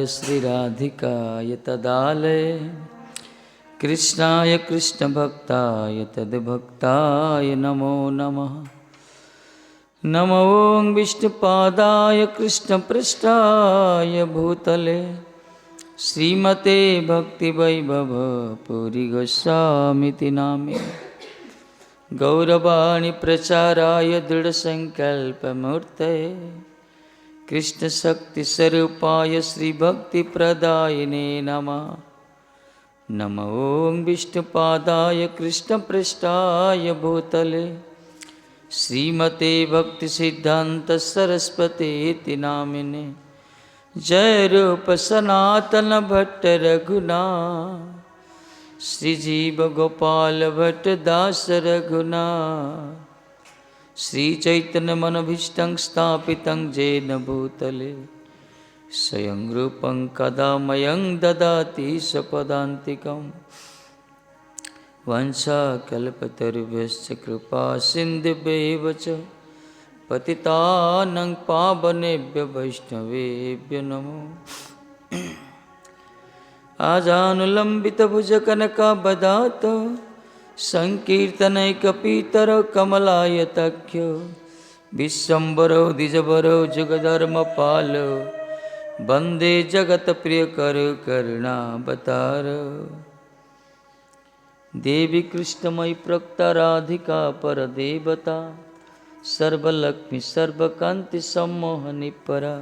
श्रीराधिकाय तदालये कृष्णाय कृष्णभक्ताय तद्भक्ताय नमो नमः। नमो विष्णुपादाय कृष्णपृष्ठाय भूतले श्रीमते भक्तिवैभव पुरी गोस्वामीति नामे। गौरवाणी प्रचाराय दृढ़संकल्पमूर्तये कृष्णशक्तिस्वरूपाय श्रीभक्तिप्रदायिने नमः। नमो विष्णुपादाय कृष्णपृष्ठाय भूतले श्रीमते भक्तिसिद्धान्तसरस्वतीति नामिने। जय रूप सनातन भट्ट रघुनाथ श्रीजीव गोपाल भट्ट दास रघुनाथ। श्रीचैतन्य मनभीष्टं स्थापितं येन भूतले स्वयं रूपं कदा मह्यं ददाति स्वपदान्तिकम्। वंशाकल्पतरुभ्यश्च कृपा सिन्धुभ्यैव च पतितानं पावनेभ्यो वैष्णवेभ्यो नमो। आजानुलम्बितभुजकनकाबदात संकीर्तनैकपीतरो कमलायताख्यो विश्वम्भरो द्विजवरो जुगधर्मपालो वन्दे जगत्प्रियकरो करुणावतारो। देवी कृष्णमयि प्रयुक्ता राधिका परदेवता सर्वलक्ष्मी सर्वकान्ति सम्मोहनी परा।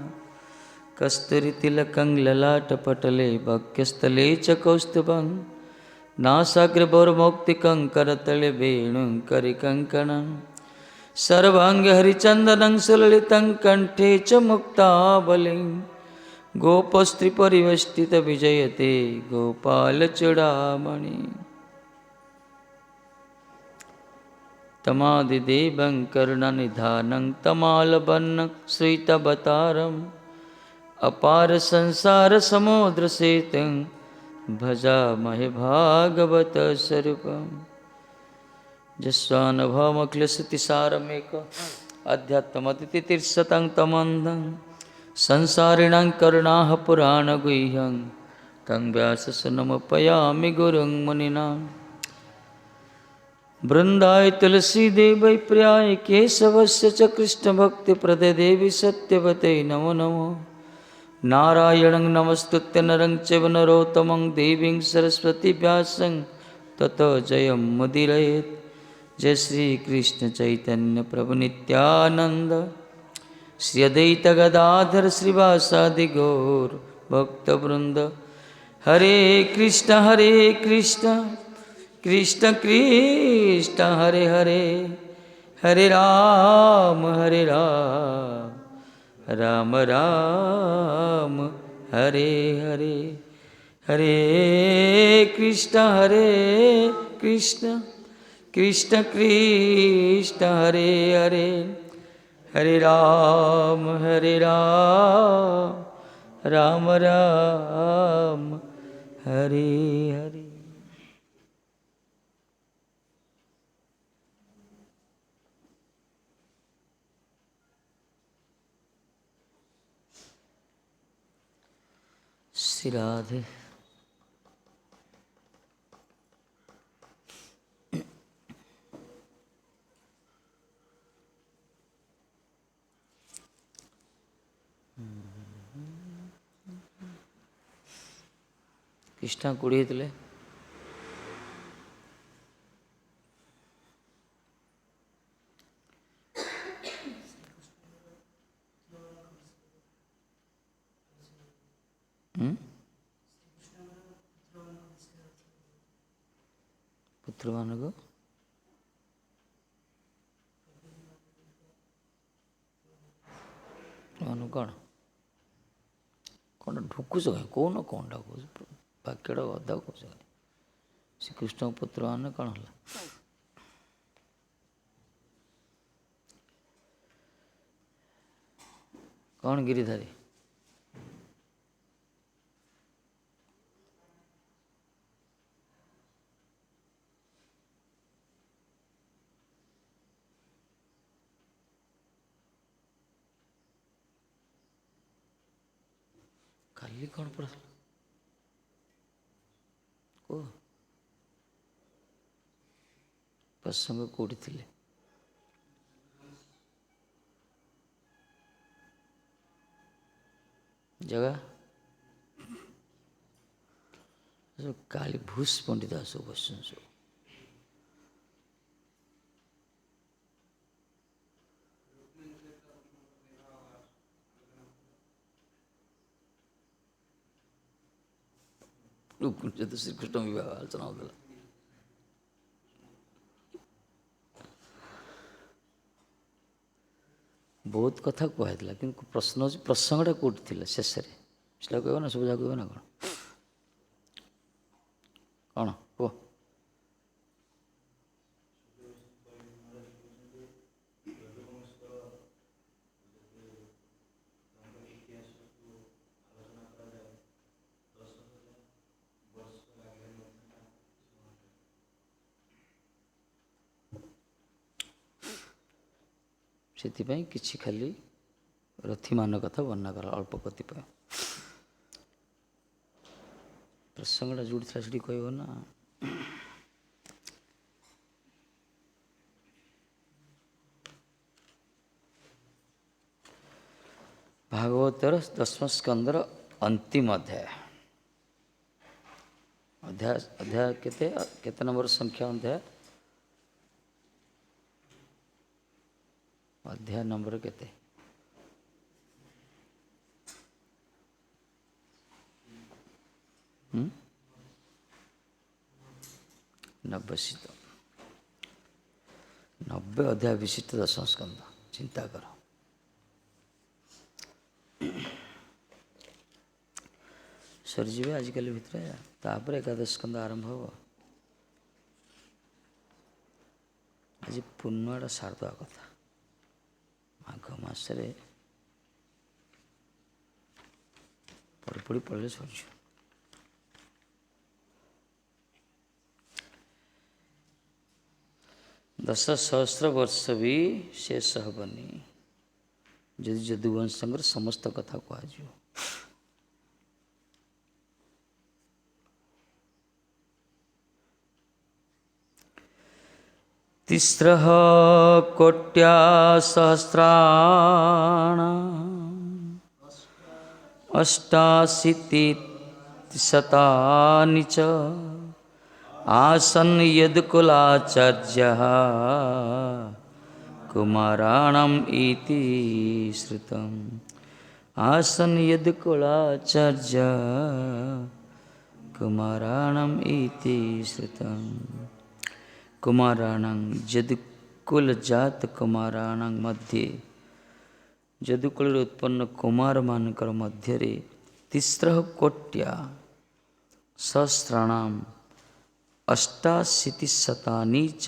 कस्तूरितिलकं ललाटपटले वक्षस्थले च कौस्तुभं नासाग्रभौर्मौक्तिकं करतले वेणुं करिकङ्कणं। सर्वाङ्गे हरिचन्दनं सुललितं कण्ठे च मुक्तावलिं गोपस्त्रीपरिवेष्टितविजयते गोपालचूडामणि। तमादिदेवं करुणानिधानं तमालवर्णं श्वेतावतारम् अपार संसार समुद्र सेतुं भजामहे भागवत स्वरूपम्। जस्वानुभवमखिलश्रुतिसारमेक अध्यात्ममतितीर्थं तमन्धं संसारिणां करुणाः पुराणगुह्यं तं व्याससुनमुपयामि गुरुं मुनिनां। वृन्दाय तुलसीदेवै प्रियाय केशवस्य च कृष्णभक्तिप्रदे देवी सत्यवते नमो नमो। नारायणं नमस्तुत्य नरं चैव नरोत्तमं देवीं सरस्वती व्यासं ततो जयं मुदीरयेत्। जय श्री कृष्ण चैतन्य प्रभु नित्यानंद श्री अद्वैत गदाधर श्रीवासादि गौर भक्तवृंद। हरे कृष्ण कृष्ण कृष्ण हरे हरे, हरे राम राम राम हरे हरे। हरे कृष्ण कृष्ण कृष्ण हरे हरे, हरे राम राम राम हरे हरे। श्री राधे। कृष्ण कुड़ीतले पुत्र मानक कौन कौन ढुकुच कौन कौन डाकुच वाक्यटा अधा कौच श्रीकृष्ण पुत्र मान कौन है कौन गिरिधारी କାଲି କ'ଣ ପଢ଼ା କୁହ ପ୍ରସଙ୍ଗ କେଉଁଠି ଥିଲେ? ଜାଗା ସବୁ କାଳି ଭୂଷ ପଣ୍ଡିତ ସବୁ ବସୁଛନ୍ତି ସବୁ। ରୁକ୍ମିଣୀ ସହିତ ଶ୍ରୀକୃଷ୍ଣ ବିବାହ ଆଲୋଚନା ହେଉଥିଲା। ବହୁତ କଥା କୁହାଯାଇଥିଲା, କିନ୍ତୁ ପ୍ରଶ୍ନ ହେଉଛି ପ୍ରସଙ୍ଗଟା କେଉଁଠି ଥିଲା ଶେଷରେ, ସେଟା କହିବ ନା ସବୁ ଯାକ କହିବ ନା କ'ଣ? କ'ଣ କୁହ? ସେଥିପାଇଁ କିଛି ଖାଲି ରଥିମାନ କଥା ବର୍ଣ୍ଣନା କର ଅଳ୍ପ କତିପୟ। ପ୍ରସଙ୍ଗଟା ଯେଉଁଠି ଥିଲା ସେଠି କହିବ ନା। ଭାଗବତର 10ମ ସ୍କନ୍ଧର ଅନ୍ତିମ ଅଧ୍ୟାୟ। ଅଧ୍ୟାୟ କେତେ ନମ୍ବର ସଂଖ୍ୟା ଅଧ୍ୟାୟ? ଅଧ୍ୟାୟ ନମ୍ବର କେତେ? ନବଶିତ 90 ଅଧ୍ୟାୟ ବିଶିଷ୍ଟ 10ମ ସ୍କନ୍ଧ। ଚିନ୍ତା କର। ସରିଯିବେ ଆଜିକାଲି ଭିତରେ, ତାପରେ ଏକାଦଶ ସ୍କନ୍ଧ ଆରମ୍ଭ ହେବ। ଆଜି ପୂର୍ଣ୍ଣଟା ସାରିଦେବା କଥା। ମାଘ ମାସରେ ପଢ଼ି ପଢ଼ିଲେ ସରିଯିବ। ଦଶ ସହସ୍ର ବର୍ଷ ବି ଶେଷ ହେବନି ଯଦି ଯଦୁବଂଶଙ୍କର ସମସ୍ତ କଥା କୁହାଯିବ। ତିସ୍ରଃ କୋଟ୍ୟା ସହସ୍ରାଣାମ୍ ଅଷ୍ଟାଶୀତିଶତାନି ଚ आसन् यदुकुलाचार्यः कुमाराणाम् इति श्रुतम्। आसन् यदुकुलाचार्यः कुमाराणाम् इति श्रुतम्। कुमाराणां यदुकुलजात कुमाराणां मध्ये ଯଦୁକୁଳରେ ଉତ୍ପନ୍ନ କୁମାରମାନଙ୍କର ମଧ୍ୟରେ ତିସ୍ରଃ କୋଟ୍ୟା ସହସ୍ରାଣାମ୍ ଅଷ୍ଟାଶୀତିଶତାନି ଚ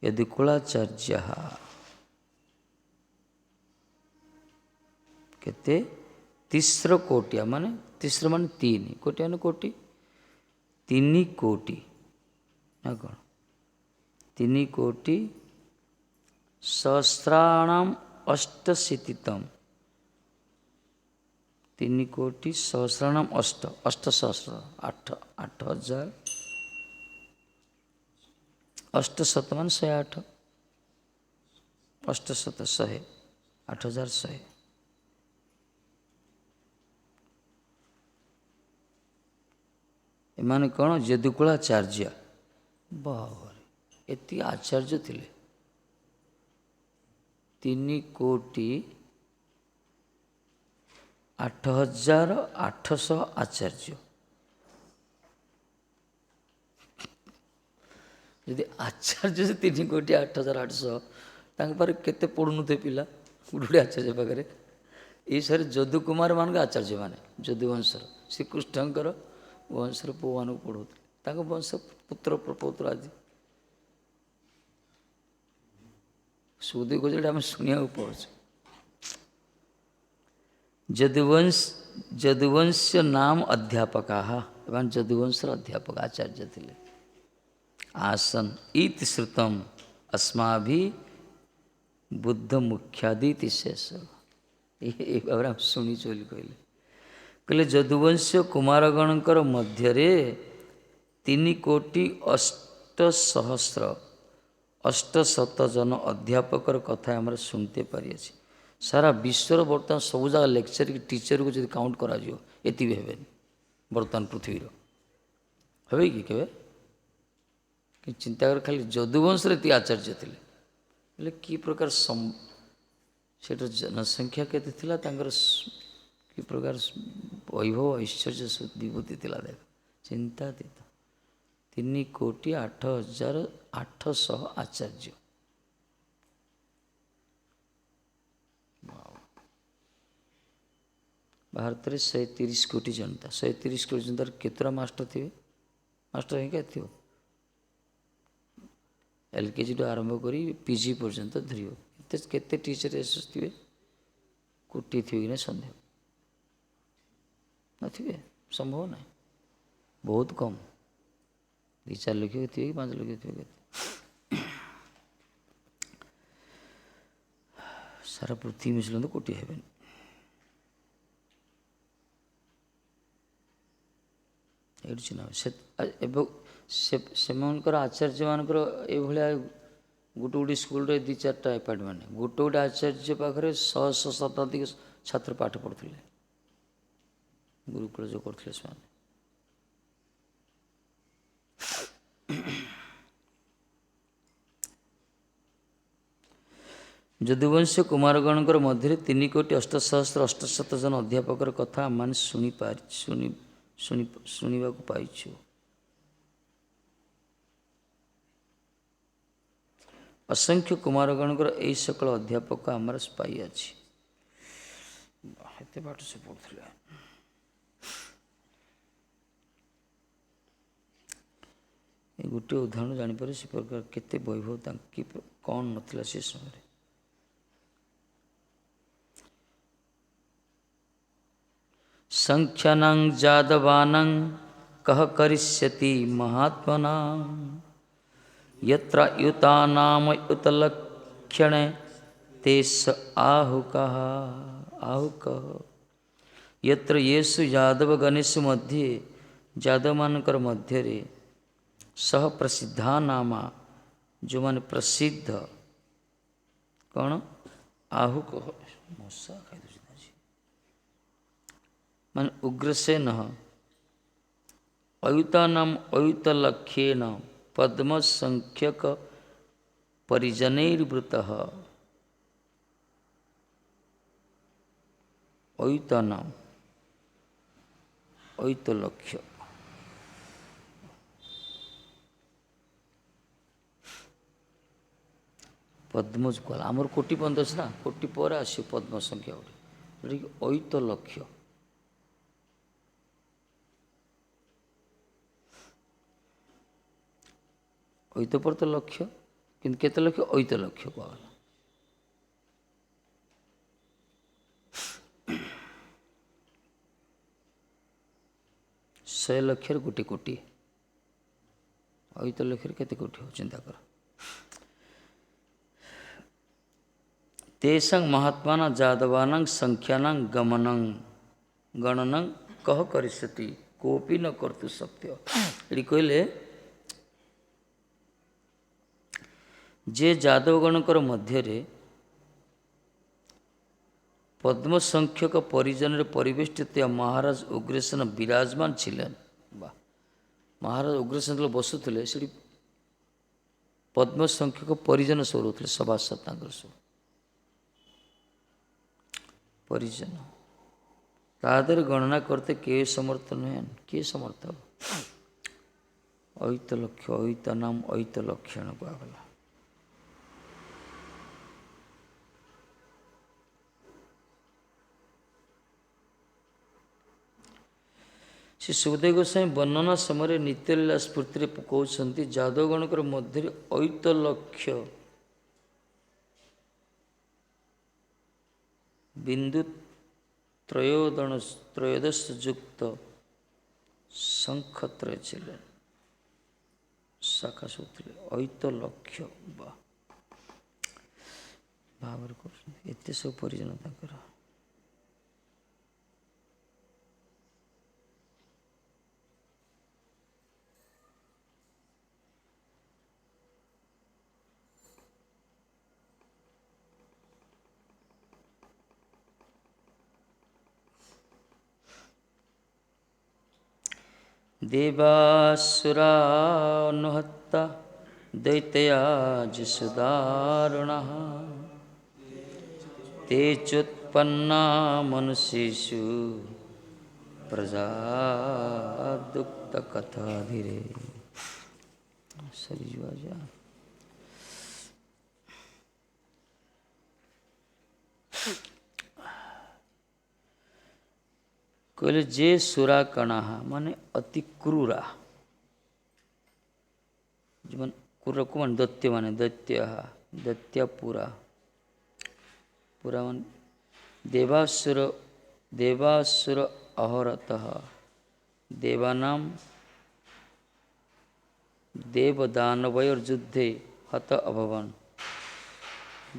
ଯଦୁକୁଳାଚାର୍ଯ୍ୟଃ। କେତେ? ତିସ୍ର କୋଟ୍ୟା ମାନେ ତିସ୍ର ମାନେ 3, କୋଟ୍ୟା ମାନେ କୋଟି, 3 କୋଟି ନା କ'ଣ? 3 କୋଟି ସହସ୍ରାଣାମ୍ ଅଷ୍ଟଶୀତିତମ୍। 3 କୋଟି ସହସ୍ରାଣାମ୍ ଅଷ୍ଟସହସ୍ର 8,000 ଅଷ୍ଟଶତ ମାନେ 108, ଅଷ୍ଟଶତ 100, 8,100। ଏମାନେ କ'ଣ? ଯଦୁକୁଳାଚାର୍ଯ୍ୟ। ବାବରେ, ଏତିକି ଆଚାର୍ଯ୍ୟ ଥିଲେ। 3 କୋଟି 8,800 ଆଚାର୍ଯ୍ୟ। ଯଦି ଆଚାର୍ଯ୍ୟ ସେ 3 କୋଟି 8,800, ତାଙ୍କ ପାଖରେ କେତେ ପଢ଼ୁନଥିବେ ପିଲା ଗୋଟେ ଆଚାର୍ଯ୍ୟ ପାଖରେ। ଏଇ ସାରେ ଯଦୁକୁମାର ମାନଙ୍କ ଆଚାର୍ଯ୍ୟ ମାନେ, ଯଦୁବଂଶର ଶ୍ରୀକୃଷ୍ଣଙ୍କର ବଂଶର ପୁଅମାନଙ୍କୁ ପଢ଼ଉଥିଲେ। ତାଙ୍କ ବଂଶ ପୁତ୍ର ପ୍ରପୌତ୍ର ଆଦି ସୁଦୀ କହୁଥିଲେ ଆମେ ଶୁଣିବାକୁ ପାଉଛୁ। ଯଦୁବଂଶ ନାମ ଅଧ୍ୟାପକା, ଏମାନେ ଯଦୁବଂଶର ଅଧ୍ୟାପକ ଆଚାର୍ଯ୍ୟ ଥିଲେ। आसन इति श्रुतम अस्माभि बुद्ध मुख्यादिति शेष। ये भाव शुणीचु बोली कहले। କହିଲେ ଯଦୁବଂଶ କୁମାରଗଣଙ୍କର ମଧ୍ୟରେ 3,08,00,000 ଜନ ଅଧ୍ୟାପକର କଥା ଆମର ଶୁଣିତେ ପାରିଅଛି। ସାରା ବିଶ୍ୱର ବର୍ତ୍ତମାନ ସବୁ ଜାଗା ଲେକ୍ଚର କି ଟିଚରକୁ ଯଦି କାଉଣ୍ଟ କରାଯିବ ଏତିକି ହେବେନି ବର୍ତ୍ତମାନ ପୃଥିବୀର, ହେବେ କି କେବେ? କି ଚିନ୍ତା କର, ଖାଲି ଯଦୁବଂଶରେ ଏତିକି ଆଚାର୍ଯ୍ୟ ଥିଲେ, ହେଲେ କି ପ୍ରକାର ସେଠାର ଜନସଂଖ୍ୟା କେତେ ଥିଲା, ତାଙ୍କର କି ପ୍ରକାର ବୈଭବ ଐଶ୍ୱର୍ଯ୍ୟ ବିଭୂତି ଥିଲା, ଦେଖ ଚିନ୍ତାତୀତ। 3,08,800 ଆଚାର୍ଯ୍ୟ। ଭାରତରେ 130 କୋଟି ଜନତା, 130 କୋଟି ଜନତାର କେତେଟା ମାଷ୍ଟର ଥିବେ? ମାଷ୍ଟର ହିଁ କେତେ ଥିବ? LKG ଆରମ୍ଭ କରି PG ପର୍ଯ୍ୟନ୍ତ ଧରିବ, କେତେ ଟିଚର ଥିବେ? କୋଟିଏ ଥିବେ କି ନା ସନ୍ଦେହ, ନଥିବେ, ସମ୍ଭବ ନାହିଁ, ବହୁତ କମ୍। 2-4 ଲକ୍ଷ ଥିବେ କି 5 ଲକ୍ଷ ଥିବେ, କେତେ? ସାରା ପୃଥିବୀ ମିଶିଲେ ତ କୋଟିଏ ହେବେନି। ଏଇଠି ଚିହ୍ନ ଏବେ ସେମାନଙ୍କର ଆଚାର୍ଯ୍ୟମାନଙ୍କର ଏଇଭଳିଆ ଗୋଟେ ଗୋଟେ ସ୍କୁଲରେ 2-4ଟା ଆପାର୍ଟମେଣ୍ଟ, ଗୋଟେ ଗୋଟେ ଆଚାର୍ଯ୍ୟ ପାଖରେ 100 ଶତାଧିକ ଛାତ୍ର ପାଠ ପଢ଼ୁଥିଲେ, ଗୁରୁକୁଳ ଯେଉଁ କରୁଥିଲେ ସେମାନେ। ଯଦୁବଂଶ କୁମାରଗଣଙ୍କର ମଧ୍ୟରେ 3,08,00,000 ଜନ ଅଧ୍ୟାପକର କଥା ଆମମାନେ ଶୁଣିବାକୁ ପାଇଛୁ। ଅସଂଖ୍ୟ କୁମାରଗଣଙ୍କର ଏହି ସକଳ ଅଧ୍ୟାପକ ଆମର ପାଇଅଛି। ଏତେ ପାଠ ସେ ପଢ଼ୁଥିଲେ। ଏ ଗୋଟିଏ ଉଦାହରଣ ଜାଣିପାରେ ସେ ପ୍ରକାର କେତେ ବୈଭବ ତାଙ୍କ କ'ଣ ନଥିଲା ସେ ସମୟରେ। ସଂଖ୍ୟାନାଂ ଯାଦବାନାଂ କହ କରିଷ୍ୟତି ମହାତ୍ମନାଂ यत्र युतानाम युतलक्षणे तेस आहुकः यत्र येषु यादव गणेश मध्ये यादव मानकर मध्यरे सह प्रसिद्धा नामा जो माने प्रसिद्ध कौन आहुक मशा खाई माने उग्रसेन अयुतानाम अयुतलक्ष्येन पद्म संख्यक परिजनैर्वृत अयुतानाम अयुतलक्ष्य पद्मज कहला आमर कोटि पर्यंत अच्छे ना, कोटि पर आस पद्म संख्या गोटे अयुतलक्ष्य अयुत पर तो लक्ष्य किंतु केते लक्ष्य अयुत लक्ष्य कहला। 100 लक्ष गोटे कोटी अयुत लक्ष केते कोटी हो चिंता कर। तेषां महात्माना जादवानां संख्यानां गणनं कह करिष्यति कोपि न कर्तु शक्य। ये कहले जे जादवगणकर मध्य पद्म संख्यक परिजन परिवेष्टित महाराज उग्रसेन विराजमान छिलेन। बा महाराज उग्रसेन बसुले से पद्म संख्यक परिजन सब रोते सभासद सब परिजन तादर गणना करते किए समर्थ नुहे किए समर्थ हो। अयुत लक्ष्य अयुत नाम अयुत लक्षण कहला। श्री सुखदेव गोस्वामी वर्णना समय नित्यलीला स्फूर्ति कहते जादवगणकर मध्य अयुत लक्ष्य बिंदु त्रयोदश युक्त शंखत्रय चिले शाखा सूत्र अयुत लक्ष्य भाव कर सब परिजन तक देवासुरानुहत्ता दैत्याजिषुदारुणः ते चोत्पन्ना मनुष्येषु प्रजा दुक्त कथा धीरे सरजुआ कहले जे सुरा कणा माने अति क्रूरा जीवन क्रूर को मान दैत्य माने दैत्य पूरा मान देवासुर अहरतः देवानाम देवदानवयोर युद्धे हत अभवन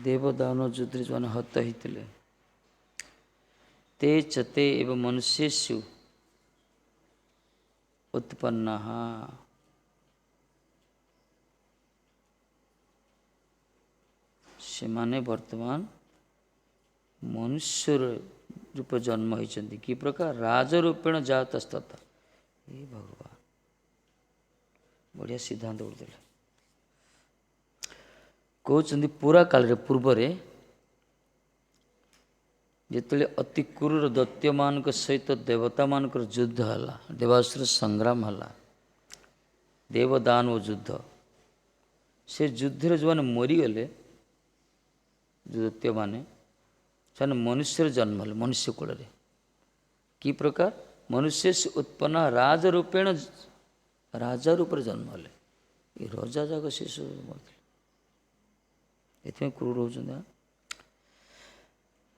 देवदानव युद्ध जो हत होते ते चते एवं मनुष्येषु उत्पन्ना से माने वर्तमान मनुष्य रूप जन्म होती कि प्रकार राजरूपेण जातस्तथा ये भगवान बढ़िया सिद्धांत बोलते कहते पूरा काल पूर्व जिते अति क्रूर दैत्य मान सहित देवता मान युद्ध है देवासुर संग्राम है देवदानव युद्ध से युद्ध जो मैंने मरीगले दैत्य माने से मनुष्य जन्म है मनुष्य कूल कि प्रकार मनुष्य से उत्पन्न राजरूपेण राजा रूप जन्म है ये रजा जाक शिशु ये क्रूर होती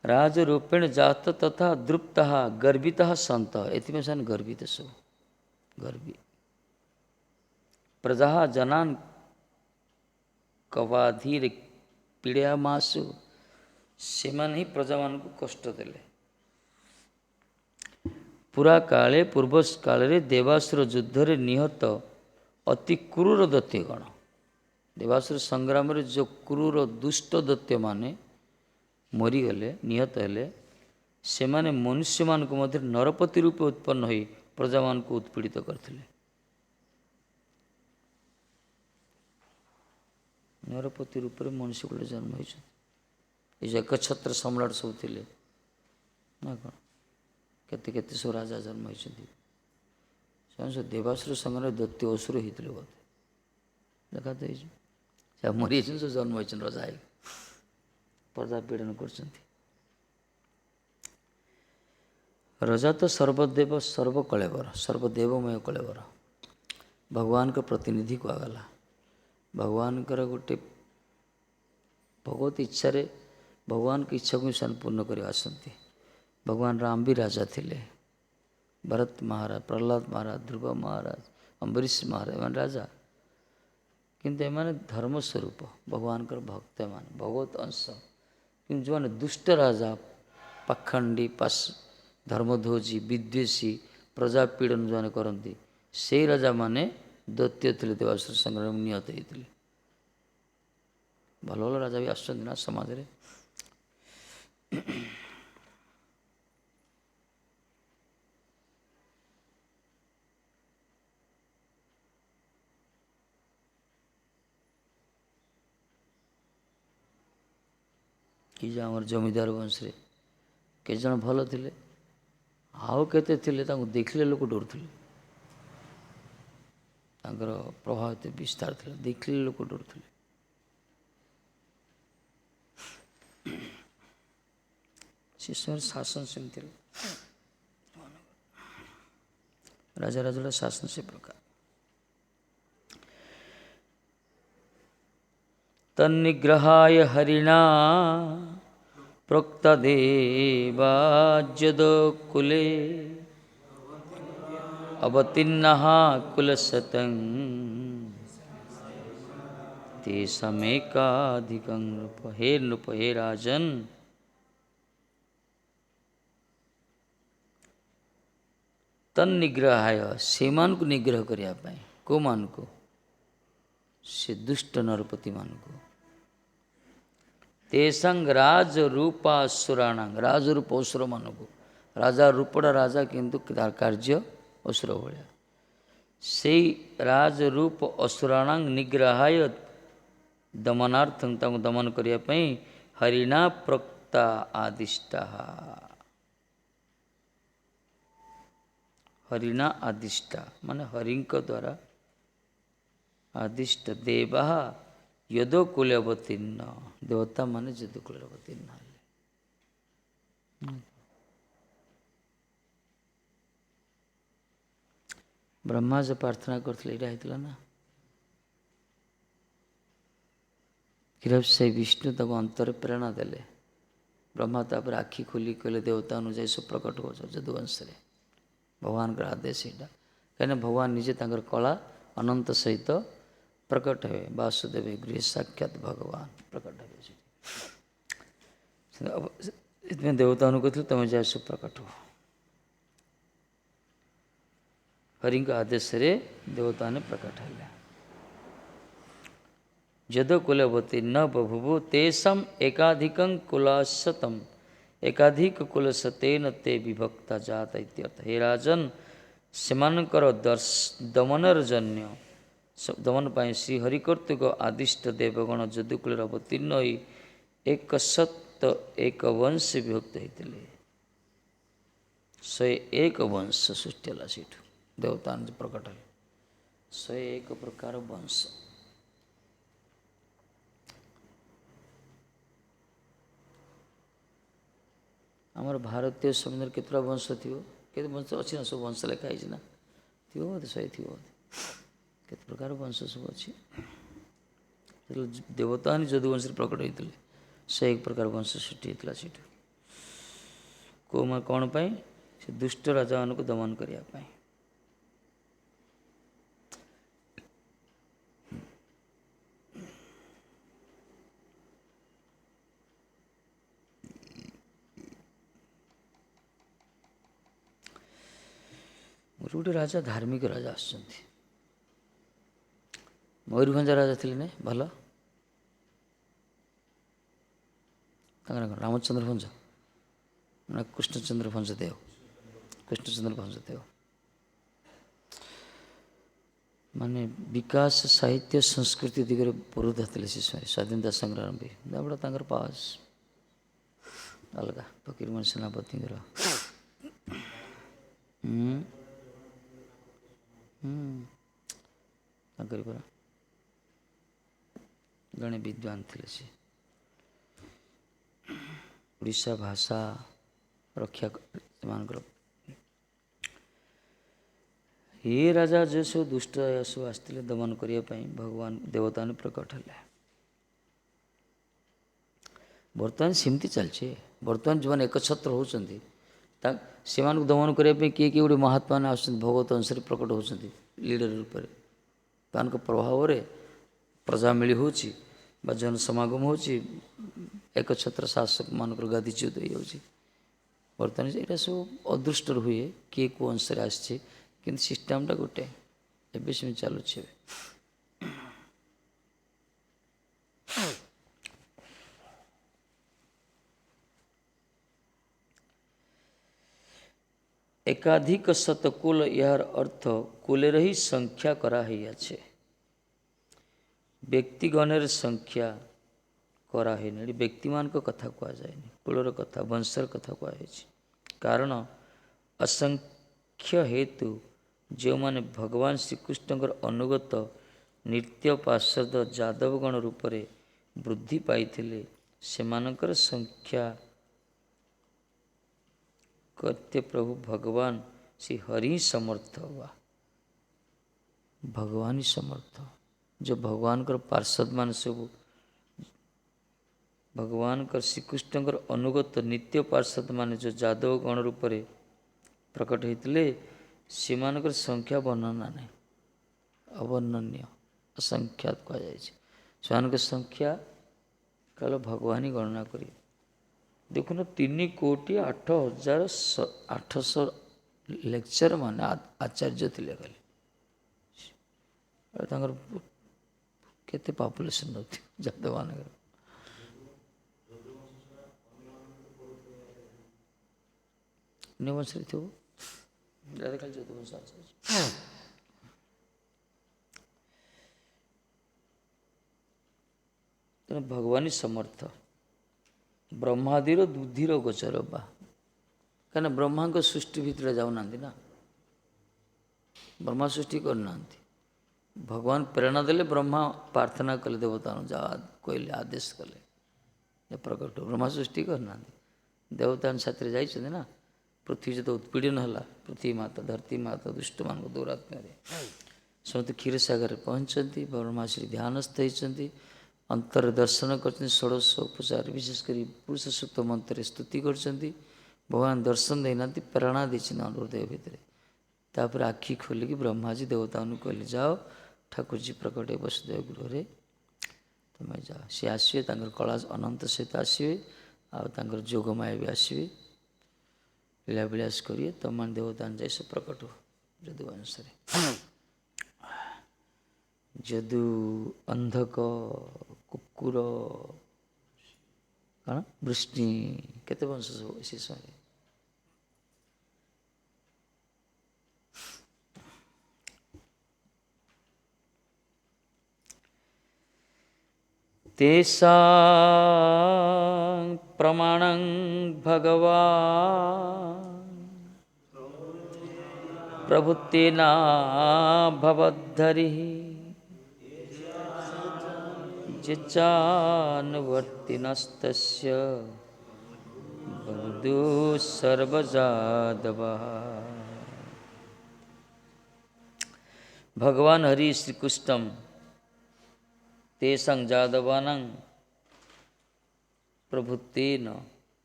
राजरूपेण जात तथा द्रुप्त गर्विता सत ये गर्वित सब गर्वी प्रजा जनान कवाधीर पीड़ा मासु से ही प्रजा मान को कष्ट देले पूरा काले पूर्व काले देवासुर युद्ध रे निहत अति क्रूर दैत्यगण देवासुर संग्राम रे जो क्रूर दुष्ट दैत्य माने मरीगले निहत हेले से माने मनुष्य मान को मध्य नरपति रूपे उत्पन्न होई प्रजा मान को उत्पीड़ित करथिले नरपति रूप में मनुष्य को जन्म हो एकछत्र सम्राट सब थिले ना कौन केते केते सब राजा जन्म होती देवासुर संग्राम दैत्य असुर होते बोधे देखा तो मरी सब जन्म होती रजा प्रजा पीड़न कर रजा तो सर्वदेव सर्वकलेवर सर्वदेवमय कलेवर भगवान का प्रतिनिधि कहगला भगवान गोटे भगवत इच्छा रे भगवान की इच्छा को संपूर्ण कर आसती भगवान राम भी राजा थिले भरत महाराज प्रहलाद महाराज ध्रुव महाराज अम्बरीश महाराज मान राजा किंतु एमाने धर्म स्वरूप भगवान भक्त मान भगवत अंश कि जो मैंने दुष्ट राजा पाखंडी पास धर्मध्वजी विद्वेषी प्रजा पीड़न जो करती से राजा माने दैत्य थे देवासुर संग्राम निहत होते भल भल राजा भी आसना समाज रे कि आमर जमीदार वंश रे के जन भल थिले आउ केते थिले तांको देखले लोक डरुथिले तांकर प्रभाव एते विस्तार थिला देखले लोक डरुथिले से समय शासन सेमती राजा राजा शासन से प्रकार तन्निग्रहाय हरिणा प्रोक्त देवाज्यद कुले अवतीर्णः कुलशतं तेषामेकाधिकं नृप हे राजन तन्निग्रहाय से मान को निग्रह करने को मान को से दुष्ट नरपति मान को तेसंग राज रूपासुराणांग राज रूप असुर मान को राजा रूपड़ा राजा किंतु कार्य असुर भाया ସେଇ ରାଜରୂପ ଅସୁରାଣାଂ ନିଗ୍ରହାୟ ଦମନାର୍ଥଂ, ତାଙ୍କୁ ଦମନ କରିବା ପାଇଁ ହରିଣା ପ୍ରୋକ୍ତା ଆଦିଷ୍ଟା, ହରିଣା ଆଦିଷ୍ଟା ମାନେ ହରିଙ୍କ ଦ୍ୱାରା ଆଦିଷ୍ଟ ଦେବା ଯଦୁକୂଳେ ଅବତୀର୍ଣ୍ଣ, ଦେବତା ମାନେ ଯଦୁକୂଳରେ ଅବତୀର୍ଣ୍ଣ ହେଲେ। ବ୍ରହ୍ମା ଯେ ପ୍ରାର୍ଥନା କରିଥିଲେ ଏଇଟା ହେଇଥିଲା ନା। ସେଇ ବିଷ୍ଣୁ ତାକୁ ଅନ୍ତରେ ପ୍ରେରଣା ଦେଲେ। ବ୍ରହ୍ମା ତାପରେ ଆଖି ଖୋଲି କହିଲେ ଦେବତା ଅନୁଯାୟୀ ସବୁ ପ୍ରକଟ ହେଉଛ ଯଦୁବଂଶରେ। ଭଗବାନଙ୍କର ଆଦେଶ ଏଇଟା, କାହିଁକିନା ଭଗବାନ ନିଜେ ତାଙ୍କର କଳା ଅନନ୍ତ ସହିତ ପ୍ରକଟ ହେବେ। ବାସୁଦେବ ଗୃହେ ସାକ୍ଷାତ ଭଗବାନ ପ୍ରକଟ ହେବେ ସେଠି। ସେଥିପାଇଁ ଦେବତା କହିଥିଲେ ତମେ ଯାଏ ସବୁ ପ୍ରକଟ ହୁଅ। ହରିଙ୍କ ଆଦେଶରେ ଦେବତାମାନେ ପ୍ରକଟ ହେଲେ। ଯଦୁକୁଲବତୀ ନ ବଭୁବୁ ତେଷାଂ ଏକାଧିକଂ କୁଲଶତମ୍, ଏକାଧିକ କୁଲଶତେନ ତେ ବିଭକ୍ତା ଜାତ ଇତ୍ୟର୍ଥ। ହେ ରାଜନ୍, ସେମାନଙ୍କର ଦମନର ଜନ୍ୟ, ଦମନ ପାଇଁ ଶ୍ରୀହରି କର୍ତ୍ତୃକ ଆଦିଷ୍ଟ ଦେବଗଣ ଯଦୁକୁଳରେ ଅବତୀର୍ଣ୍ଣ ହୋଇ ଏକଶତ ଏକ ବଂଶେ ବିଭକ୍ତ ହୋଇଥିଲେ। 101 ବଂଶ ସୃଷ୍ଟି ହେଲା ସେଇଠୁ, ଦେବତା ପ୍ରକଟ ହେଲେ। 101 ପ୍ରକାର ବଂଶ। ଆମର ଭାରତୀୟ ସମ୍ବନ୍ଧରେ କେତେଟା ବଂଶ ଥିବ? କେତେ ବଂଶ ଅଛି ନା? ସବୁ ବଂଶ ଲେଖା ହେଇଛି ନା? ଥିବ ବୋଧେ, 100 ଥିବ ବୋଧେ। କେତେ ପ୍ରକାର ବଂଶ ସବୁ ଅଛି। ଦେବତା ଯଦୁବଂଶରେ ପ୍ରକଟ ହୋଇଥିଲେ। 101 ପ୍ରକାର ବଂଶ ସୃଷ୍ଟି ହେଇଥିଲା ସେଇଠୁ। କ'ଣ ପାଇଁ? ସେ ଦୁଷ୍ଟ ରାଜାମାନଙ୍କୁ ଦମନ କରିବା ପାଇଁ। ଗୋଟେ ରାଜା, ଧାର୍ମିକ ରାଜା ଆସୁଛନ୍ତି। ମୟୂରଭଞ୍ଜ ରାଜା ଥିଲେ ନା, ଭଲ। ତାଙ୍କର କ'ଣ ରାମଚନ୍ଦ୍ର ଭଞ୍ଜ ନା କୃଷ୍ଣଚନ୍ଦ୍ର ଭଞ୍ଜ ଦେଓ? କୃଷ୍ଣଚନ୍ଦ୍ର ଭଞ୍ଜ ଦେଓ ମାନେ ବିକାଶ, ସାହିତ୍ୟ, ସଂସ୍କୃତି ଦିଗରେ ପୁରୋଧା ଥିଲେ ସେ ସମୟରେ। ସ୍ୱାଧୀନତା ସଂଗ୍ରାମ ବି ବଡ଼ ତାଙ୍କର ପାୱାସ ଅଲଗା। ଫକୀରମୋହନ ସେନାପତିଙ୍କର ତାଙ୍କରି ପରା ଜଣେ ବିଦ୍ୱାନ ଥିଲେ ସେ। ଓଡ଼ିଶା ଭାଷା ରକ୍ଷା ସେମାନଙ୍କର। ଏ ରାଜା ଯେ ସବୁ ଦୁଷ୍ଟ ସବୁ ଆସିଥିଲେ ଦମନ କରିବା ପାଇଁ, ଭଗବାନ ଦେବତାମାନେ ପ୍ରକଟ ହେଲେ। ବର୍ତ୍ତମାନ ସେମିତି ଚାଲିଛି। ବର୍ତ୍ତମାନ ଯେଉଁମାନେ ଏକଛତ୍ର ହେଉଛନ୍ତି, ସେମାନଙ୍କୁ ଦମନ କରିବା ପାଇଁ କିଏ କିଏ ଗୋଟେ ମହାତ୍ମାମାନେ ଆସୁଛନ୍ତି, ଭଗବତ ଅଂଶରେ ପ୍ରକଟ ହେଉଛନ୍ତି ଲିଡର ରୂପରେ। ତାଙ୍କ ପ୍ରଭାବରେ ପ୍ରଜା ମିଳି ହେଉଛି ବା ଜନସମାଗମ ହେଉଛି, ଏକଛତ୍ର ଶାସକମାନଙ୍କର ଗାଦିଚ୍ୟୁତ ହେଇଯାଉଛି। ବର୍ତ୍ତମାନ ଏଇଟା ସବୁ ଅଦୃଷ୍ଟରୁ ହୁଏ, କିଏ କେଉଁ ଅଂଶରେ ଆସିଛି, କିନ୍ତୁ ସିଷ୍ଟମ୍ଟା ଗୋଟେ। ଏବେ ସେମିତି ଚାଲୁଛି। ଏବେ একাধিক শতকুল, ইহার অর্থ কুলের হি সংখ্যা করা হইয়াছে, ବ୍ୟକ୍ତିଗଣର ସଂଖ୍ୟା କରାହେଇନି। ଏଠି ବ୍ୟକ୍ତିମାନଙ୍କ କଥା କୁହାଯାଏନି, କୁଳର କଥା, ବଂଶର କଥା କୁହାଯାଇଛି। କାରଣ ଅସଂଖ୍ୟ ହେତୁ ଯେଉଁମାନେ ଭଗବାନ ଶ୍ରୀକୃଷ୍ଣଙ୍କର ଅନୁଗତ ନିତ୍ୟ ପାର୍ଷଦ ଯାଦବଗଣ ରୂପରେ ବୃଦ୍ଧି ପାଇଥିଲେ, ସେମାନଙ୍କର ସଂଖ୍ୟା କର୍ତ୍ତେ ପ୍ରଭୁ ଭଗବାନ ଶ୍ରୀ ହରି ସମର୍ଥ ହୁଆ। ଭଗବାନ ହିଁ ସମର୍ଥ। ଯେଉଁ ଭଗବାନଙ୍କର ପାର୍ଷଦ ମାନେ ସବୁ ଭଗବାନଙ୍କର ଶ୍ରୀକୃଷ୍ଣଙ୍କର ଅନୁଗତ ନିତ୍ୟ ପାର୍ଷଦ ମାନେ ଯେଉଁ ଯାଦବ ଗଣ ରୂପରେ ପ୍ରକଟ ହୋଇଥିଲେ, ସେମାନଙ୍କର ସଂଖ୍ୟା ବର୍ଣ୍ଣନା ନାହିଁ, ଅବର୍ଣ୍ଣନୀୟ, ଅସଂଖ୍ୟାତ କୁହାଯାଇଛି। ସେମାନଙ୍କ ସଂଖ୍ୟା କେବଳ ଭଗବାନ ହିଁ ଗଣନା କରିବେ। ଦେଖୁନ 3,08,800 ଲେକ୍ଚର ମାନେ ଆଚାର୍ଯ୍ୟ ଥିଲେ ଖାଲି। ତାଙ୍କର କେତେ ପପୁଲେସନ୍ ନଥିବ ଯାଦବମାନଙ୍କର। ଅନ୍ୟ ବଂଶରେ ଥିବ, ଖାଲି ଯଦୁବଂଶ ଆଚାର୍ଯ୍ୟ। ତେଣୁ ଭଗବାନ ସମର୍ଥ ବ୍ରହ୍ମାଦିର ବୁଦ୍ଧିର ଗୋଚର ବା, କାହିଁକିନା ବ୍ରହ୍ମାଙ୍କ ସୃଷ୍ଟି ଭିତରେ ଯାଉନାହାନ୍ତି ନା, ବ୍ରହ୍ମା ସୃଷ୍ଟି କରିନାହାନ୍ତି। ଭଗବାନ ପ୍ରେରଣା ଦେଲେ, ବ୍ରହ୍ମା ପ୍ରାର୍ଥନା କଲେ, ଦେବତାଙ୍କୁ ଯା କହିଲେ, ଆଦେଶ କଲେ ଯେ ପ୍ରକଟ। ବ୍ରହ୍ମା ସୃଷ୍ଟି କରିନାହାନ୍ତି, ଦେବତାଙ୍କ ସାଥିରେ ଯାଇଛନ୍ତି ନା। ପୃଥିବୀ ଯେତେ ଉତ୍ପୀଡ଼ନ ହେଲା, ପୃଥିବୀ ମାତା, ଧରତୀ ମାତା ଦୁଷ୍ଟମାନଙ୍କ ଦୌରାତ୍ମ୍ୟରେ ସମସ୍ତେ କ୍ଷୀରସାଗରରେ ପହଞ୍ଚନ୍ତି। ବ୍ରହ୍ମା ଶ୍ରୀ ଧ୍ୟାନସ୍ଥ ହେଇଛନ୍ତି, ଅନ୍ତରରେ ଦର୍ଶନ କରିଛନ୍ତି, ଷୋଡ଼ଶ ଉପଚାର ବିଶେଷ କରି ପୁରୁଷ ସୂକ୍ତ ମନ୍ତ୍ରରେ ସ୍ତୁତି କରିଛନ୍ତି। ଭଗବାନ ଦର୍ଶନ ଦେଇନାହାନ୍ତି, ପ୍ରେରଣା ଦେଇଛନ୍ତି ହୃଦୟ ଭିତରେ। ତାପରେ ଆଖି ଖୋଲିକି ବ୍ରହ୍ମାଜୀ ଦେବତାଙ୍କୁ କହିଲେ, ଯାଅ ଠାକୁରଜୀ ପ୍ରକଟ ବସୁଦେବ ଗୃହରେ ତୁମେ ଯାଅ। ସିଏ ଆସିବେ, ତାଙ୍କର କଳା ଅନନ୍ତ ସହିତ ଆସିବେ, ଆଉ ତାଙ୍କର ଯୋଗମାୟା ବି ଆସିବେ, ଲୀଳାବିଳାସ କରିବେ। ତମମାନେ ଦେବତାମାନେ ଯାଇ ସେ ପ୍ରକଟ ଯଦୁ ବଂଶରେ। ଯଦୁ, ଅନ୍ଧକ, କୁକୁର, କ'ଣ ବୃଷ୍ଟି, କେତେ ବଂଶ ସବୁ ସେ ସମୟରେ। ତେଷାଂ ପ୍ରମାଣଂ ଭଗବାନ୍ ପ୍ରଭୃତିନା ଭବଦ୍ଧରିଃ ଯଚାନୁବର୍ତ୍ତିନସ୍ତସ୍ୟ ବଦୁ ସର୍ବଯାଦବଃ। ଭଗବାନ ହରି ଶ୍ରୀକୃଷ୍ଣମ୍ ତେଷାଂ ଯାଦବାନାଂ ପ୍ରଭୃତେନ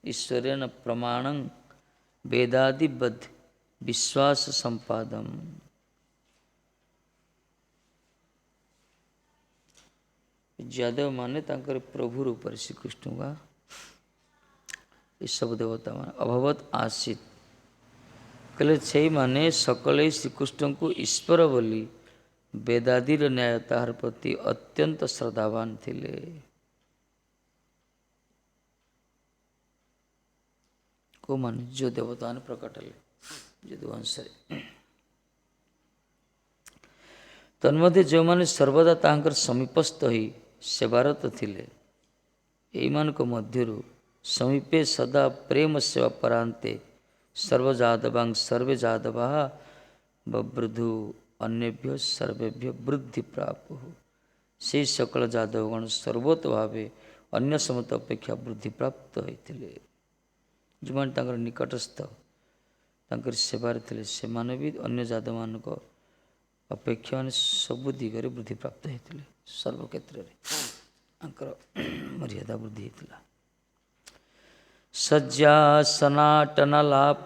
ଈଶ୍ୱରେଣ ପ୍ରମାଣଂ ବେଦାଦିବଦ୍ ବିଶ୍ୱାସ ସମ୍ପାଦମ୍। ଯାଦବ ମାନେ ତାଙ୍କର ପ୍ରଭୁ ରୂପରେ ଶ୍ରୀକୃଷ୍ଣଙ୍କ ଏସବୁ ଦେବତା ମାନେ ଅଭବତ୍ ଆସିତ କହିଲେ, ସେଇମାନେ ସକଳେ ଶ୍ରୀକୃଷ୍ଣଙ୍କୁ ଈଶ୍ୱର ବୋଲି ବେଦାଦିର ନ୍ୟାୟ ତାହାର ପ୍ରତି ଅତ୍ୟନ୍ତ ଶ୍ରଦ୍ଧାବାନ ଥିଲେ। କେଉଁମାନେ? ଯେଉଁ ଦେବତାମାନେ ପ୍ରକଟ ହେଲେ ଯଦୁ ବଂଶରେ। ତନ୍ମଧ୍ୟ ଯେଉଁମାନେ ସର୍ବଦା ତାହାଙ୍କର ସମୀପସ୍ଥ ହୋଇ ସେବାରତ ଥିଲେ, ଏଇମାନଙ୍କ ମଧ୍ୟରୁ ସମୀପେ ସଦା ପ୍ରେମ ସେବା ପରାନ୍ତେ ସର୍ବଯାଦବାଂ ସର୍ବେ ଯାଦବାଃ ବବୃଧୁ ଅନ୍ୟେଭ୍ୟ ସର୍ବେଭ୍ୟ ବୃଦ୍ଧି ପ୍ରାପୁଃ। ସେହି ସକଳ ଯାଦବଗଣ ସର୍ବୋତ ଭାବେ ଅନ୍ୟ ସମସ୍ତ ଅପେକ୍ଷା ବୃଦ୍ଧି ପ୍ରାପ୍ତ ହୋଇଥିଲେ। ଯେଉଁମାନେ ତାଙ୍କର ନିକଟସ୍ଥ ତାଙ୍କର ସେବାରେ ଥିଲେ, ସେମାନେ ବି ଅନ୍ୟ ଯାଦବମାନଙ୍କ ଅପେକ୍ଷା ମାନେ ସବୁ ଦିଗରେ ବୃଦ୍ଧି ପ୍ରାପ୍ତ ହୋଇଥିଲେ। ସର୍ବକ୍ଷେତ୍ରରେ ତାଙ୍କର ମର୍ଯ୍ୟାଦା ବୃଦ୍ଧି ହୋଇଥିଲା। ଶଯ୍ୟା ସନାଟନାଲାପ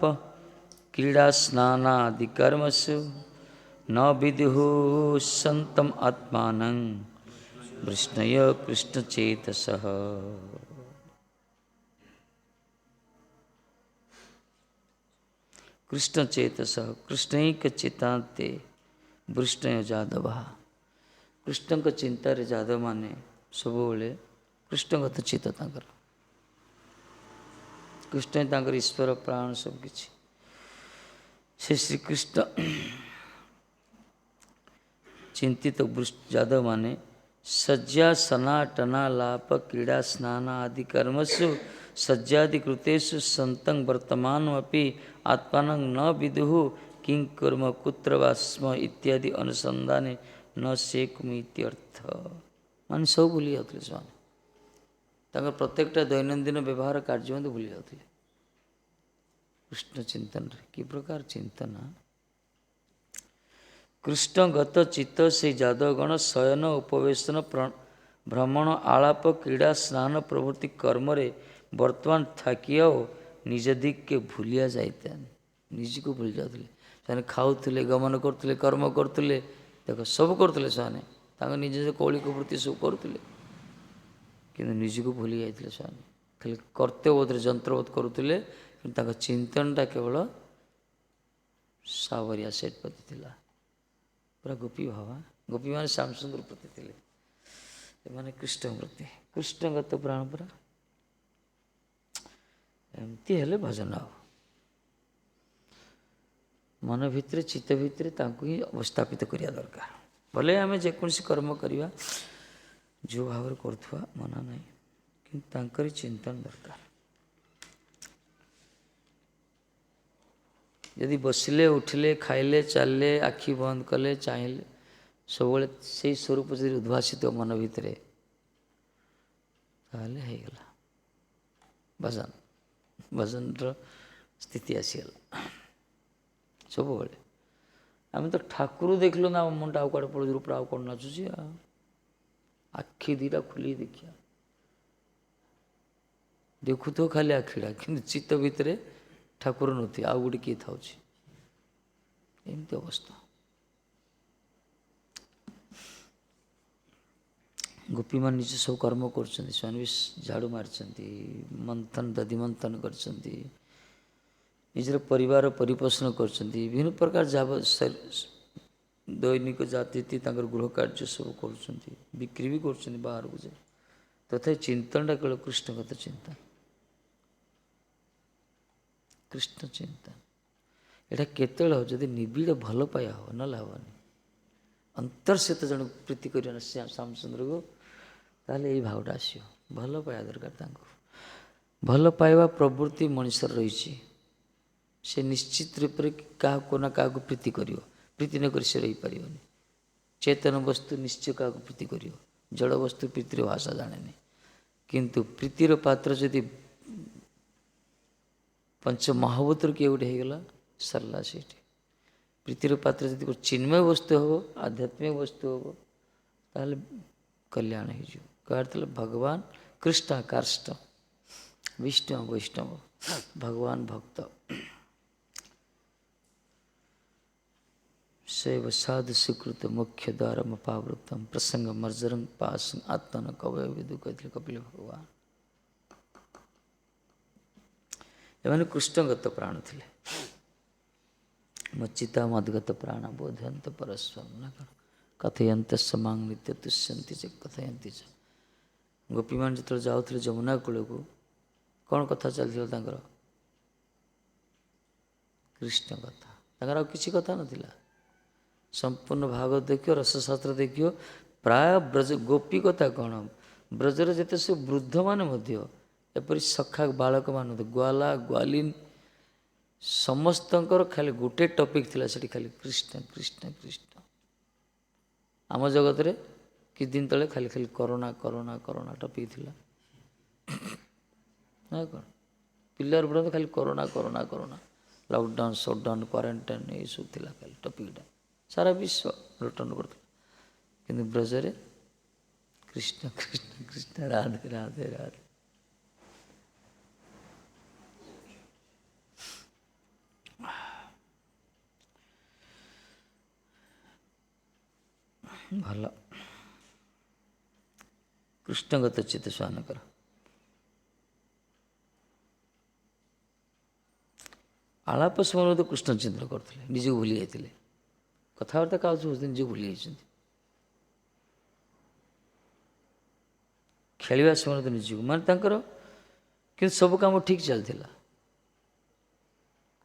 କ୍ରୀଡ଼ା ସ୍ନାନାଦି କର୍ମସୁ ନ ବିଦୁଃ ସନ୍ତମ ଆତ୍ମାନଂ ବୃଷ୍ଣୟ କୃଷ୍ଣଚେତସଃ। କୃଷ୍ଣଚେତସଃ କୃଷ୍ଣୈକ ଚେତାନ୍ତେ ବୃଷ୍ଣୟ ଯାଦବାଃ। କୃଷ୍ଣଙ୍କ ଚିନ୍ତାରେ ଯାଦବମାନେ ସବୁବେଳେ କୃଷ୍ଣଗତ ଚିତ୍ତ ତାଙ୍କର। କୃଷ୍ଣ ତାଙ୍କର ଈଶ୍ୱର ପ୍ରାଣ ସବୁକିଛି। ସେ ଶ୍ରୀକୃଷ୍ଣ ଚିନ୍ତିତ ଯାଦବମାନେ ଶଯ୍ୟା ସନାଟନାଲାପ କ୍ରୀଡ଼ା ସ୍ନାନ ଆଦି କର୍ମସୁ ଶଯ୍ୟାଦି କୃତେଷୁ ସନ୍ତଂ ବର୍ତ୍ତମାନମପି ଆତ୍ମାନଂ ନ ବିଦୁଃ କିଂ କୁର୍ମ କୁତ୍ର ବା ସ୍ମ ଇତ୍ୟାଦି ଅନୁସନ୍ଧାନେ ନ ସେକୁମି ଇତ୍ୟର୍ଥ। ମାନେ ସବୁ ଭୁଲି ଯାଉଥିଲେ ସେମାନେ, ତାଙ୍କର ପ୍ରତ୍ୟେକଟା ଦୈନନ୍ଦିନ ବ୍ୟବହାର କାର୍ଯ୍ୟ ମଧ୍ୟ ଭୁଲି ଯାଉଥିଲେ କୃଷ୍ଣ ଚିନ୍ତନରେ। କି ପ୍ରକାର ଚିନ୍ତନ! କୃଷ୍ଣଗତ ଚିତ୍ତ ସେଇ ଯାଦବଗଣ ଶୟନ ଉପବେଶନ ଭ୍ରମଣ ଆଳାପ କ୍ରୀଡ଼ା ସ୍ନାନ ପ୍ରଭୃତି କର୍ମରେ ବର୍ତ୍ତମାନ ଥାକିଆও ନିଜ ଦିଗକେ ଭୁଲିଆ ଯାଇଥାନ୍ତି। ନିଜକୁ ଭୁଲି ଯାଉଥିଲେ ସେମାନେ। ଖାଉଥିଲେ, ଗମନ କରୁଥିଲେ, କର୍ମ କରୁଥିଲେ, ଦେଖ ସବୁ କରୁଥିଲେ ସେମାନେ, ତାଙ୍କ ନିଜ କୌଳିକ ବୃତ୍ତି ସବୁ କରୁଥିଲେ, କିନ୍ତୁ ନିଜକୁ ଭୁଲି ଯାଇଥିଲେ ସେମାନେ। ଖାଲି କର୍ତ୍ତବ୍ୟବୋଧରେ ଯନ୍ତ୍ରବୋଧ କରୁଥିଲେ, କିନ୍ତୁ ତାଙ୍କ ଚିନ୍ତନଟା କେବଳ ସାବରିଆ ସେଠ ପ୍ରତି ଥିଲା, ପୁରା ଗୋପୀ ଭାବା। ଗୋପୀମାନେ ଶ୍ୟାମସୁନ୍ଦର ପ୍ରତି ଥିଲେ, ଏମାନେ କୃଷ୍ଣ ପ୍ରତି। କୃଷ୍ଣଗତ ପ୍ରାଣ ପୁରା। ଏମିତି ହେଲେ ଭଜନ ହେବ। ମନ ଭିତରେ, ଚିତ୍ତ ଭିତରେ ତାଙ୍କୁ ହିଁ ଅବସ୍ଥାପିତ କରିବା ଦରକାର। ଭଲେ ଆମେ ଯେକୌଣସି କର୍ମ କରିବା, ଯେଉଁ ଭାବରେ କରୁଥିବା ମନା ନାହିଁ, କିନ୍ତୁ ତାଙ୍କରି ଚିନ୍ତନ ଦରକାର। ଯଦି ବସିଲେ ଉଠିଲେ ଖାଇଲେ ଚାଲିଲେ ଆଖି ବନ୍ଦ କଲେ ଚାହିଁଲେ ସବୁବେଳେ ସେଇ ସ୍ୱରୂପ ଯଦି ଉଦ୍ଭାସିତ ମନ ଭିତରେ, ତାହେଲେ ହେଇଗଲା ଭଜନର ସ୍ଥିତି ଆସିଗଲା। ସବୁବେଳେ ଆମେ ତ ଠାକୁର ଦେଖିଲୁ ନା, ଆମ ମନଟା ଆଉ କୁଆଡ଼େ ପଳଉଛି, ରୂପଟା ଆଉ କ'ଣ ନାଚୁଛି। ଆଖି ଦୁଇଟା ଖୋଲିକି ଦେଖିବା, ଦେଖୁଥିବ ଖାଲି ଆଖିଟା, କିନ୍ତୁ ଚିତ୍ତ ଭିତରେ ଠାକୁର ନଥିବେ, ଆଉ ଗୋଟେ କିଏ ଥାଉଛି। ଏମିତି ଅବସ୍ଥା। ଗୋପୀମାନେ ନିଜେ ସବୁ କର୍ମ କରୁଛନ୍ତି, ସେମାନେ ବି ଝାଡ଼ୁ ମାରିଛନ୍ତି, ମନ୍ଥନ ଦଧି ମନ୍ଥନ କରିଛନ୍ତି, ନିଜର ପରିବାର ପରିପୋଷଣ କରୁଛନ୍ତି, ବିଭିନ୍ନ ପ୍ରକାର ଦୈନିକ ଜାତିଥି ତାଙ୍କର ଗୃହ କାର୍ଯ୍ୟ ସବୁ କରୁଛନ୍ତି, ବିକ୍ରି ବି କରୁଛନ୍ତି ବାହାରକୁ ଯାଇ। ତଥାପି ଚିନ୍ତନଟା କେବଳ କୃଷ୍ଣଗତ ଚିନ୍ତନ, କୃଷ୍ଣ ଚିନ୍ତନ। ଏଇଟା କେତେବେଳେ ହେବ? ଯଦି ନିବିଡ଼ ଭଲ ପାଇବା ହେବ, ନହେଲେ ହେବନି। ଅନ୍ତର୍ଶତ ଜଣକୁ ପ୍ରୀତି କରିବ ନା ଶ୍ୟାମଚନ୍ଦ୍ରକୁ, ତାହେଲେ ଏଇ ଭାବଟା ଆସିବ। ଭଲ ପାଇବା ଦରକାର ତାଙ୍କୁ। ଭଲ ପାଇବା ପ୍ରବୃତ୍ତି ମଣିଷର ରହିଛି, ସେ ନିଶ୍ଚିତ ରୂପରେ କାହାକୁ ନା କାହାକୁ ପ୍ରୀତି କରିବ। ପ୍ରୀତି ନ କରି ସେ ରହିପାରିବନି। ଚେତନ ବସ୍ତୁ ନିଶ୍ଚୟ କାହାକୁ ପ୍ରୀତି କରିବ, ଜଡ଼ ବସ୍ତୁ ପ୍ରୀତିର ଭାଷା ଜାଣେନି। କିନ୍ତୁ ପ୍ରୀତିର ପାତ୍ର ଯଦି ପଞ୍ଚମହାଭୂତରୁ କିଏ ଗୋଟେ ହେଇଗଲା, ସରିଲା ସେଇଠି। ପ୍ରୀତିର ପାତ୍ର ଯଦି ଚିନ୍ମୟ ବସ୍ତୁ ହେବ, ଆଧ୍ୟାତ୍ମିକ ବସ୍ତୁ ହେବ, ତାହେଲେ କଲ୍ୟାଣ ହେଇଯିବ। କହିବାର ତାହେଲେ ଭଗବାନ କୃଷ୍ଣ କାଷ୍ଟ, ବିଷ୍ଣୁ ବୈଷ୍ଣବ, ଭଗବାନ ଭକ୍ତ। ଶୈବ ସାଧୁ ସୁକୃତ ମୁଖ୍ୟ ଦ୍ୱାରମ ପାବୃତମ ପ୍ରସଙ୍ଗ ମର୍ଜରଂ ପାସ ଆତ୍ମନ କବୟ ବିଦୁ କହିଥିଲେ କପିଳ ଭଗବାନ। ଏମାନେ କୃଷ୍ଣଗତ ପ୍ରାଣ ଥିଲେ। ମଚ୍ଚିତା ମଦ୍ଗତ ପ୍ରାଣ ବୋଧୟନ୍ତ ପରସ୍ପରମ ନା କ'ଣ କଥୟନ୍ତ ସମାଙ୍ଗ ନିତ୍ୟ ତୁଷ୍ୟନ୍ତି ଚ କଥୟନ୍ତି ଚ। ଗୋପୀମାନେ ଯେତେବେଳେ ଯାଉଥିଲେ ଯମୁନା କୂଳକୁ, କ'ଣ କଥା ଚାଲିଥିଲା ତାଙ୍କର? କୃଷ୍ଣ କଥା, ତାଙ୍କର ଆଉ କିଛି କଥା ନଥିଲା। ସମ୍ପୂର୍ଣ୍ଣ ଭାଗବତ ଦେଖିବ, ରସଶାସ୍ତ୍ର ଦେଖିବ, ପ୍ରାୟ ବ୍ରଜ ଗୋପୀ କଥା କ'ଣ, ବ୍ରଜର ଯେତେ ସବୁ ବୃଦ୍ଧମାନେ ମଧ୍ୟ, ଏପରି ସଖା ବାଳକମାନେ ମଧ୍ୟ, ଗ୍ୱାଲା ଗ୍ୱାଲିନ, ସମସ୍ତଙ୍କର ଖାଲି ଗୋଟେ ଟପିକ୍ ଥିଲା ସେଠି, ଖାଲି କୃଷ୍ଣ କୃଷ୍ଣ କୃଷ୍ଣ। ଆମ ଜଗତରେ କିଛି ଦିନ ତଳେ ଖାଲି ଖାଲି କରୋନା କରୋନା କରୋନା ଟପିକ୍ ଥିଲା। ନା କ'ଣ? ପିଲାର ବୃଦ୍ଧ ଖାଲି corona corona corona, lockdown shutdown quarantine ଏଇସବୁ ଥିଲା ଖାଲି ଟପିକ୍ଟା। ସାରା ବିଶ୍ୱ ଲୁଟନ କରୁଥିଲା। କିନ୍ତୁ ବ୍ରଜରେ କୃଷ୍ଣ କୃଷ୍ଣ କୃଷ୍ଣ ରାଧେ ରାଧେ ରାଧେ। ଭଲ କୃଷ୍ଣଗତ ଚିତ୍ତ ସେମାନଙ୍କର। ଆଳାପ ସମୟରେ ତ କୃଷ୍ଣ ଚିନ୍ତନ କରୁଥିଲେ, ନିଜକୁ ଭୁଲି ଯାଇଥିଲେ। କଥାବାର୍ତ୍ତା କାହା ସହ ନିଜକୁ ଭୁଲି ଯାଇଛନ୍ତି। ଖେଳିବା ସମୟରେ ତ ନିଜକୁ, ମାନେ ତାଙ୍କର କିନ୍ତୁ ସବୁ କାମ ଠିକ୍ ଚାଲିଥିଲା।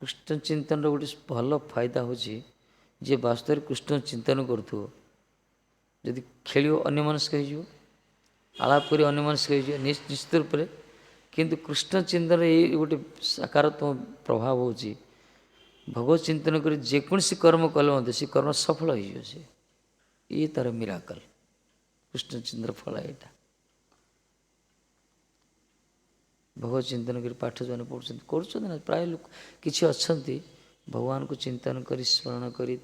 କୃଷ୍ଣ ଚିନ୍ତନର ଗୋଟେ ଭଲ ଫାଇଦା ହେଉଛି, ଯିଏ ବାସ୍ତବରେ କୃଷ୍ଣ ଚିନ୍ତନ କରୁଥିବ, ଯଦି ଖେଳିବ ଅନ୍ୟମନସ୍କ ହେଇଯିବ, ଆଳାପ କରି ଅନ୍ୟମନସ୍କ ହେଇଯିବ ନିଶ୍ଚିତ ରୂପରେ। କିନ୍ତୁ କୃଷ୍ଣ ଚିନ୍ତନରେ ଏଇ ଗୋଟେ ସକାରାତ୍ମକ ପ୍ରଭାବ ହେଉଛି, ଭଗବତ ଚିନ୍ତନ କରି ଯେକୌଣସି କର୍ମ କଲେ ମଧ୍ୟ ସେ କର୍ମ ସଫଳ ହେଇଯିବ। ସେ ଇଏ ତାର ମିରାକଲ, କୃଷ୍ଣ ଚିନ୍ତନର ଫଳ ଏଇଟା। ଭଗବତ ଚିନ୍ତନ କରି ପାଠ ଯେଉଁମାନେ ପଢ଼ୁଛନ୍ତି, କରୁଛନ୍ତି ନା, ପ୍ରାୟ ଲୋକ କିଛି ଅଛନ୍ତି ଭଗବାନଙ୍କୁ ଚିନ୍ତନ କରି ସ୍ମରଣ କରି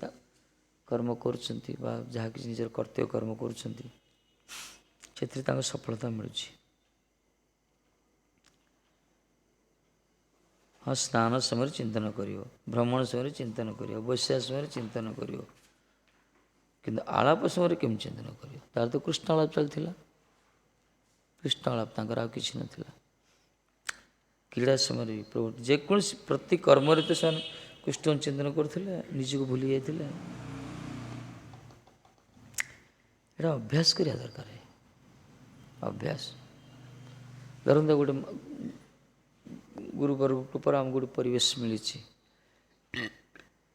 କର୍ମ କରୁଛନ୍ତି, ବା ଯାହା କିଛି ନିଜର କର୍ତ୍ତବ୍ୟ କର୍ମ କରୁଛନ୍ତି, ସେଥିରେ ତାଙ୍କ ସଫଳତା ମିଳୁଛି। ହଁ, ସ୍ନାନ ସମୟରେ ଚିନ୍ତନ କରିବ, ଭ୍ରମଣ ସମୟରେ ଚିନ୍ତନ କରିବ, ବସିବା ସମୟରେ ଚିନ୍ତନ କରିବ, କିନ୍ତୁ ଆଳାପ ସମୟରେ କେମିତି ଚିନ୍ତନ କରିବ? ତାର ତ କୃଷ୍ଣ ଆଳାପ ଚାଲିଥିଲା। କୃଷ୍ଣ ଆଳାପ, ତାଙ୍କର ଆଉ କିଛି ନଥିଲା। କ୍ରୀଡ଼ା ସମୟରେ ବି ପ୍ରଭୁ ଯେକୌଣସି ପ୍ରତି କର୍ମରେ ତ ସେମାନେ କୃଷ୍ଣ ଚିନ୍ତନ କରୁଥିଲେ, ନିଜକୁ ଭୁଲି ଯାଇଥିଲେ। ଏଇଟା ଅଭ୍ୟାସ କରିବା ଦରକାର। ଅଭ୍ୟାସ ଧରନ୍ତୁ ଗୋଟେ ଗୁରୁବର୍ଗ କୃପାରୁ ଆମକୁ ଗୋଟେ ପରିବେଶ ମିଳିଛି,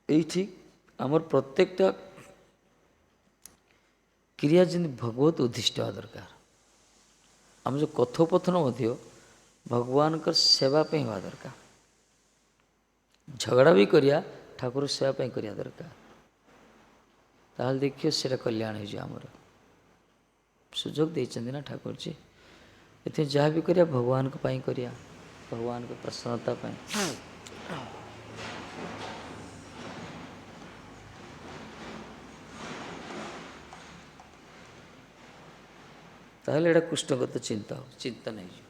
ଏଇଠି ଆମର ପ୍ରତ୍ୟେକଟା କ୍ରିୟା ଯେମିତି ଭଗବତ ଉଦ୍ଦିଷ୍ଟ ହେବା ଦରକାର। ଆମ ଯେଉଁ କଥୋପଥନ ମଧ୍ୟ ଭଗବାନଙ୍କର ସେବା ପାଇଁ ହେବା ଦରକାର। ଝଗଡ଼ା ବି କରିବା ଠାକୁର ସେବା ପାଇଁ କରିବା ଦରକାର, ତାହେଲେ ଦେଖିବ ସେଇଟା କଲ୍ୟାଣ ହେଇଯିବ। ଆମର ସୁଯୋଗ ଦେଇଛନ୍ତି ନା ଠାକୁରଜୀ, ଏଥିପାଇଁ ଯାହା ବି କରିବା ଭଗବାନଙ୍କ ପାଇଁ କରିବା, ଭଗବାନଙ୍କ ପ୍ରସନ୍ନତା ପାଇଁ। ତାହେଲେ ଏଇଟା କୃଷ୍ଣଗତ ଚିନ୍ତନ ହେଇଯିବ।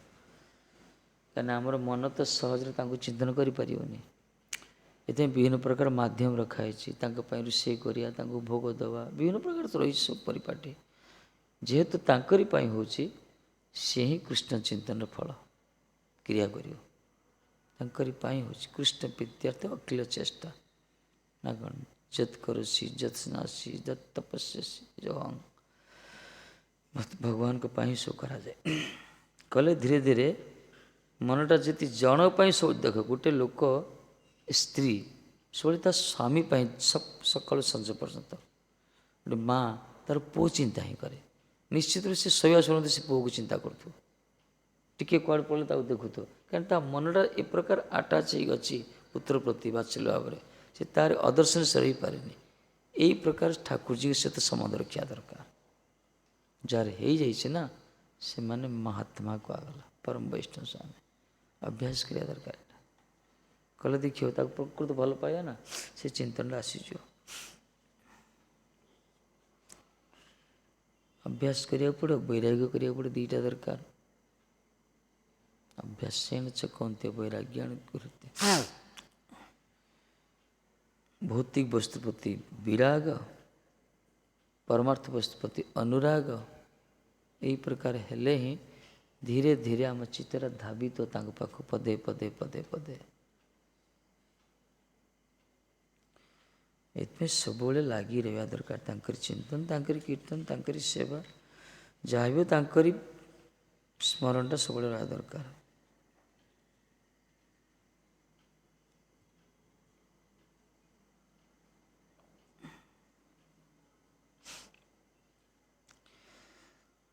କାହିଁକିନା ଆମର ମନ ତ ସହଜରେ ତାଙ୍କୁ ଚିନ୍ତନ କରିପାରିବନି। ଏଥିପାଇଁ ବିଭିନ୍ନ ପ୍ରକାର ମାଧ୍ୟମ ରଖାହେଇଛି, ତାଙ୍କ ପାଇଁ ରୋଷେଇ କରିବା, ତାଙ୍କୁ ଭୋଗ ଦେବା, ବିଭିନ୍ନ ପ୍ରକାର ରହିଛି ସବୁ ପରିପାଟି। ଯେହେତୁ ତାଙ୍କରି ପାଇଁ ହେଉଛି, ସେ ହିଁ କୃଷ୍ଣ ଚିନ୍ତନର ଫଳ କ୍ରିୟା କରିବ। ତାଙ୍କରି ପାଇଁ ହେଉଛି କୃଷ୍ଣ ପ୍ରୀତ୍ୟର୍ଥ ଅଖିଳ ଚେଷ୍ଟା ନା କ'ଣ? ଯତ୍ କରୁଛି ଯତ୍ ସ୍ନାସି ଯତ୍ ତପସ୍ୟାସି ଯହଂ, ଭଗବାନଙ୍କ ପାଇଁ ସବୁ କରାଯାଏ। କଲେ ଧୀରେ ଧୀରେ ମନଟା ଯଦି ଜଣ ପାଇଁ ସବୁ, ଦେଖ ଗୋଟେ ଲୋକ ସ୍ତ୍ରୀ ସବୁବେଳେ ତା ସ୍ୱାମୀ ପାଇଁ ସକାଳୁ ସଞ୍ଜ ପର୍ଯ୍ୟନ୍ତ, ଗୋଟେ ମା ତାର ପୁଅ ଚିନ୍ତା ହିଁ କରେ। ନିଶ୍ଚିତରେ ସେ ଶୋଇବା ଶୁଣନ୍ତି ସେ ପୁଅକୁ ଚିନ୍ତା କରୁଥିବ, ଟିକିଏ କୁଆଡ଼େ ପଡ଼ିଲେ ତାକୁ ଦେଖୁଥିବ। କାରଣ ତା ମନଟା ଏ ପ୍ରକାର ଆଟାଚ୍ ହେଇକି ଅଛି ପୁତ୍ର ପ୍ରତି ବାତ୍ସଲ୍ୟ ଭାବରେ, ସେ ତାର ଅଦର୍ଶନ ସେ ରହିପାରେନି। ଏଇ ପ୍ରକାର ଠାକୁରଜୀଙ୍କ ସହିତ ସମ୍ବନ୍ଧ ରଖିବା ଦରକାର। ଯାହାର ହେଇଯାଇଛି ନା, ସେମାନେ ମହାତ୍ମା କୁହାଗଲା, ପରମ ବୈଷ୍ଣବ ସେମାନେ ଅଭ୍ୟାସ କରିବା ଦରକାର। ଏଇଟା କଲେ ଦେଖିବ ତାକୁ ପ୍ରକୃତ ଭଲ ପାଇବା ନା, ସେ ଚିନ୍ତନଟା ଆସିଯିବ। ଅଭ୍ୟାସ କରିବାକୁ ପଡ଼ିବ, ବୈରାଗ୍ୟ କରିବାକୁ ପଡ଼ିବ, ଦୁଇଟା ଦରକାର। ଅଭ୍ୟାସେନ ଚ କୌନ୍ତେ ବୈରାଗ୍ୟାଣ କୁରୁତେ। ଭୌତିକ ବସ୍ତୁ ପ୍ରତି ବିରାଗ, ପରମାର୍ଥ ବସ୍ତୁ ପ୍ରତି ଅନୁରାଗ, ଏହି ପ୍ରକାର ହେଲେ ହିଁ ଧୀରେ ଧୀରେ ଆମ ଚିତ୍ତଟା ଧାବିତ ତାଙ୍କ ପାଖକୁ ପଦେ ପଦେ ପଦେ ପଦେ। ଏଥିପାଇଁ ସବୁବେଳେ ଲାଗି ରହିବା ଦରକାର। ତାଙ୍କରି ଚିନ୍ତନ, ତାଙ୍କରି କୀର୍ତ୍ତନ, ତାଙ୍କରି ସେବା, ଯାହା ବି ତାଙ୍କରି ସ୍ମରଣଟା ସବୁବେଳେ ରହିବା ଦରକାର।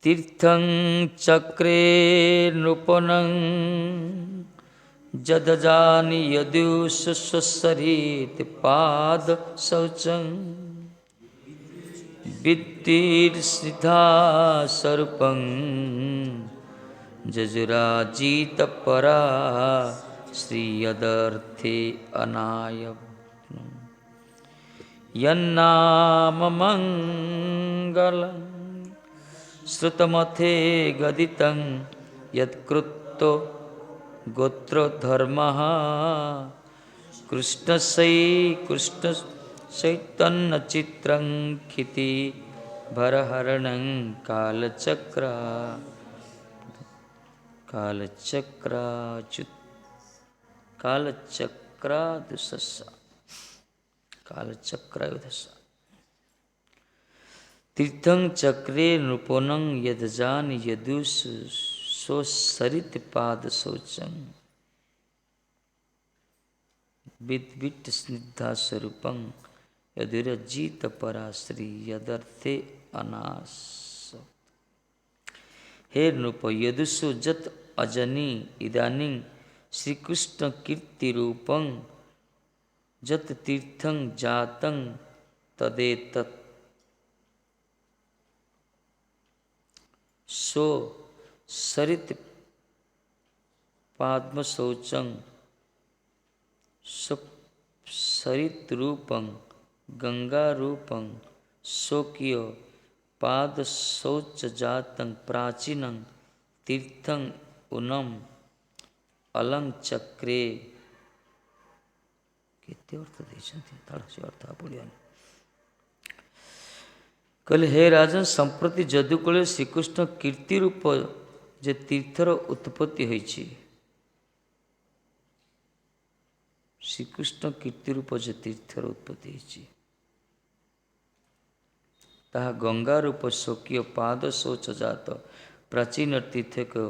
ତୀର୍ଥଂ ଚକ୍ରେ ନୃପନଂ ଯଦଜାନି ୟଦୁଃସ୍ୱସରିତ୍ ପାଦ ଶୌଚଂ ବିତ୍ତିର୍ସିଦ୍ଧା ସ୍ୱରୂପଂ ଯଜୁରାଜିତ ପରା ଶ୍ରୀୟଦର୍ଥେ ଅନାୟ ୟନ୍ନାମ ମଙ୍ଗଲଂ ଶ୍ରୁତମଥେ ଗଦିତଂ ୟତ୍କୃତ୍तो ଗୋତ୍ର ଧର୍ମଃ କୃଷ୍ଣ ଚୈତନ୍ୟ ଚିତ୍ରଂ କ୍ଷିତି ଭରହरणं कालचक्रायुधस्य तीर्थं चक्रे नृपोनं यदजान यदुःस्वसरित पाद शौचं विद्विट स्निग्धा स्वरूपं यदुरजित पराश्री यदर्थे अनास। हे नृप, यदुषु जत अजनी इदानीं श्रीकृष्ण कीर्ति रूपं जत तीर्थं जातं तदेतत् सो सरित पाद्म शौचं सरित रूपं गंगा रूपं शोक्य पाद शौच जातं प्राचीनं तीर्थं उन्नम अलं चक्रे। केते अर्थ देइछन्ति तार से अर्थ पड़ियानी। कहले हे राजन, संप्रति जदुकूल श्रीकृष्ण कीर्ति रूप जे तीर्थर उत्पत्ति होइछि, श्रीकृष्ण कीर्ति रूप जे तीर्थर उत्पत्ति होइछि ताहा गंगा रूप स्वकीय पाद शौच जात प्राचीन तीर्थ को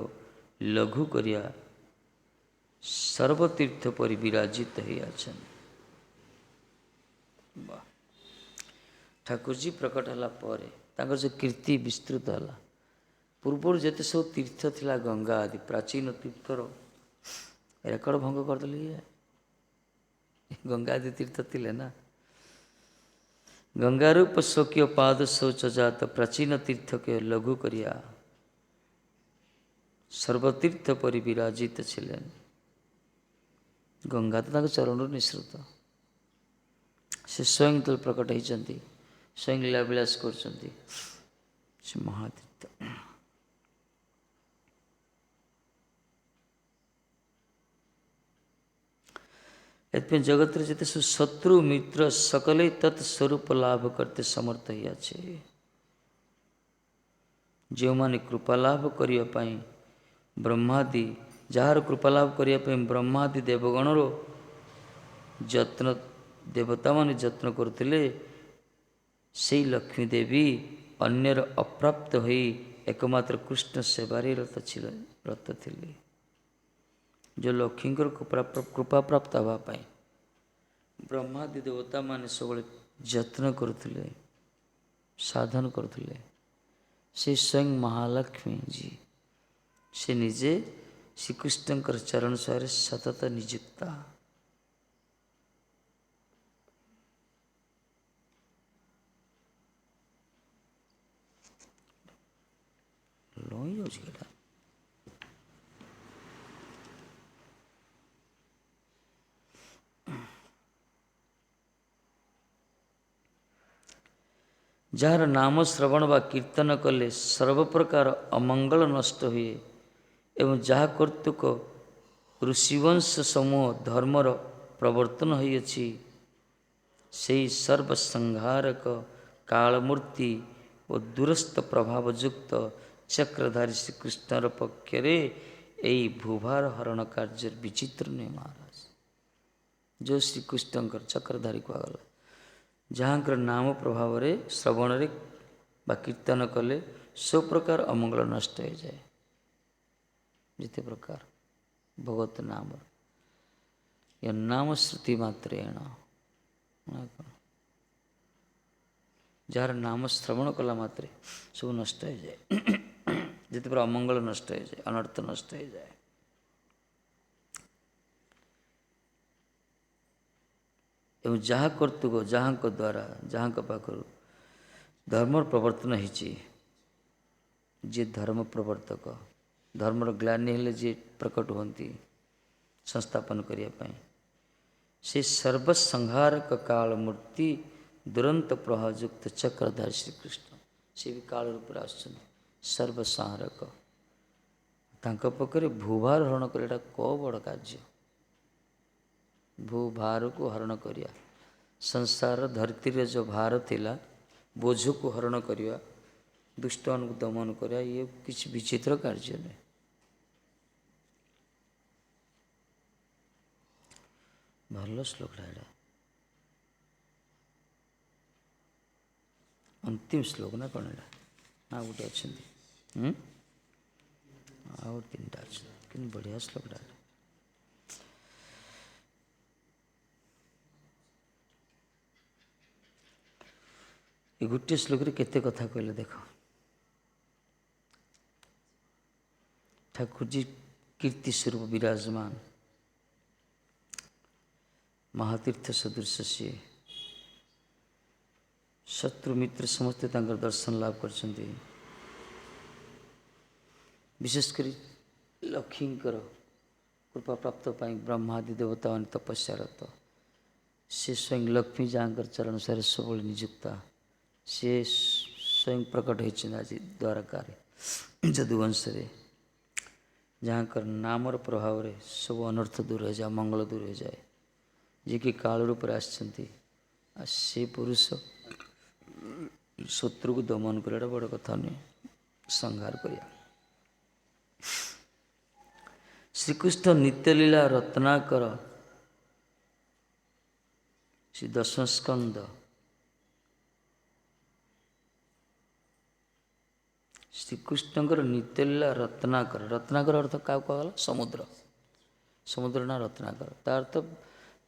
लघु करिया सर्वतीर्थ पर विराजित होई अछन। ठाकुर जी प्रकट होला परे तांकर जो कीर्ति विस्तृत होला, ପୂର୍ବରୁ ଯେତେ ସବୁ ତୀର୍ଥ ଥିଲା ଗଙ୍ଗା ଆଦି ପ୍ରାଚୀନ ତୀର୍ଥର ରେକର୍ଡ଼ ଭଙ୍ଗ କରିଦେଲେ ଇଏ। ଗଙ୍ଗା ଆଦି ତୀର୍ଥ ଥିଲେ ନା। ଗଙ୍ଗାରୂପ ସ୍ୱକୀୟ ପାଦ ଶୌଚ ଜାତ ପ୍ରାଚୀନ ତୀର୍ଥକେ ଲଘୁ କରିଆ ସର୍ବତୀର୍ଥ ପରି ବିରାଜିତ ছিলেন। ଗଙ୍ଗା ତ ତାଙ୍କ ଚରଣରୁ ନିଃସୃତ, ସେ ସ୍ୱୟଂ ତ ପ୍ରକଟ ହେଇଛନ୍ତି, ସ୍ୱୟଂ ଲୀଳାବିଳାସ କରୁଛନ୍ତି, ସେ ମହାତୀର୍ଥ। ଏଥିପାଇଁ ଜଗତରେ ଯେତେ ସବୁ ଶତ୍ରୁ ମିତ୍ର ସକଲେ ତତ୍ ସ୍ୱରୂପ ଲାଭ କରତେ ସମର୍ଥ ହେଇଅଛେ। ଯେଉଁମାନେ କୃପା ଲାଭ କରିବା ପାଇଁ ବ୍ରହ୍ମାଦି, ଯାହାର କୃପା ଲାଭ କରିବା ପାଇଁ ବ୍ରହ୍ମାଦି ଦେବଗଣର ଯତ୍ନ, ଦେବତାମାନେ ଯତ୍ନ କରୁଥିଲେ, ସେଇ ଲକ୍ଷ୍ମୀ ଦେବୀ ଅନ୍ୟର ଅପ୍ରାପ୍ତ ହୋଇ ଏକମାତ୍ର କୃଷ୍ଣ ସେବାରେ ରତ ଥିଲେ। ଯେଉଁ ଲକ୍ଷ୍ମୀଙ୍କର କୃପା ପ୍ରାପ୍ତ ହେବା ପାଇଁ ବ୍ରହ୍ମାଦି ଦେବତାମାନେ ସବୁବେଳେ ଯତ୍ନ କରୁଥିଲେ, ସାଧନ କରୁଥିଲେ, ସେ ସ୍ୱୟଂ ମହାଲକ୍ଷ୍ମୀ ସେ ନିଜେ ଶ୍ରୀକୃଷ୍ଣଙ୍କର ଚରଣ ସହରେ ସତତ ନିଯୁକ୍ତା। ଲଇଁ ଯାଉଛି ଏଇଟା। ଯାହାର ନାମ ଶ୍ରବଣ ବା କୀର୍ତ୍ତନ କଲେ ସର୍ବପ୍ରକାର ଅମଙ୍ଗଳ ନଷ୍ଟ ହୁଏ ଏବଂ ଯାହା କର୍ତ୍ତୃକ ଋଷିବଂଶ ସମୂହ ଧର୍ମର ପ୍ରବର୍ତ୍ତନ ହୋଇଅଛି, ସେହି ସର୍ବସଂହାରକ କାଳମୂର୍ତ୍ତି ଓ ଦୂରସ୍ଥ ପ୍ରଭାବଯୁକ୍ତ ଚକ୍ରଧାରୀ ଶ୍ରୀକୃଷ୍ଣର ପକ୍ଷରେ ଏହି ଭୂଭାର ହରଣ କାର୍ଯ୍ୟ ବିଚିତ୍ର ନୁହେଁ ମହାରାଜ। ଯେଉଁ ଶ୍ରୀକୃଷ୍ଣଙ୍କର ଚକ୍ରଧାରୀ କୁହାଗଲା, ଯାହାଙ୍କର ନାମ ପ୍ରଭାବରେ ଶ୍ରବଣରେ ବା କୀର୍ତ୍ତନ କଲେ ସବୁ ପ୍ରକାର ଅମଙ୍ଗଳ ନଷ୍ଟ ହୋଇଯାଏ। ଯେତେ ପ୍ରକାର ଭଗବତ ନାମ ନାମ ଶ୍ରୁତି ମାତ୍ରେଣ, ଯାହାର ନାମ ଶ୍ରବଣ କଲା ମାତ୍ରେ ସବୁ ନଷ୍ଟ ହୋଇଯାଏ, ଯେତେ ପ୍ରକାର ଅମଙ୍ଗଳ ନଷ୍ଟ ହୋଇଯାଏ, ଅନର୍ଥ ନଷ୍ଟ ହୋଇଯାଏ। ଏବଂ ଯାହା କର୍ତ୍ତୃକ, ଯାହାଙ୍କ ଦ୍ୱାରା, ଯାହାଙ୍କ ପାଖରୁ ଧର୍ମର ପ୍ରବର୍ତ୍ତନ ହେଇଛି, ଯିଏ ଧର୍ମ ପ୍ରବର୍ତ୍ତକ, ଧର୍ମର ଗ୍ଲାନି ହେଲେ ଯିଏ ପ୍ରକଟ ହୁଅନ୍ତି ସଂସ୍ଥାପନ କରିବା ପାଇଁ, ସେ ସର୍ବସଂହାରକ କାଳ ମୂର୍ତ୍ତି ଦୁରନ୍ତ ପ୍ରଭାବଯୁକ୍ତ ଚକ୍ରଧାରୀ ଶ୍ରୀକୃଷ୍ଣ, ସେ ବି କାଳ ରୂପରେ ଆସୁଛନ୍ତି ସର୍ବସଂହାରକ। ତାଙ୍କ ପାଖରେ ଭୂଭାର ହରଣ କରିବାଟା କୋଉ ବଡ଼ କାର୍ଯ୍ୟ। ଭୂଭାରକୁ ହରଣ କରିବା, ସଂସାର ଧରିତ୍ରୀର ଯେଉଁ ଭାର ଥିଲା, ବୋଝକୁ ହରଣ କରିବା, ଦୁଷ୍ଟମାନଙ୍କୁ ଦମନ କରିବା, ଇଏ କିଛି ବିଚିତ୍ର କାର୍ଯ୍ୟ ନୁହେଁ। ଭଲ ଶ୍ଲୋକଟା ଏଇଟା, ଅନ୍ତିମ ଶ୍ଲୋକ ନା କ'ଣ ଏଇଟା? ନା ଗୋଟେ ଅଛନ୍ତି, ଆଉ ତିନିଟା ଅଛନ୍ତି, କିନ୍ତୁ ବଢ଼ିଆ ଶ୍ଲୋକଟା ଏଇଟା। ଏ ଗୋଟିଏ ଶ୍ଲୋକରେ କେତେ କଥା କହିଲେ ଦେଖ। ଠାକୁରଜୀ କୀର୍ତ୍ତି ସ୍ୱରୂପ ବିରାଜମାନ, ମହାତୀର୍ଥ ସଦୃଶ ସିଏ, ଶତ୍ରୁ ମିତ୍ର ସମସ୍ତେ ତାଙ୍କର ଦର୍ଶନ ଲାଭ କରିଛନ୍ତି। ବିଶେଷ କରି ଲକ୍ଷ୍ମୀଙ୍କର କୃପା ପ୍ରାପ୍ତ ପାଇଁ ବ୍ରହ୍ମାଦି ଦେବତାମାନେ ତପସ୍ୟାରତ, ସେ ସ୍ୱୟଂ ଲକ୍ଷ୍ମୀ ଯାହାଙ୍କର ଚରଣ ସରେ ସବୁବେଳେ ନିଯୁକ୍ତା, ସେ ସ୍ୱୟଂ ପ୍ରକଟ ହୋଇଛନ୍ତି ଆଜି ଦ୍ୱାରକାରେ ଯଦୁବଂଶରେ, ଯାହାଙ୍କର ନାମର ପ୍ରଭାବରେ ସବୁ ଅନର୍ଥ ଦୂର ହୋଇଯାଏ, ମଙ୍ଗଳ ଦୂର ହୋଇଯାଏ, ଯିଏକି କାଳ ରୂପରେ ଆସିଛନ୍ତି। ଆଉ ସେ ପୁରୁଷ ଶତ୍ରୁକୁ ଦମନ କରିବାଟା ବଡ଼ କଥା ନୁହେଁ, ସଂହାର କରିବା। ଶ୍ରୀକୃଷ୍ଣ ନିତ୍ୟଲୀଳା ରତ୍ନାକର, ଶ୍ରୀ ଦଶମ ସ୍କନ୍ଦ, ଶ୍ରୀକୃଷ୍ଣଙ୍କର ନିତ୍ୟଲୀଳା ରତ୍ନାକର। ରତ୍ନାକର ଅର୍ଥ କାହାକୁ କୁହାଗଲା? ସମୁଦ୍ର। ସମୁଦ୍ର ନାଁ ରତ୍ନାକର, ତା ଅର୍ଥ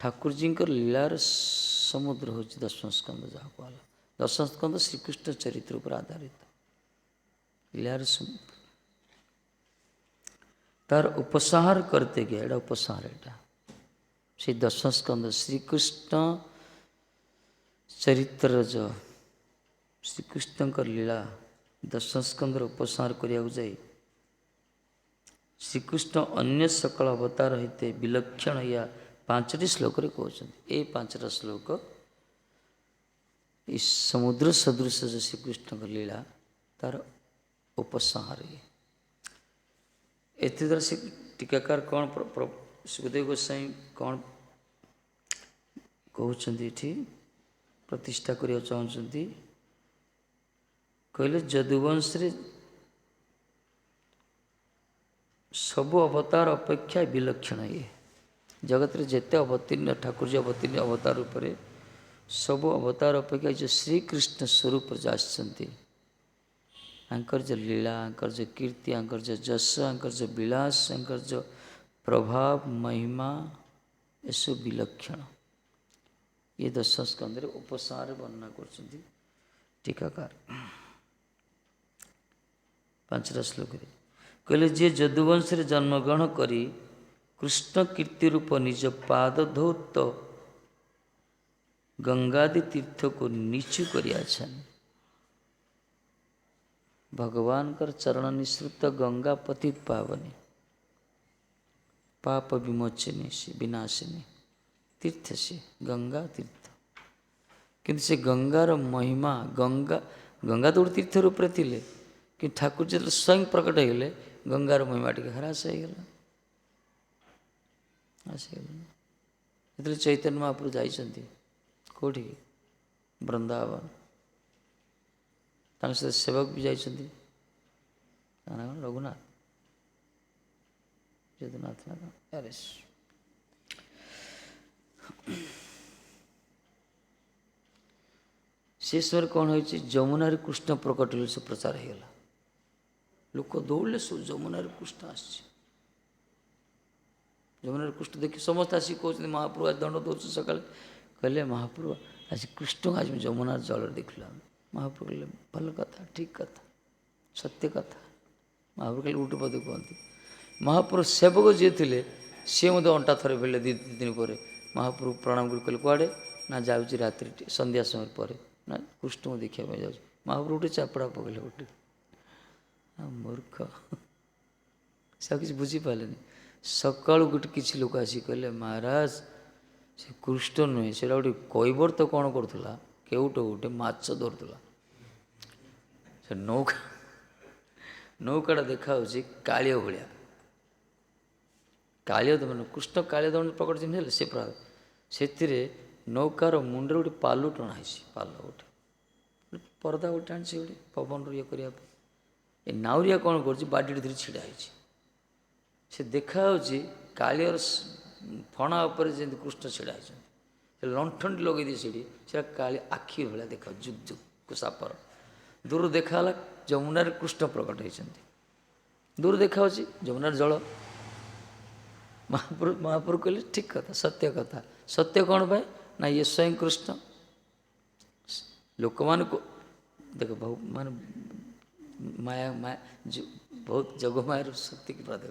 ଠାକୁରଜୀଙ୍କର ଲୀଳାର ସମୁଦ୍ର ହେଉଛି ଦଶମ ସ୍କନ୍ଦ, ଯାହା କୁହାଗଲା। ଦଶମ ସ୍କନ୍ଦ ଶ୍ରୀକୃଷ୍ଣ ଚରିତ୍ର ଉପରେ ଆଧାରିତ, ଲୀଳାର ସମୁଦ୍ର। तार उपसंहार करते गया एटा उपसंहार एटा से दश स्कंद श्रीकृष्ण चरित्र जो श्रीकृष्ण लीला दश स्कंदर उपसंहार करिया जाए श्रीकृष्ण अन्य सकल अवतार हिते विलक्षण या 5टी श्लोक कहते ये 5टा श्लोक इस समुद्र सदृश जो श्रीकृष्ण लीला तार उपसंहार एत द्वारा से टीकाकार कौन सुखदेव गोस्वाई कौन कहते प्रतिष्ठा करने चाहते कहले जदुवंश सबु अवतार अपेक्षा विलक्षण ये जगत रे जेते अवतीर्ण ठाकुर जी अवतीर्ण अवतार रूप सबु अवतार अपेक्षा जो श्रीकृष्ण स्वरूप आसती आंकर जो लीला आंकर जो कीर्ति आंकर जो जस आंकर जो विलास आंकर जो प्रभाव महिमा ये विलक्षण ये दश स्कंद उपसार वर्णना कर टीकाकार 5टा श्लोक कहले जे जदुवंश जन्मग्रहण करी कृष्ण कीर्ति रूप निज पाद धौत गंगादि तीर्थ को नीचु करिया भगवान कर चरण निसृत गंगा पतित पावनी पाप विमोचनी से विनाशिनी तीर्थ से गंगा तीर्थ किंतु से गंगार महिमा गंगा गंगा तो तीर्थ रूप थे कि ठाकुर जो स्वयं प्रकट होगले गंगार महिमा टी ह्रास होगला जो चैतन्य महाप्रभु जाइछन्ति कोठी वृंदावन तांक सहित सेवक भी जाइछन्ति रघुनाथ जदुनाथ ना अरे से समय कौन हो जमुनार कृष्ण प्रकट से प्रचार होगा लोक दौड़े सब जमुनार कृष्ण आस जमुनार कृष्ण देखिए समस्त आसिक कहते महाप्रभु आज दंड दौर सका कहले महाप्रभु आज कृष्ण आज जमुनार जल देखल महाप्रभु कहले भल कथा ठीक कथा सत्य कथा महाप्रभु कहले उल्टे पद कहते महाप्रभु सेवक जी थे सी मत अंटा थरे भेले 2 दिन पर महाप्रभु प्रणाम कर कहले कुआड़े ना जाऊँगी रात्रि संध्या समय पर ना कृष्ण को देखा जाऊँ महाप्रभु गोटे चापड़ा पकड़े गोटे मूर्ख सब किसी बुझीपारे सका गोटे किसी लोक आसी कहले महाराज से कृष्ण नुहे से गोटे कैबर तो कौन करूला केउट गोटे माछ धरुला से नौका नौकाटा देखा कालिया भाया कालिया दमन कृष्ण कालिया दमन प्रकट जिन से से नौकार मुंडे गोटे पालु टणाई पाल गोटे परदा गोटे आनी गोटे पवन ये करने ए नाउरिया कौन कर बाड़ी धरी छिड़ा से देखा कालियर फणा उपर जमी कृष्ण छिड़ा लंठन लगे दिए से काली आखि भाया देखा जुग जुग सापर दूर देखा जमुनार कृष्ण प्रकट होती दूर देखा जमुनार जल महाप्रभु कहले ठीक कथा सत्य कौन पाए ना ये स्वयं कृष्ण लोक मान को देख बहुत मान माया माया बहुत जगमायर शक्ति की बात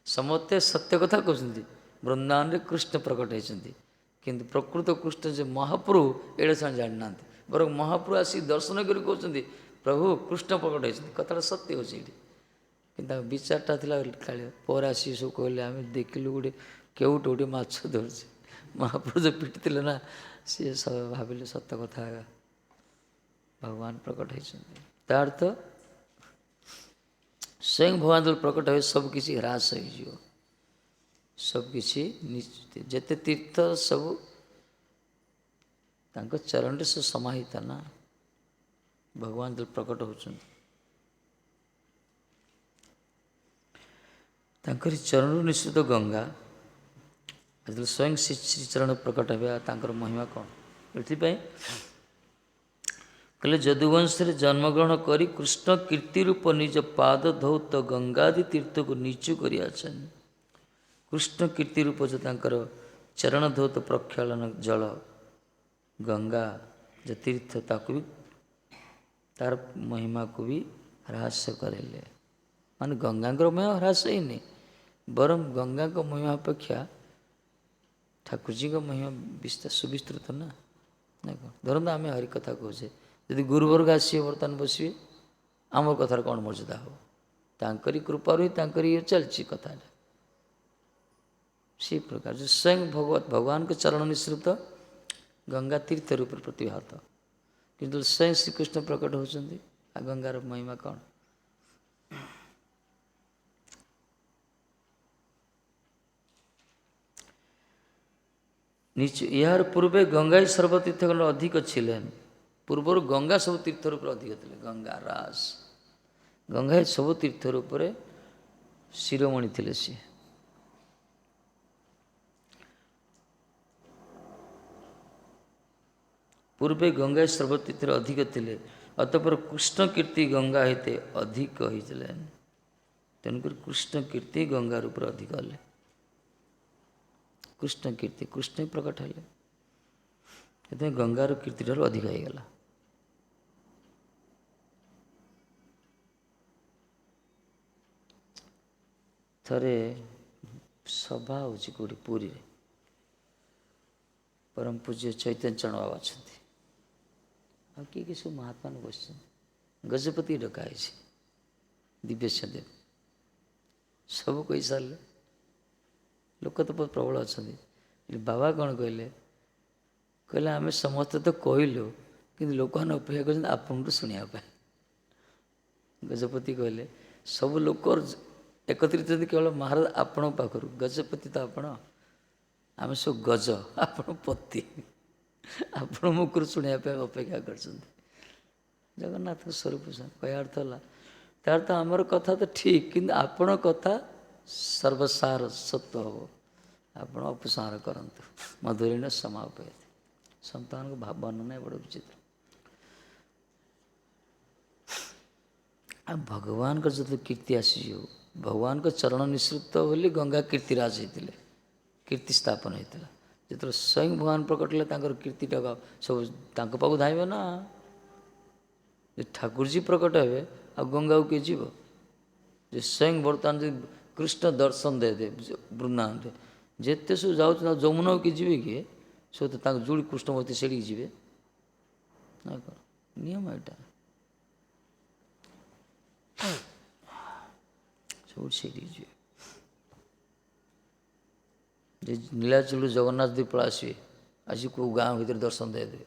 समस्ते सत्य कथा कहते वृंदावन में कृष्ण प्रकट होती किंतु प्रकृत कृष्ण जो महाप्रभु एड़े से जाना बर महाप्रभु आसिक दर्शन कर कहते प्रभु कृष्ण प्रकट होती कथा सत्य हो कि विचारटा पर आसी सब कहले आम देखिलु गोटे केउट गोटे माछ धर महाप्रभु जो पिटी ना सी सब भाविले सत्य कथा भगवान प्रकट होता अर्थ स्वयं भगवान जो प्रकट हो सबकि ह्रास हो सबकि जेते तीर्थ सब चरण से समाहित ना भगवान जो प्रकट होती चरण निश्चित गंगा जो स्वयं श्री चरण प्रकट हुआ महिमा कौन ये कहले जदुवंश जन्मग्रहण करी कृष्ण कीर्ति रूप निज पाद धौत गंगादि तीर्थ को नीचु करिया कृष्ण कीर्ति रूप जो चरण धौत प्रक्षालन जल गंगा जो तीर्थ ताकू भी तार महिमा को भी ह्रास करेले मान गंगा महिमा ह्रास ही नहीं ବରଂ ଗଙ୍ଗାଙ୍କ ମହିମା ଅପେକ୍ଷା ଠାକୁରଜୀଙ୍କ ମହିମା ସୁବିସ୍ତୃତ ନା। ଧରନ୍ତୁ ଆମେ ହରି କଥା କହୁଛେ, ଯଦି ଗୁରୁବର୍ଗ ଆସିବେ ବର୍ତ୍ତମାନ ବସିବେ, ଆମ କଥାର କ'ଣ ମର୍ଯ୍ୟାଦା ହେବ? ତାଙ୍କରି କୃପାରୁ ହିଁ ତାଙ୍କରି ଇଏ ଚାଲିଛି କଥାଟା। ସେଇ ପ୍ରକାର ଯେ ସ୍ୱୟଂ ଭଗବାନଙ୍କ ଚରଣ ନିଃସୃତ ଗଙ୍ଗା ତୀର୍ଥ ରୂପରେ ପ୍ରତିଭାତ, କିନ୍ତୁ ସ୍ୱୟଂ ଶ୍ରୀକୃଷ୍ଣ ପ୍ରକଟ ହେଉଛନ୍ତି। ଆଉ ଗଙ୍ଗାର ମହିମା କ'ଣ? ଏହାର ପୂର୍ବେ ଗଙ୍ଗା ହିଁ ସର୍ବତୀର୍ଥଗଣ ଅଧିକ ছিলেন। ପୂର୍ବରୁ ଗଙ୍ଗା ସବୁ ତୀର୍ଥ ରୂପରେ ଅଧିକ ଥିଲେ। ଗଙ୍ଗା ରାସ ଗଙ୍ଗା ସବୁ ତୀର୍ଥ ରୂପରେ ଶିରୋମଣି ଥିଲେ ସିଏ। ପୂର୍ବେ ଗଙ୍ଗା ସର୍ବତୀର୍ଥରେ ଅଧିକ ଥିଲେ, ଅତଃପର କୃଷ୍ଣ କୀର୍ତ୍ତି ଗଙ୍ଗା ହେତେ ଅଧିକ ହୋଇଥିଲେ। ତେଣୁକରି କୃଷ୍ଣ କୀର୍ତ୍ତି ଗଙ୍ଗାର ଉପରେ ଅଧିକ ହେଲେ। କୃଷ୍ଣ କୀର୍ତ୍ତି କୃଷ୍ଣ ହିଁ ପ୍ରକଟ ହେଲେ, ସେଥିପାଇଁ ଗଙ୍ଗାର କୀର୍ତ୍ତିଠାରୁ ଅଧିକ ହେଇଗଲା। ଥରେ ସଭା ହେଉଛି କେଉଁଠି ପୁରୀରେ, ପରମ ପୂଜ୍ୟ ଚୈତନ୍ୟ ଚରଣ ବାବା ଅଛନ୍ତି, ଆଉ କିଏ କିଏ ସବୁ ମହାତ୍ମାନେ ବସିଛନ୍ତି। ଗଜପତି ଡକା ହେଇଛି, ଦିବ୍ୟେଶ ଦେବ ସବୁ କହିସାରିଲେ। ଲୋକ ତ ପ୍ରବଳ ଅଛନ୍ତି। ବାବା କ'ଣ କହିଲେ? କହିଲେ ଆମେ ସମସ୍ତେ ତ କହିଲୁ, କିନ୍ତୁ ଲୋକମାନେ ଅପେକ୍ଷା କରିଛନ୍ତି ଆପଣଙ୍କୁ ଶୁଣିବା ପାଇଁ। ଗଜପତି କହିଲେ ସବୁ ଲୋକ ଏକତ୍ରିତ କେବଳ ମହାରାଜ ଆପଣଙ୍କ ପାଖରୁ, ଗଜପତି ତ ଆପଣ, ଆମେ ସବୁ ଗଜ, ଆପଣ ପତି, ଆପଣ ମୁଖରୁ ଶୁଣିବା ପାଇଁ ଅପେକ୍ଷା କରିଛନ୍ତି। ଜଗନ୍ନାଥଙ୍କ ସ୍ୱରୂପ କହିବା ଅର୍ଥ ହେଲା, ତାର ତ ଆମର କଥା ତ ଠିକ୍, କିନ୍ତୁ ଆପଣଙ୍କ କଥା ସର୍ବସାର ସତ୍ୟ ହେବ, ଆପଣ ଉପସଂହାର କରନ୍ତୁ। ମଧୁରୀଣ ସମାପୟତି। ସନ୍ତାନଙ୍କ ଭାବ ବର୍ଣ୍ଣନା ବଡ଼ ବିଚିତ୍ର। ଆଉ ଭଗବାନଙ୍କ ଯେତେବେଳେ କୀର୍ତ୍ତି ଆସିଯିବ, ଭଗବାନଙ୍କ ଚରଣ ନିଃସୃତ ବୋଲି ଗଙ୍ଗା କୀର୍ତ୍ତିରାଜ ହେଇଥିଲେ, କୀର୍ତ୍ତି ସ୍ଥାପନ ହେଇଥିଲା। ଯେତେବେଳେ ସ୍ୱୟଂ ଭଗବାନ ପ୍ରକଟ ହେଲେ ତାଙ୍କର କୀର୍ତ୍ତିଟା ସବୁ ତାଙ୍କ ପାଖକୁ ଧାଇଁବ ନା। ଯେ ଠାକୁରଜୀ ପ୍ରକଟ ହେବେ ଆଉ ଗଙ୍ଗାକୁ କିଏ ଯିବ? ଯେ ସ୍ୱୟଂ ବର୍ତ୍ତମାନ ଯଦି କୃଷ୍ଣ ଦର୍ଶନ ଦେଇଦେବେ ବୃନ୍ଦାବନରେ, ଯେତେ ସବୁ ଯାଉଛନ୍ତି ଆଉ ଯମୁନାକୁ କିଏ ଯିବେ କି? ସବୁ ତ ତାଙ୍କ ଯୋଡ଼ି କୃଷ୍ଣମୂର୍ତ୍ତି ସେଠିକି ଯିବେ ନା କ'ଣ? ନିୟମ ଏଇଟା ସବୁ ସେଠିକି ଯିବେ। ଯେ ନୀଳାଚଳରୁ ଜଗନ୍ନାଥ ଦେବ ପଳେଇ ଆସିବେ, ଆସି କେଉଁ ଗାଁ ଭିତରେ ଦର୍ଶନ ଦେଇଦେବେ।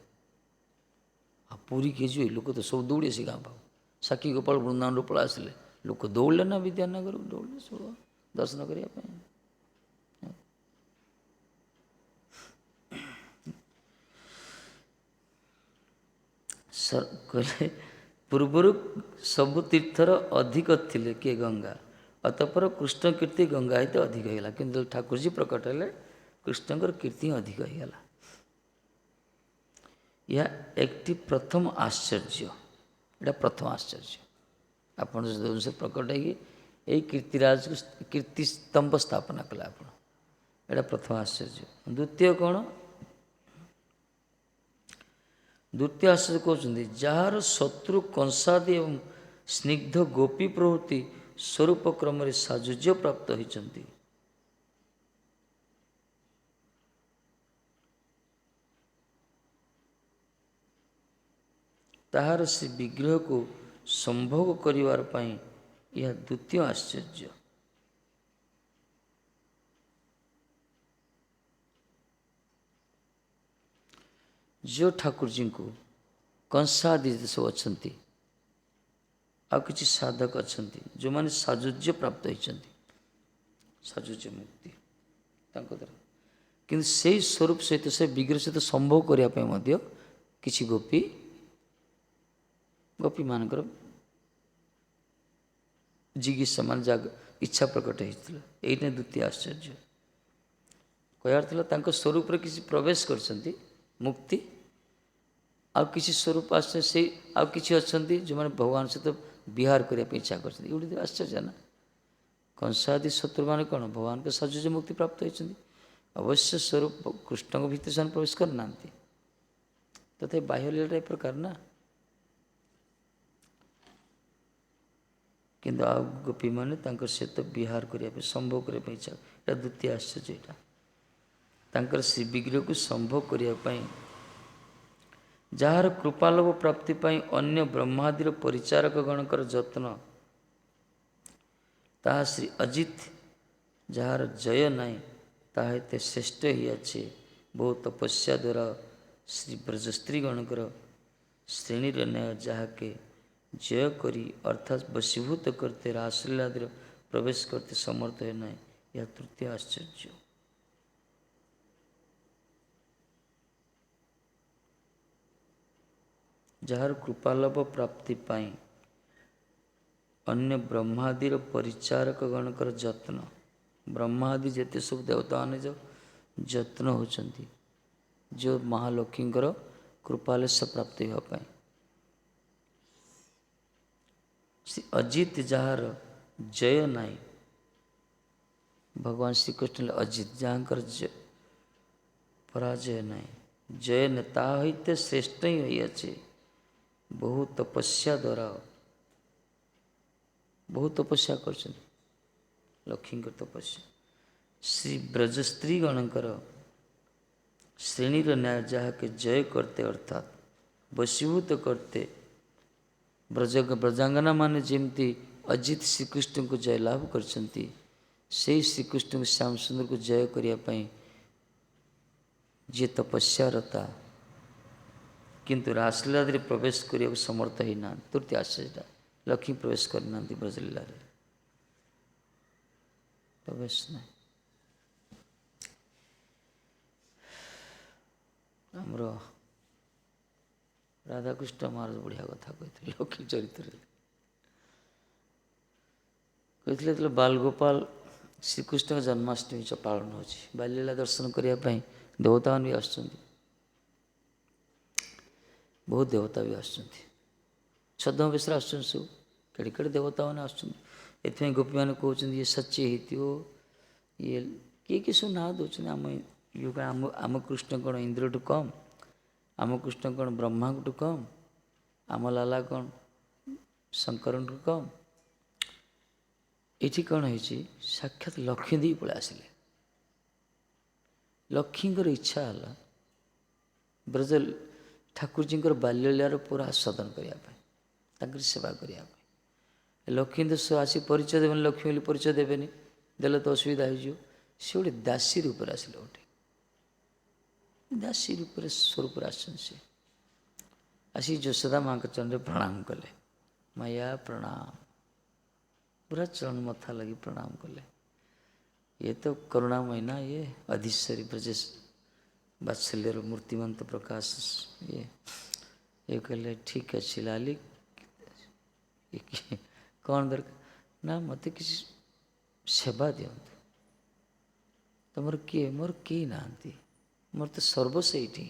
ଆଉ ପୁରୀ କିଏ ଯିବେ? ଲୋକ ତ ସବୁ ଦୌଡ଼ି ଆସି ଗାଁ ପାଖକୁ। ସାକ୍ଷୀ ଗୋପାଳ ବୃନ୍ଦାବନରୁ ପଳେଇ ଆସିଲେ, ଲୋକ ଦୌଡ଼ିଲେ ନା ବିଦ୍ୟାନଗରକୁ, ଦୌଡ଼ିଲେ ସବୁ ଦର୍ଶନ କରିବା ପାଇଁ। କହିଲେ ପୂର୍ବରୁ ସବୁ ତୀର୍ଥର ଅଧିକ ଥିଲେ କିଏ? ଗଙ୍ଗା। ଅତଃପର କୃଷ୍ଣ କୀର୍ତ୍ତି ଗଙ୍ଗା ହେତେ ଅଧିକ ହେଇଗଲା, କିନ୍ତୁ ଠାକୁରଜୀ ପ୍ରକଟ ହେଲେ କୃଷ୍ଣଙ୍କର କୀର୍ତ୍ତି ଅଧିକ ହେଇଗଲା। ଏହା একটি ପ୍ରଥମ ଆଶ୍ଚର୍ଯ୍ୟ। ଏଇଟା ପ୍ରଥମ ଆଶ୍ଚର୍ଯ୍ୟ। ଆପଣ ସେ ପ୍ରକଟ ହେଇକି ଏଇ କୀର୍ତ୍ତିରାଜକୁ କୀର୍ତ୍ତିସ୍ତମ୍ଭ ସ୍ଥାପନା କଲେ ଆପଣ, ଏଇଟା ପ୍ରଥମ ଆଶ୍ଚର୍ଯ୍ୟ। ଦ୍ୱିତୀୟ କ'ଣ? ଦ୍ୱିତୀୟ ଆଶ୍ଚର୍ଯ୍ୟ କହୁଛନ୍ତି, ଯାହାର ଶତ୍ରୁ କଂସାଦି ଏବଂ ସ୍ନିଗ୍ଧ ଗୋପୀ ପ୍ରଭୃତି ସ୍ୱରୂପ କ୍ରମରେ ସାଜୁଜ୍ୟ ପ୍ରାପ୍ତ ହୋଇଛନ୍ତି, ତାହାର ସେ ବିଗ୍ରହକୁ ସମ୍ଭୋଗ କରିବାର ପାଇଁ ଏହା ଦ୍ୱିତୀୟ ଆଶ୍ଚର୍ଯ୍ୟ। ଯେଉଁ ଠାକୁରଜୀଙ୍କୁ କଂସାଦି ସବୁ ଅଛନ୍ତି, ଆଉ କିଛି ସାଧକ ଅଛନ୍ତି ଯେଉଁମାନେ ସାଜୁଜ୍ୟ ପ୍ରାପ୍ତ ହୋଇଛନ୍ତି, ସାଜୁଜ୍ୟ ମୁକ୍ତି ତାଙ୍କ ଦ୍ୱାରା, କିନ୍ତୁ ସେଇ ସ୍ୱରୂପ ସହିତ ସେ ବିଗ୍ରହ ସହିତ ସମ୍ଭୋଗ କରିବା ପାଇଁ ମଧ୍ୟ କିଛି ଗୋପୀମାନଙ୍କର ଜିଜ୍ଞାସା ମାନେ ଇଚ୍ଛା ପ୍ରକଟ ହେଇଥିଲା। ଏଇଟା ଦ୍ୱିତୀୟ ଆଶ୍ଚର୍ଯ୍ୟ। କହିବାର ଥିଲା ତାଙ୍କ ସ୍ୱରୂପରେ କିଛି ପ୍ରବେଶ କରିଛନ୍ତି ମୁକ୍ତି, ଆଉ କିଛି ସ୍ୱରୂପ ଆସୁଛନ୍ତି, ସେଇ ଆଉ କିଛି ଅଛନ୍ତି ଯେଉଁମାନେ ଭଗବାନ ସହିତ ବିହାର କରିବା ପାଇଁ ଇଚ୍ଛା କରିଛନ୍ତି। ଏଗୁଡ଼ି ଆଶ୍ଚର୍ଯ୍ୟ ନା। କଂସାଦି ଶତ୍ରୁମାନେ କ'ଣ ଭଗବାନଙ୍କ ସାଜୁଜ୍ୟ ମୁକ୍ତି ପ୍ରାପ୍ତ ହୋଇଛନ୍ତି, ଅବଶ୍ୟ ସ୍ୱରୂପ କୃଷ୍ଣଙ୍କ ଭିତରେ ସେମାନେ ପ୍ରବେଶ କରିନାହାନ୍ତି, ତଥାପି ବାହ୍ୟ ଲୀଳାଟା ଏ ପ୍ରକାର ନା। କିନ୍ତୁ ଆଉ ଗୋପୀମାନେ ତାଙ୍କର ସହିତ ବିହାର କରିବା ପାଇଁ ସମ୍ଭୋଗ କରିବା ପାଇଁ ଇଚ୍ଛା, ଏଇଟା ଦ୍ୱିତୀୟ ଆଶ୍ଚର୍ଯ୍ୟ। ଏଇଟା ତାଙ୍କର ଶ୍ରୀ ବିଗ୍ରହକୁ ସମ୍ଭୋଗ କରିବା ପାଇଁ, ଯାହାର କୃପାଲୋଭ ପ୍ରାପ୍ତି ପାଇଁ ଅନ୍ୟ ବ୍ରହ୍ମାଦିର ପରିଚାରକ ଗଣଙ୍କର ଯତ୍ନ, ତାହା ଶ୍ରୀ ଅଜିତ ଯାହାର ଜୟ ନାହିଁ, ତାହା ଏତେ ଶ୍ରେଷ୍ଠ ହେଇଅଛି। ବହୁ ତପସ୍ୟା ଦ୍ୱାରା ଶ୍ରୀ ବ୍ରଜସ୍ତ୍ରୀଗଣଙ୍କର ଶ୍ରେଣୀର ନ୍ୟାୟ, ଯାହାକେ ଜୟ କରି ଅର୍ଥାତ୍ ବଶୀଭୂତ କରତେ ରାସଲୀଳାଦିର ପ୍ରବେଶ କରତେ ସମର୍ଥ ହୁଏ ନାହିଁ। ଏହା ତୃତୀୟ ଆଶ୍ଚର୍ଯ୍ୟ। ଯାହାର କୃପାଲୋଭ ପ୍ରାପ୍ତି ପାଇଁ ଅନ୍ୟ ବ୍ରହ୍ମାଦିର ପରିଚାରକ ଗଣଙ୍କର ଯତ୍ନ, ବ୍ରହ୍ମାଦି ଯେତେ ସବୁ ଦେବତାମାନେ ଯେଉଁ ଯତ୍ନ ହେଉଛନ୍ତି ଯେଉଁ ମହାଲକ୍ଷ୍ମୀଙ୍କର କୃପାଲେଶ ପ୍ରାପ୍ତି ହେବା ପାଇଁ, ସେ ଅଜିତ ଯାହାର ଜୟ ନାହିଁ, ଭଗବାନ ଶ୍ରୀକୃଷ୍ଣ ଅଜିତ ଯାହାଙ୍କର ପରାଜୟ ନାହିଁ, ଜୟ ନାହିଁ, ତାହା ହଇତେ ଶ୍ରେଷ୍ଠ ହିଁ ହୋଇଅଛି। ବହୁ ତପସ୍ୟା ଦ୍ୱାରା, ବହୁତ ତପସ୍ୟା କରିଛନ୍ତି ଲକ୍ଷ୍ମୀଙ୍କର ତପସ୍ୟା, ଶ୍ରୀ ବ୍ରଜସ୍ତ୍ରୀଗଣଙ୍କର ଶ୍ରେଣୀର ନ୍ୟାୟ, ଯାହାକେ ଜୟ କରତେ ଅର୍ଥାତ୍ ବଶୀଭୂତ କରତେ, ବ୍ରଜାଙ୍ଗନା ମାନେ ଯେମିତି ଅଜିତ ଶ୍ରୀକୃଷ୍ଣଙ୍କୁ ଜୟ ଲାଭ କରିଛନ୍ତି, ସେହି ଶ୍ରୀକୃଷ୍ଣଙ୍କୁ ଶ୍ୟାମ ସୁନ୍ଦରକୁ ଜୟ କରିବା ପାଇଁ ଯିଏ ତପସ୍ୟାରତା କିନ୍ତୁ ରାସଲୀଳାରେ ପ୍ରବେଶ କରିବାକୁ ସମର୍ଥ ହେଇନାହାନ୍ତି। ତୃତୀୟ ଆଶ୍ଚର୍ଯ୍ୟଟା, ଲକ୍ଷ୍ମୀ ପ୍ରବେଶ କରିନାହାନ୍ତି ବ୍ରଜଲୀଳାରେ, ପ୍ରବେଶ ନାହିଁ। ଆମର ରାଧାକୃଷ୍ଣ ମହାରାଜ ବଢ଼ିଆ କଥା କହିଥିଲେ ଲକ୍ଷ୍ମୀ ଚରିତ୍ରରେ, କହିଥିଲେ ଯେତେବେଳେ ବାଲଗୋପାଳ ଶ୍ରୀକୃଷ୍ଣଙ୍କ ଜନ୍ମାଷ୍ଟମୀ ପାଳନ ହେଉଛି, ବାଲ୍ୟଲୀଳା ଦର୍ଶନ କରିବା ପାଇଁ ଦେବତାମାନେ ବି ଆସୁଛନ୍ତି, ବହୁତ ଦେବତା ବି ଆସୁଛନ୍ତି, ଛଦ୍ମ ବେଶରେ ଆସୁଛନ୍ତି, ସବୁ କେଡ଼େ କେଡ଼େ ଦେବତାମାନେ ଆସୁଛନ୍ତି। ଏଥିପାଇଁ ଗୋପୀମାନେ କହୁଛନ୍ତି ଇଏ ସଚ୍ଚି ହେଇଥିବ, ଇଏ କିଏ କିଏ ସବୁ ନାଁ ଦେଉଛନ୍ତି। ଆମ କୃଷ୍ଣ କ'ଣ ଇନ୍ଦ୍ରଠୁ କମ୍, ଆମ କୃଷ୍ଣ କ'ଣ ବ୍ରହ୍ମାଙ୍କଠୁ କମ୍, ଆମ ଲାଲା କ'ଣ ଶଙ୍କରଠୁ କମ୍। ଏଠି କ'ଣ ହେଇଛି, ସାକ୍ଷାତ ଲକ୍ଷ୍ମୀ ଦେଇ ପଳେଇ ଆସିଲେ। ଲକ୍ଷ୍ମୀଙ୍କର ଇଚ୍ଛା ହେଲା ବ୍ରଜ ଠାକୁରଜୀଙ୍କର ବାଲ୍ୟଲୀଳାର ପୁରା ଆସ୍ୱାଦନ କରିବା ପାଇଁ, ତାଙ୍କର ସେବା କରିବା ପାଇଁ। ଲକ୍ଷ୍ମୀ ତ ଆସି ପରିଚୟ ଦେବେନି, ଲକ୍ଷ୍ମୀ ବୋଲି ପରିଚୟ ଦେବେନି, ଦେଲେ ତ ଅସୁବିଧା ହେଇଯିବ। ସେ ଗୋଟେ ଦାସୀ ରୂପରେ ଆସିଲେ, ଗୋଟେ ଦାସୀ ରୂପରେ ସ୍ୱରୂପରେ ଆସିଛନ୍ତି। ସେ ଆସି ଯଶୋଦା ମାଙ୍କ ଚରଣରେ ପ୍ରଣାମ କଲେ, ମାୟା ପ୍ରଣାମ, ପୁରା ଚରଣ ମଥା ଲାଗି ପ୍ରଣାମ କଲେ। ଇଏ ତ କରୁଣାମୟ ନା, ଇଏ ଅଧିଶ୍ୱରୀ ବ୍ରଜେଶ ବାତ୍ସଲ୍ୟର ମୂର୍ତ୍ତିମନ୍ତ ପ୍ରକାଶ। ଇଏ କହିଲେ ଠିକ୍ ଅଛି ଲାଲି, କ'ଣ ଦରକାର ନା, ମୋତେ କିଛି ସେବା ଦିଅନ୍ତୁ। ତମର କିଏ? ମୋର କେହି ନାହାନ୍ତି, ମୋର ତ ସର୍ବସ୍ୱ ଏଇଠି।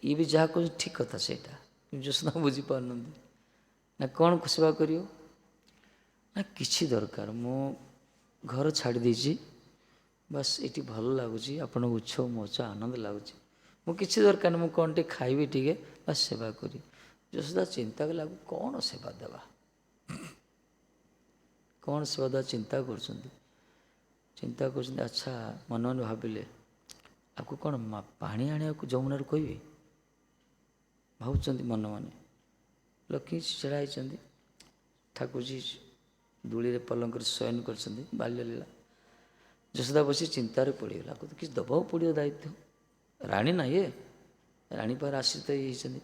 ଇଏ ବି ଯାହା କହୁଛି ଠିକ୍ କଥା ସେଇଟା, ଯଶୋଦା ବୁଝିପାରୁନାହାନ୍ତି। ନା କ'ଣ ସେବା କରିବ? ନା କିଛି ଦରକାର, ମୁଁ ଘର ଛାଡ଼ି ଦେଇଛି, ବାସ୍ ଏଇଠି ଭଲ ଲାଗୁଛି, ଆପଣଙ୍କ ଉତ୍ସବ ମହୋତ୍ସବ ଆନନ୍ଦ ଲାଗୁଛି, ମୁଁ କିଛି ଦରକାର ନାହିଁ, ମୁଁ କ'ଣ ଟିକେ ଖାଇବି, ଟିକେ ବାସ୍ ସେବା କରି। ଯଶୋଦା ଚିନ୍ତା କଲେ ଆକୁ କ'ଣ ସେବା ଦେବା, କ'ଣ ସେବା ଦେବା ଚିନ୍ତା କରୁଛନ୍ତି। ଆଚ୍ଛା ମନେ ମନେ ଭାବିଲେ, ଆକୁ କ'ଣ ପାଣି ଆଣିବାକୁ ଯମୁନାରୁ କହିବି, ଭାବୁଛନ୍ତି ମନେ ମନେ। ଲକ୍ଷ୍ମୀ ଛିଡ଼ା ହେଇଛନ୍ତି, ଠାକୁରଜୀ ଦୂଳିରେ ପଲଙ୍କରେ ଶୟନ କରିଛନ୍ତି, ବାଲ୍ୟଲୀଳା। ଯଶୋଦା ବସି ଚିନ୍ତାରେ ପଡ଼ିଗଲା, ଆକୁ ତ କିଛି ଦେବାକୁ ପଡ଼ିବ ଦାୟିତ୍ୱ, ରାଣୀ ନା ଇଏ, ରାଣୀ ପାଖରେ ଆଶ୍ରିତ ହେଇଛନ୍ତି।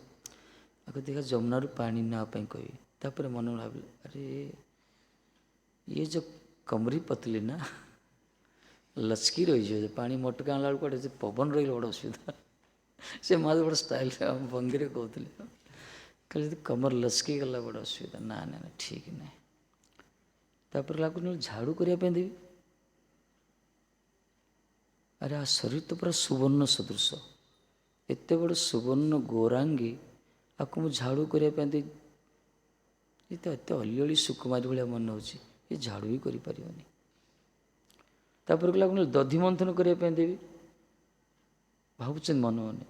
ଆକୁ ଦେଖିବା ଯମୁନାରୁ ପାଣି ନେବା ପାଇଁ କହିବି। ତାପରେ ମନେ ମନେ ଭାବିଲେ, ଆରେ ଇଏ ଯେଉଁ କମରି ପତଲି ନା, ଲଚକି ରହିଯିବ, ପାଣି ମଟକା ଆଣିଲା ବେଳକୁ କୁଆଡ଼େ ପବନ ରହିଲେ ବଡ଼ ଅସୁବିଧା। ସେ ମା ବଡ଼ ଷ୍ଟାଇଲରେ ଭଙ୍ଗୀରେ କହୁଥିଲେ, କହିଲେ ଯଦି କମର ଲଚକି ଗଲା ବଡ଼ ଅସୁବିଧା। ନା ନା ନା ଠିକ୍ ନାହିଁ। ତାପରେ ଲାଗୁନି ଝାଡ଼ୁ କରିବା ପାଇଁ ଦେବି, ଆରେ ଆ ଶରୀର ତ ପୁରା ସୁବର୍ଣ୍ଣ ସଦୃଶ, ଏତେ ବଡ଼ ସୁବର୍ଣ୍ଣ ଗୌରାଙ୍ଗୀ, ଆକୁ ମୁଁ ଝାଡ଼ୁ କରିବା ପାଇଁ ଦେଇ, ଏ ତ ଏତେ ଅଲିଅଳି ସୁକୁମାରୀ ଭଳିଆ ମନେ ହେଉଛି, ଏ ଝାଡ଼ୁ ବି କରିପାରିବନି। ତାପରେ ଲାଗୁନି ଦଧି ମନ୍ଥନ କରିବା ପାଇଁ ଦେବି, ଭାବୁଛନ୍ତି ମନେ ମନେ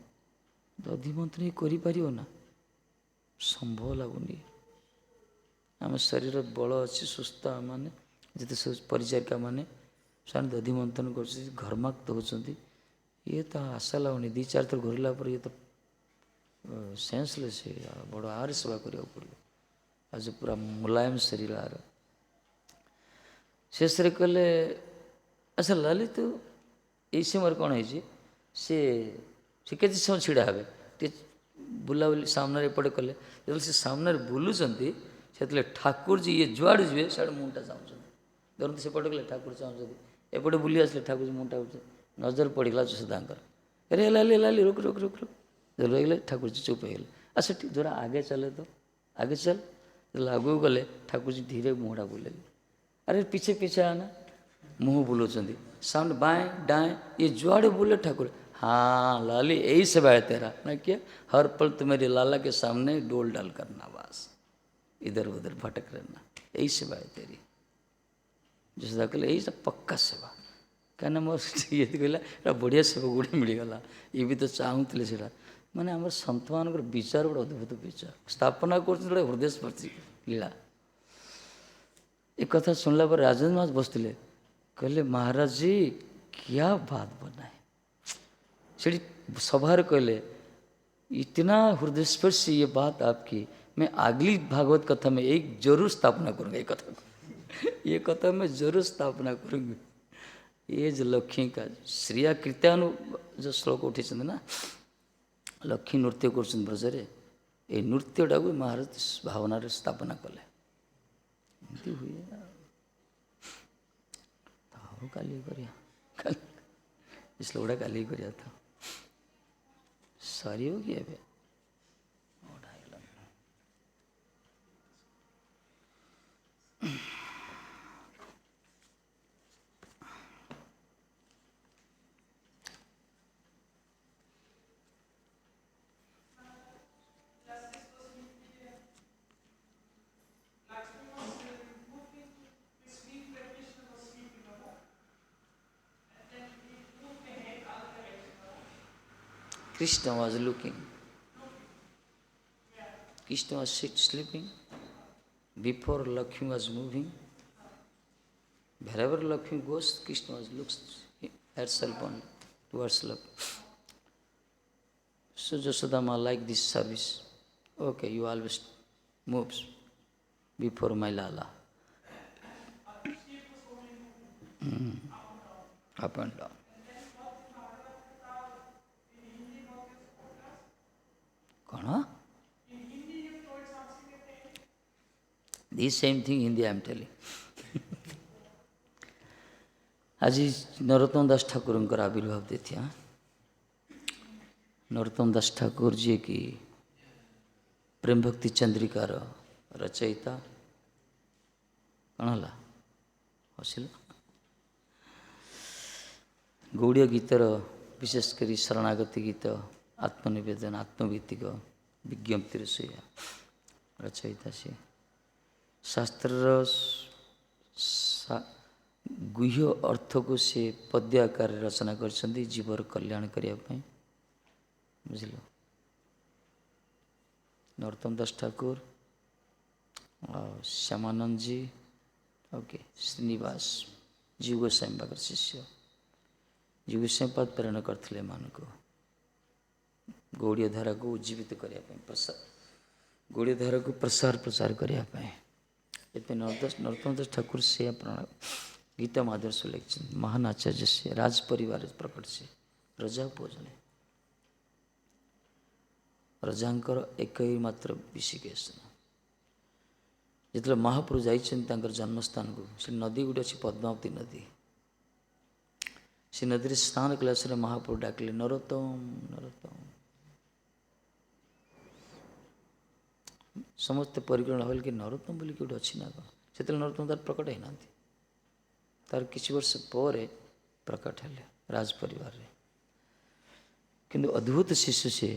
ଦଧି ମନ୍ଥନ କରିପାରିବ ନା, ସମ୍ଭବ ଲାଗୁନି। ଆମ ଶରୀର ବଳ ଅଛି, ସୁସ୍ଥ ମାନେ ଯେତେ ସବୁ ପରିଚାରିକା ମାନେ ସେମାନେ ଦଧି ମନ୍ଥନ କରୁଛନ୍ତି, ଘର୍ମାକ୍ତ ହେଉଛନ୍ତି। ଇଏ ତ ଆଶା ଲାଗୁନି, 2-4 ଥର ଘୁରିଲା ପରେ ଇଏ ତ ସେନ୍ସଲେସ୍ ହେଇଗଲା। ବଡ଼ ଆରେ ସେବା କରିବାକୁ ପଡ଼ିବ। ଆଉ ଯେ ପୁରା ମୁଲାୟମ ଶରୀର ଆର। ଶେଷରେ କହିଲେ ଆଚ୍ଛା ଲାଲି ତୁ ଏଇ ସମୟରେ କ'ଣ ହେଇଛି, ସେ କେତେ ସମୟ ଛିଡ଼ା ହେବେ, ଟିକେ ବୁଲାବୁଲି ସାମ୍ନାରେ ଏପଟେ କଲେ। ଯେତେବେଳେ ସେ ସାମ୍ନାରେ ବୁଲୁଛନ୍ତି ସେତେବେଳେ ଠାକୁରଜୀ ଇଏ ଯୁଆଡ଼େ ଯିବେ ସିଆଡ଼େ ମୁହଁଟା ଚାହୁଁଛନ୍ତି। ଧରନ୍ତୁ ସେପଟେ ଗଲେ ଠାକୁର ଚାହୁଁଛନ୍ତି, ଏପଟେ ବୁଲି ଆସିଲେ ଠାକୁରଜୀ ମୁହଁଟା ଚାହୁଁଛନ୍ତି। ନଜର ପଡ଼ିଗଲା ଯଶୋଦାଙ୍କର। अरे लाली लाली रुक रुक रुक रुक। जब गले ठाकुर जी चुप हो गए। अच्छा ठीक जरा आगे चले तो आगे चल। जब आगू गले ठाकुर जी धीरे मुँहटा बुले। अरे पीछे पीछे आना। मुँह बुलाउଛନ୍ତି सामने बाएं दाएं ये जुआड़े बुले ठाकुर। हाँ लाली यही सेवा है तेरा ना क्या, हर पल तुम्हारे लाला के सामने डोल डाल करना, बस इधर उधर भटक रहना, यही सेवा है तेरी। जसोदा कहले यही सब पक्का सेवा। कहना मोर ये कहला एटा बढ़िया सेवा गुड़े मिलगला। ये भी तो चाहूले से माने आम सत मान विचार गोटे अद्भुत विचार स्थापना कर हृदय स्पर्शी लीला। एक कथा सुनला पर राजेंद्र महाराज बसते कहले महाराज जी क्या बात बनाए। से सभार कहले इतना हृदय स्पर्शी ये बात आपकी, मैं अगली भागवत कथा में एक जरूर स्थापना करूँगा। ये कथा ये कथा मैं जरूर स्थापना करूँगी। ये जो लक्ष्मी का श्रिया कृत्यानु जो श्लोक उठी ना, लक्ष्मी नृत्य कर ब्रजरे, ये नृत्यटा भी महाराज भावनार स्थापना कले। एमती हुए काली कर श्लोकटा काली कर सारी होगी ए Krishna was looking. Krishna was sleeping. Before Lakshmi was moving. Wherever Lakshmi goes, Krishna was looks herself on towards Lakshmi. So Jasodama like this service. Okay, you always moves before my Lala. Up and down. कौन? This same thing Hindi I am telling. आज नरोत्तम दास ठाकुर आविर्भाव देती। हाँ, नरोत्तम दास ठाकुर जी की प्रेम भक्ति चंद्रिकार रचयिता कौन है हसिल गौड़ीय गीतर विशेषकर शरणागति गीत आत्मनिवेदन आत्मवीतिक विज्ञप्तिर से रचयिता से शास्त्र गुह्य अर्थ को से पद्य आकार रचना कर जीवर कल्याण करने बुझल। नरोत्तम दास ठाकुर श्यामानंद जी ओके श्रीनिवास जीव गोस्वामी पाकर शिष्य जीव गोस्वामी पाद प्रेरण करते मान को गौड़ीय धारा को उज्जीवित करने गौड़ीय धारा को प्रसार प्रचार करने नरोत्तम दास ठाकुर से प्रण गीता माधुर से लिखित महान आचार्य से राज परिवार प्रकट से रजा पूजने रजांकर एक ही मात्र विशिकेशन जिते महाप्रभु जाइर जन्मस्थान को से नदी गोटे अच्छी पद्मावती नदी से नदी स्नान क्लास महाप्रभु डाकिले नरोत्तम नरोत्तम समस्ते परिक्रमण हल कि नरोत्तम बोली गोटे अच्छी ना कौन से नरोत्तम तार प्रकट होना तार किसी वर्ष पर प्रकट हेले राज परिवार रे किंतु अद्भुत शिशु से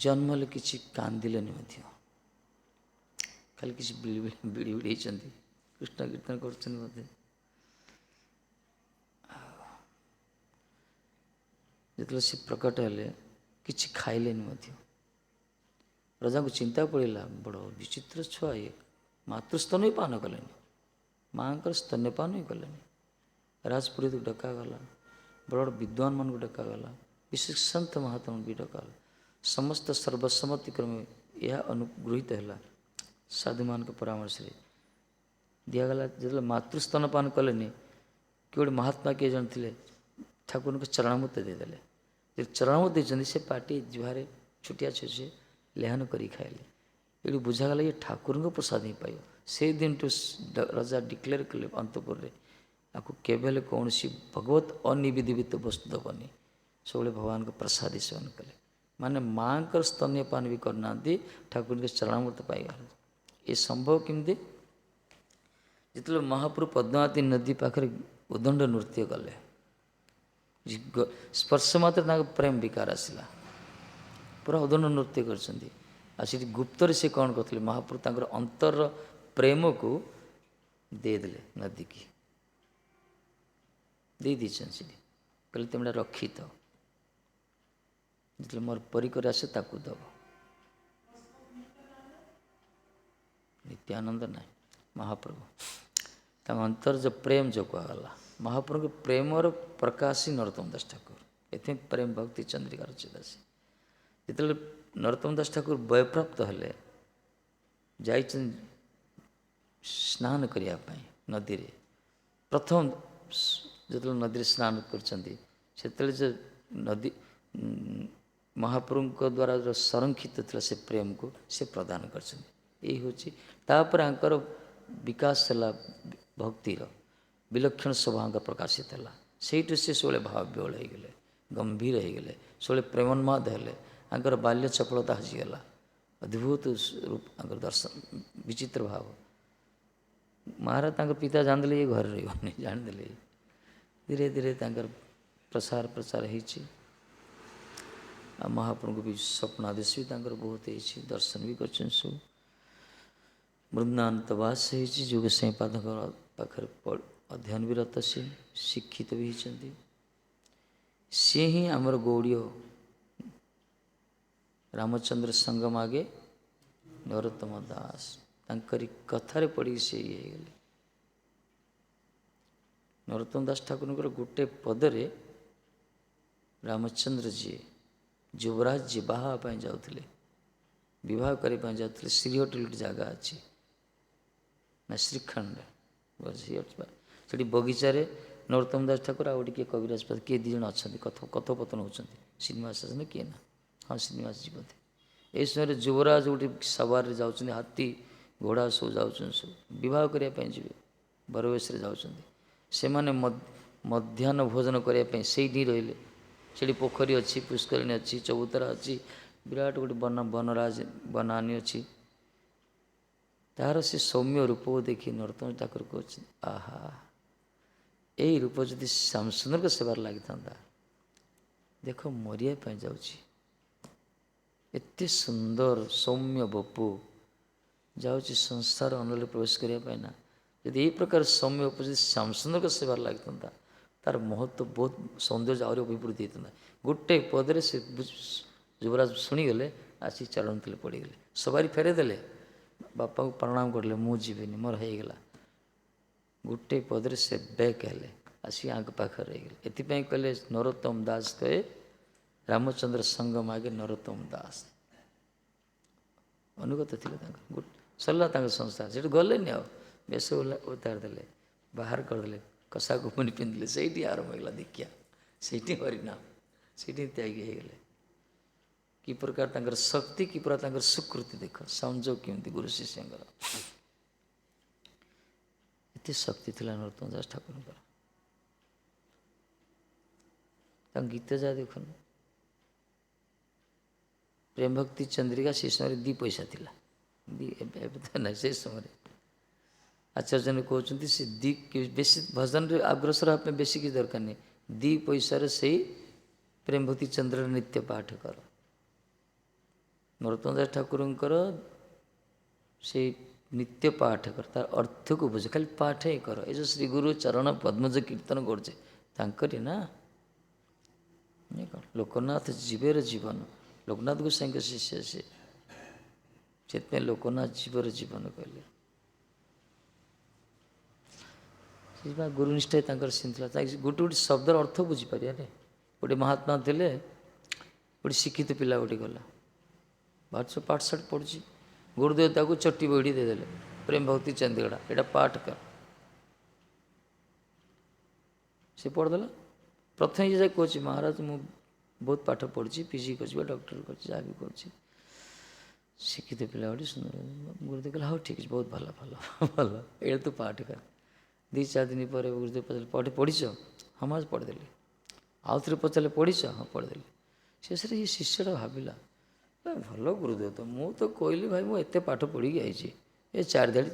जन्म हेले किसी कांदिलेनि खाली किसी बिड़ी बिड़ी कृष्ण कीर्तन कर जिते से प्रकट हेले किसी खाइलेनि रजा को चिंता पड़ा बड़ विचित्र छुआ ये ମାତୃସ୍ତନ୍ୟ ବି ପାନ କଲେନି, ମାଆଙ୍କର ସ୍ତନ୍ୟପାନ ହିଁ କଲେନି। ରାଜପୁରୋହିତକୁ ଡକାଗଲା, ବଡ଼ ବଡ଼ ବିଦ୍ୱାନମାନଙ୍କୁ ଡକାଗଲା, ବିଶେଷ ସନ୍ଥ ମହାତ୍ମାଙ୍କୁ ବି ଡକାଗଲା। ସମସ୍ତ ସର୍ବସମ୍ମତି କ୍ରମେ ଏହା ଅନୁଗୃହୀତ ହେଲା। ସାଧୁମାନଙ୍କ ପରାମର୍ଶରେ ଦିଆଗଲା। ଯେତେବେଳେ ମାତୃସ୍ତନପାନ କଲେନି, କି ଗୋଟେ ମହାତ୍ମା କିଏ ଜଣେ ଥିଲେ, ଠାକୁରଙ୍କୁ ଚରଣାମୃତ ଦେଇଦେଲେ। ଯେ ଚରଣାମୃତ ଦେଇଛନ୍ତି, ସେ ପାଟି ଜୁହାରେ ଛୁଟିଆ ଛୁଚି ଲେହନ କରି ଖାଇଲେ। ଏଠି ବୁଝାଗଲା ଯେ ଠାକୁରଙ୍କ ପ୍ରସାଦ ହିଁ ପାଇବ। ସେଇ ଦିନଠୁ ରାଜା ଡିକ୍ଲେୟାର କଲେ ଅନ୍ତପୁରରେ, ଆକୁ କେବେ ହେଲେ କୌଣସି ଭଗବତ ଅନିବେଦିତ ବସ୍ତୁ ଦେବନି, ସବୁବେଳେ ଭଗବାନଙ୍କ ପ୍ରସାଦ ସେବନ କଲେ। ମାନେ ମାଆଙ୍କର ସ୍ତନ୍ୟପାନ ବି କରିନାହାନ୍ତି, ଠାକୁରଙ୍କ ଚରଣାମୃତ ପାଇଗଲେ। ଏ ସମ୍ଭବ କେମିତି? ଯେତେବେଳେ ମହାପ୍ରଭୁ ପଦ୍ମାବତୀ ନଦୀ ପାଖରେ ଉଦଣ୍ଡ ନୃତ୍ୟ କଲେ, ସ୍ପର୍ଶ ମାତ୍ରେ ତାଙ୍କ ପ୍ରେମ ବିକାର ଆସିଲା, ପୁରା ଉଦଣ୍ଡ ନୃତ୍ୟ କରିଛନ୍ତି। ଆଉ ସେଠି ଗୁପ୍ତରେ ସେ କ'ଣ କରୁଥିଲେ, ମହାପ୍ରଭୁ ତାଙ୍କର ଅନ୍ତରର ପ୍ରେମକୁ ଦେଇଦେଲେ ନଦୀକି, ଦେଇଦେଇଛନ୍ତି ସେଠି। କହିଲେ ତୁମେ ଏଇଟା ରଖିଥାଅ, ଯେତେବେଳେ ମୋର ପରିକର ଆସେ ତାକୁ ଦେବ। ନିତ୍ୟାନନ୍ଦ ନାହିଁ, ମହାପ୍ରଭୁ ତାଙ୍କ ଅନ୍ତର ଯେଉଁ ପ୍ରେମ ଯେଉଁ କୁହାଗଲା, ମହାପ୍ରଭୁଙ୍କ ପ୍ରେମର ପ୍ରକାଶ ହିଁ ନରୋତ୍ତମ ଦାସ ଠାକୁର। ଏଥିପାଇଁ ପ୍ରେମ ଭକ୍ତି ଚନ୍ଦ୍ରିକା ରଚିତ ଆସି। ଯେତେବେଳେ ନରୋତ୍ତମ ଦାସ ଠାକୁର ବୟପ୍ରାପ୍ତ ହେଲେ, ଯାଇଛନ୍ତି ସ୍ନାନ କରିବା ପାଇଁ ନଦୀରେ। ପ୍ରଥମ ଯେତେବେଳେ ନଦୀରେ ସ୍ନାନ କରିଛନ୍ତି, ସେତେବେଳେ ଯେ ନଦୀ ମହାପ୍ରଭୁଙ୍କ ଦ୍ୱାରା ଯେଉଁ ସଂରକ୍ଷିତ ଥିଲା ସେ ପ୍ରେମକୁ ସେ ପ୍ରଦାନ କରିଛନ୍ତି। ଏଇ ହେଉଛି ତାପରେ ଆଙ୍କର ବିକାଶ ହେଲା ଭକ୍ତିର, ବିଲକ୍ଷଣ ସ୍ୱଭାବ ପ୍ରକାଶିତ ହେଲା। ସେଇଠୁ ସେ ସବୁବେଳେ ଭାବ ବିହ୍ୱଳ ହେଇଗଲେ, ଗମ୍ଭୀର ହେଇଗଲେ, ସବୁବେଳେ ପ୍ରେମୋନ୍ମାଦ ହେଲେ। ତାଙ୍କର ବାଲ୍ୟ ଚପଳତା ହଜିଗଲା, ଅଦ୍ଭୁତ ରୂପ ତାଙ୍କର ଦର୍ଶନ, ବିଚିତ୍ର ଭାବ। ମହାରାଜ ତାଙ୍କ ପିତା ଜାଣିଦେଲେ ଇଏ ଘରେ ରହିବନି, ଜାଣିଦେଲେ। ଧୀରେ ଧୀରେ ତାଙ୍କର ପ୍ରଚାର ହେଇଛି। ଆଉ ମହାପ୍ରଭୁଙ୍କୁ ବି ସ୍ୱପ୍ନାଦେଶ ବି ତାଙ୍କର ବହୁତ ହେଇଛି, ଦର୍ଶନ ବି କରିଛନ୍ତି ସବୁ। ବୃନ୍ଦାବନ ତ ବାସ ହେଇଛି, ଯୋଗ ସାଇଁ ପାଦଙ୍କ ପାଖରେ ଅଧ୍ୟୟନ ବି ରତ, ସିଏ ଶିକ୍ଷିତ ବି ହେଇଛନ୍ତି। ସିଏ ହିଁ ଆମର ଗୌଡ଼ୀୟ ରାମଚନ୍ଦ୍ର ସଙ୍ଗମ ଆଗେ ନରୋତ୍ତମ ଦାସ, ତାଙ୍କରି କଥାରେ ପଡ଼ିକି ସେ ଇଏ ହେଇଗଲେ। ନରୋତ୍ତମ ଦାସ ଠାକୁରଙ୍କର ଗୋଟେ ପଦରେ ରାମଚନ୍ଦ୍ର ଯିଏ ଯୁବରାଜ ଯିଏ ବାହା ପାଇଁ ଯାଉଥିଲେ, ବିବାହ କରିବା ପାଇଁ ଯାଉଥିଲେ, ଶ୍ରୀହଟ୍ଟି ଗୋଟେ ଜାଗା ଅଛି ନା, ଶ୍ରୀଖଣ୍ଡ, ସେଠି ବଗିଚାରେ ନରୋତ୍ତମ ଦାସ ଠାକୁର ଆଉ ଗୋଟେ କିଏ କବିରାଜ ପାଦ କିଏ ଦୁଇ ଜଣ ଅଛନ୍ତି, କଥୋପକଥନ ହେଉଛନ୍ତି। ଶ୍ରୀନିବାସ ଅଛନ୍ତି କିଏ ନା, ହଁ ଶ୍ରୀନିବାସ ଜୀ ବୋଧେ। ଏହି ସମୟରେ ଯୁବରାଜ ଗୋଟେ ସବାରରେ ଯାଉଛନ୍ତି, ହାତୀ ଘୋଡ଼ା ସବୁ ଯାଉଛନ୍ତି, ସବୁ ବିବାହ କରିବା ପାଇଁ ଯିବେ, ବରବେଶରେ ଯାଉଛନ୍ତି। ସେମାନେ ମଧ୍ୟାହ୍ନ ଭୋଜନ କରିବା ପାଇଁ ସେଇଠି ରହିଲେ। ସେଠି ପୋଖରୀ ଅଛି, ପୁଷ୍କରିଣୀ ଅଛି, ଚବୁତରା ଅଛି, ବିରାଟ ଗୋଟେ ବନାନୀ ଅଛି। ତାହାର ସେ ସୌମ୍ୟ ରୂପକୁ ଦେଖି ନରୋତ୍ତମ ଠାକୁର କହୁଛନ୍ତି, ଆହା, ଏଇ ରୂପ ଯଦି ଶ୍ୟାମସୁନ୍ଦରଙ୍କ ସେବାରେ ଲାଗିଥାନ୍ତା, ଦେଖ ମରିବା ପାଇଁ ଯାଉଛି, ଏତେ ସୁନ୍ଦର ସୌମ୍ୟ ବପୁ ଯାଉଛି ସଂସାର ଅନୁରେ ପ୍ରବେଶ କରିବା ପାଇଁ ନା, ଯଦି ଏଇ ପ୍ରକାର ସୌମ୍ୟ ବପୁ ଯଦି ଶ୍ୟାମସୁନ୍ଦରଙ୍କ ସେବାରେ ଲାଗିଥାନ୍ତା, ତାର ମହତ୍ଵ ବହୁତ, ସୌନ୍ଦର୍ଯ୍ୟ ଆହୁରି ଅଭିବୃଦ୍ଧି ହେଇଥାନ୍ତା। ଗୋଟେ ପଦରେ ସେ ଯୁବରାଜ ଶୁଣିଗଲେ, ଆସି ଚରଣ ତଳେ ପଡ଼ିଗଲେ, ସବାରି ଫେରେଇ ଦେଲେ, ବାପାଙ୍କୁ ପ୍ରଣାମ କରିଲେ, ମୁଁ ଯିବିନି, ମୋର ହେଇଗଲା। ଗୋଟେ ପଦରେ ସେ ବ୍ୟାକ୍ ହେଲେ, ଆସି ଆଙ୍କ ପାଖରେ ରହିଗଲେ। ଏଥିପାଇଁ କହିଲେ ନରୋତ୍ତମ ଦାସ କହେ, ରାମଚନ୍ଦ୍ର ସଙ୍ଗ ମାଗେ ନରୋତ୍ତମ ଦାସ। ଅନୁଗତ ଥିଲେ ତାଙ୍କର, ସରିଲା ତାଙ୍କ ସଂସାର। ସେଠୁ ଗଲେନି ଆଉ, ବେଶ ଉତାରି ଦେଲେ, ବାହାର କରିଦେଲେ, କଷା ଗୋପନୀ ପିନ୍ଧିଲେ, ସେଇଠି ଆରମ୍ଭ ହେଇଗଲା ଦୀକ୍ଷା, ସେଇଠି ହରିନାମ, ସେଇଠି ତ୍ୟାଗୀ ହେଇଗଲେ। କି ପ୍ରକାର ତାଙ୍କର ଶକ୍ତି, କି ପ୍ରକାର ତାଙ୍କର ସ୍ୱୀକୃତି ଦେଖ, ସଂଯୋଗ କେମିତି ଗୁରୁ ଶିଷ୍ୟଙ୍କର। ଏତେ ଶକ୍ତି ଥିଲା ନରୋତ୍ତମ ଦାସ ଠାକୁରଙ୍କର। ତାଙ୍କ ଗୀତ ଯାହା ଦେଖୁନ, ପ୍ରେମ ଭକ୍ତି ଚନ୍ଦ୍ରିକା ସେ ସମୟରେ 2 ପଇସା ଥିଲା, ଏବେ ତ ନାହିଁ, ସେ ସମୟରେ। ଆଚାର୍ଯ୍ୟ କହୁଛନ୍ତି ସେ ବେଶୀ ଭଜନରେ ଅଗ୍ରସର ହେବା ପାଇଁ ବେଶୀ କିଛି ଦରକାର ନାହିଁ, 2 ପଇସାରେ ସେଇ ପ୍ରେମ ଭକ୍ତି ଚନ୍ଦ୍ରର ନିତ୍ୟ ପାଠ କର। ନରୋତ୍ତମ ଦାସ ଠାକୁରଙ୍କର ସେଇ ନିତ୍ୟ ପାଠ କର, ତାର ଅର୍ଥକୁ ବୁଝ, ଖାଲି ପାଠ ହିଁ କର। ଏ ଯେଉଁ ଶ୍ରୀ ଗୁରୁ ଚରଣ ପଦ୍ମଜ କୀର୍ତ୍ତନ କରୁଛେ ତାଙ୍କରି ନା, ଲୋକନାଥ ଜୀବେର ଜୀବନ, ଲୋକନାଥ ଗୋସାଇଁଙ୍କ ଶିଷ୍ୟ ସେ, ସେଥିପାଇଁ ଲୋକନାଥ ଜୀବର ଜୀବନ କହିଲେ। ସେ ଗୁରୁନିଷ୍ଠା ତାଙ୍କର ସେମିତି ଥିଲା। ଗୋଟେ ଗୋଟେ ଶବ୍ଦର ଅର୍ଥ ବୁଝିପାରିବାନି। ଗୋଟେ ମହାତ୍ମା ଥିଲେ, ଗୋଟେ ଶିକ୍ଷିତ ପିଲା ଗୋଟେ ଗଲା, ପାଠଶାଠ ପଢ଼ୁଛି, ଗୁରୁଦେବ ତାକୁ ଚଟି ବହିଟି ଦେଇଦେଲେ, ପ୍ରେମ ଭକ୍ତି ଚନ୍ଦିଗଡ଼ା, ଏଇଟା ପାଠ କର। ସେ ପଢ଼ିଦେଲା। ପ୍ରଥମେ ଇଏ ଯାଇ କହୁଛି, ମହାରାଜ ମୁଁ ବହୁତ ପାଠ ପଢ଼ିଛି, ପିଜି କରିଛି ବା ଡକ୍ଟର କରିଛି, ଯାହା ବି କରୁଛି। ଶିକ୍ଷିତ ପିଲା ଗୋଟେ ସୁନ୍ଦର। ଗୁରୁଦେବ କହିଲେ ହଉ ଠିକ୍ ଅଛି, ବହୁତ ଭଲ ଭଲ ଭଲ, ଏଇଟା ତୁ ପାଠ କର। 2-4 ଦିନ ପରେ ଗୁରୁଦେବ ପଚାରିଲେ ପଢ଼ିଛ? ହଁ ମା ପଢ଼ିଦେଲି। ଆଉ ଥରେ ପଚାରିଲେ ପଢ଼ିଛ? ହଁ ପଢ଼ିଦେଲି। ଶେଷରେ ଏ ଶିଷ୍ୟଟା ଭାବିଲା, ଭଲ ଗୁରୁଦେବ ତ, ମୁଁ ତ କହିଲି ଭାଇ ମୁଁ ଏତେ ପାଠ ପଢ଼ିକି ଆଇଛି, ଏ 4 ଧାଡ଼ି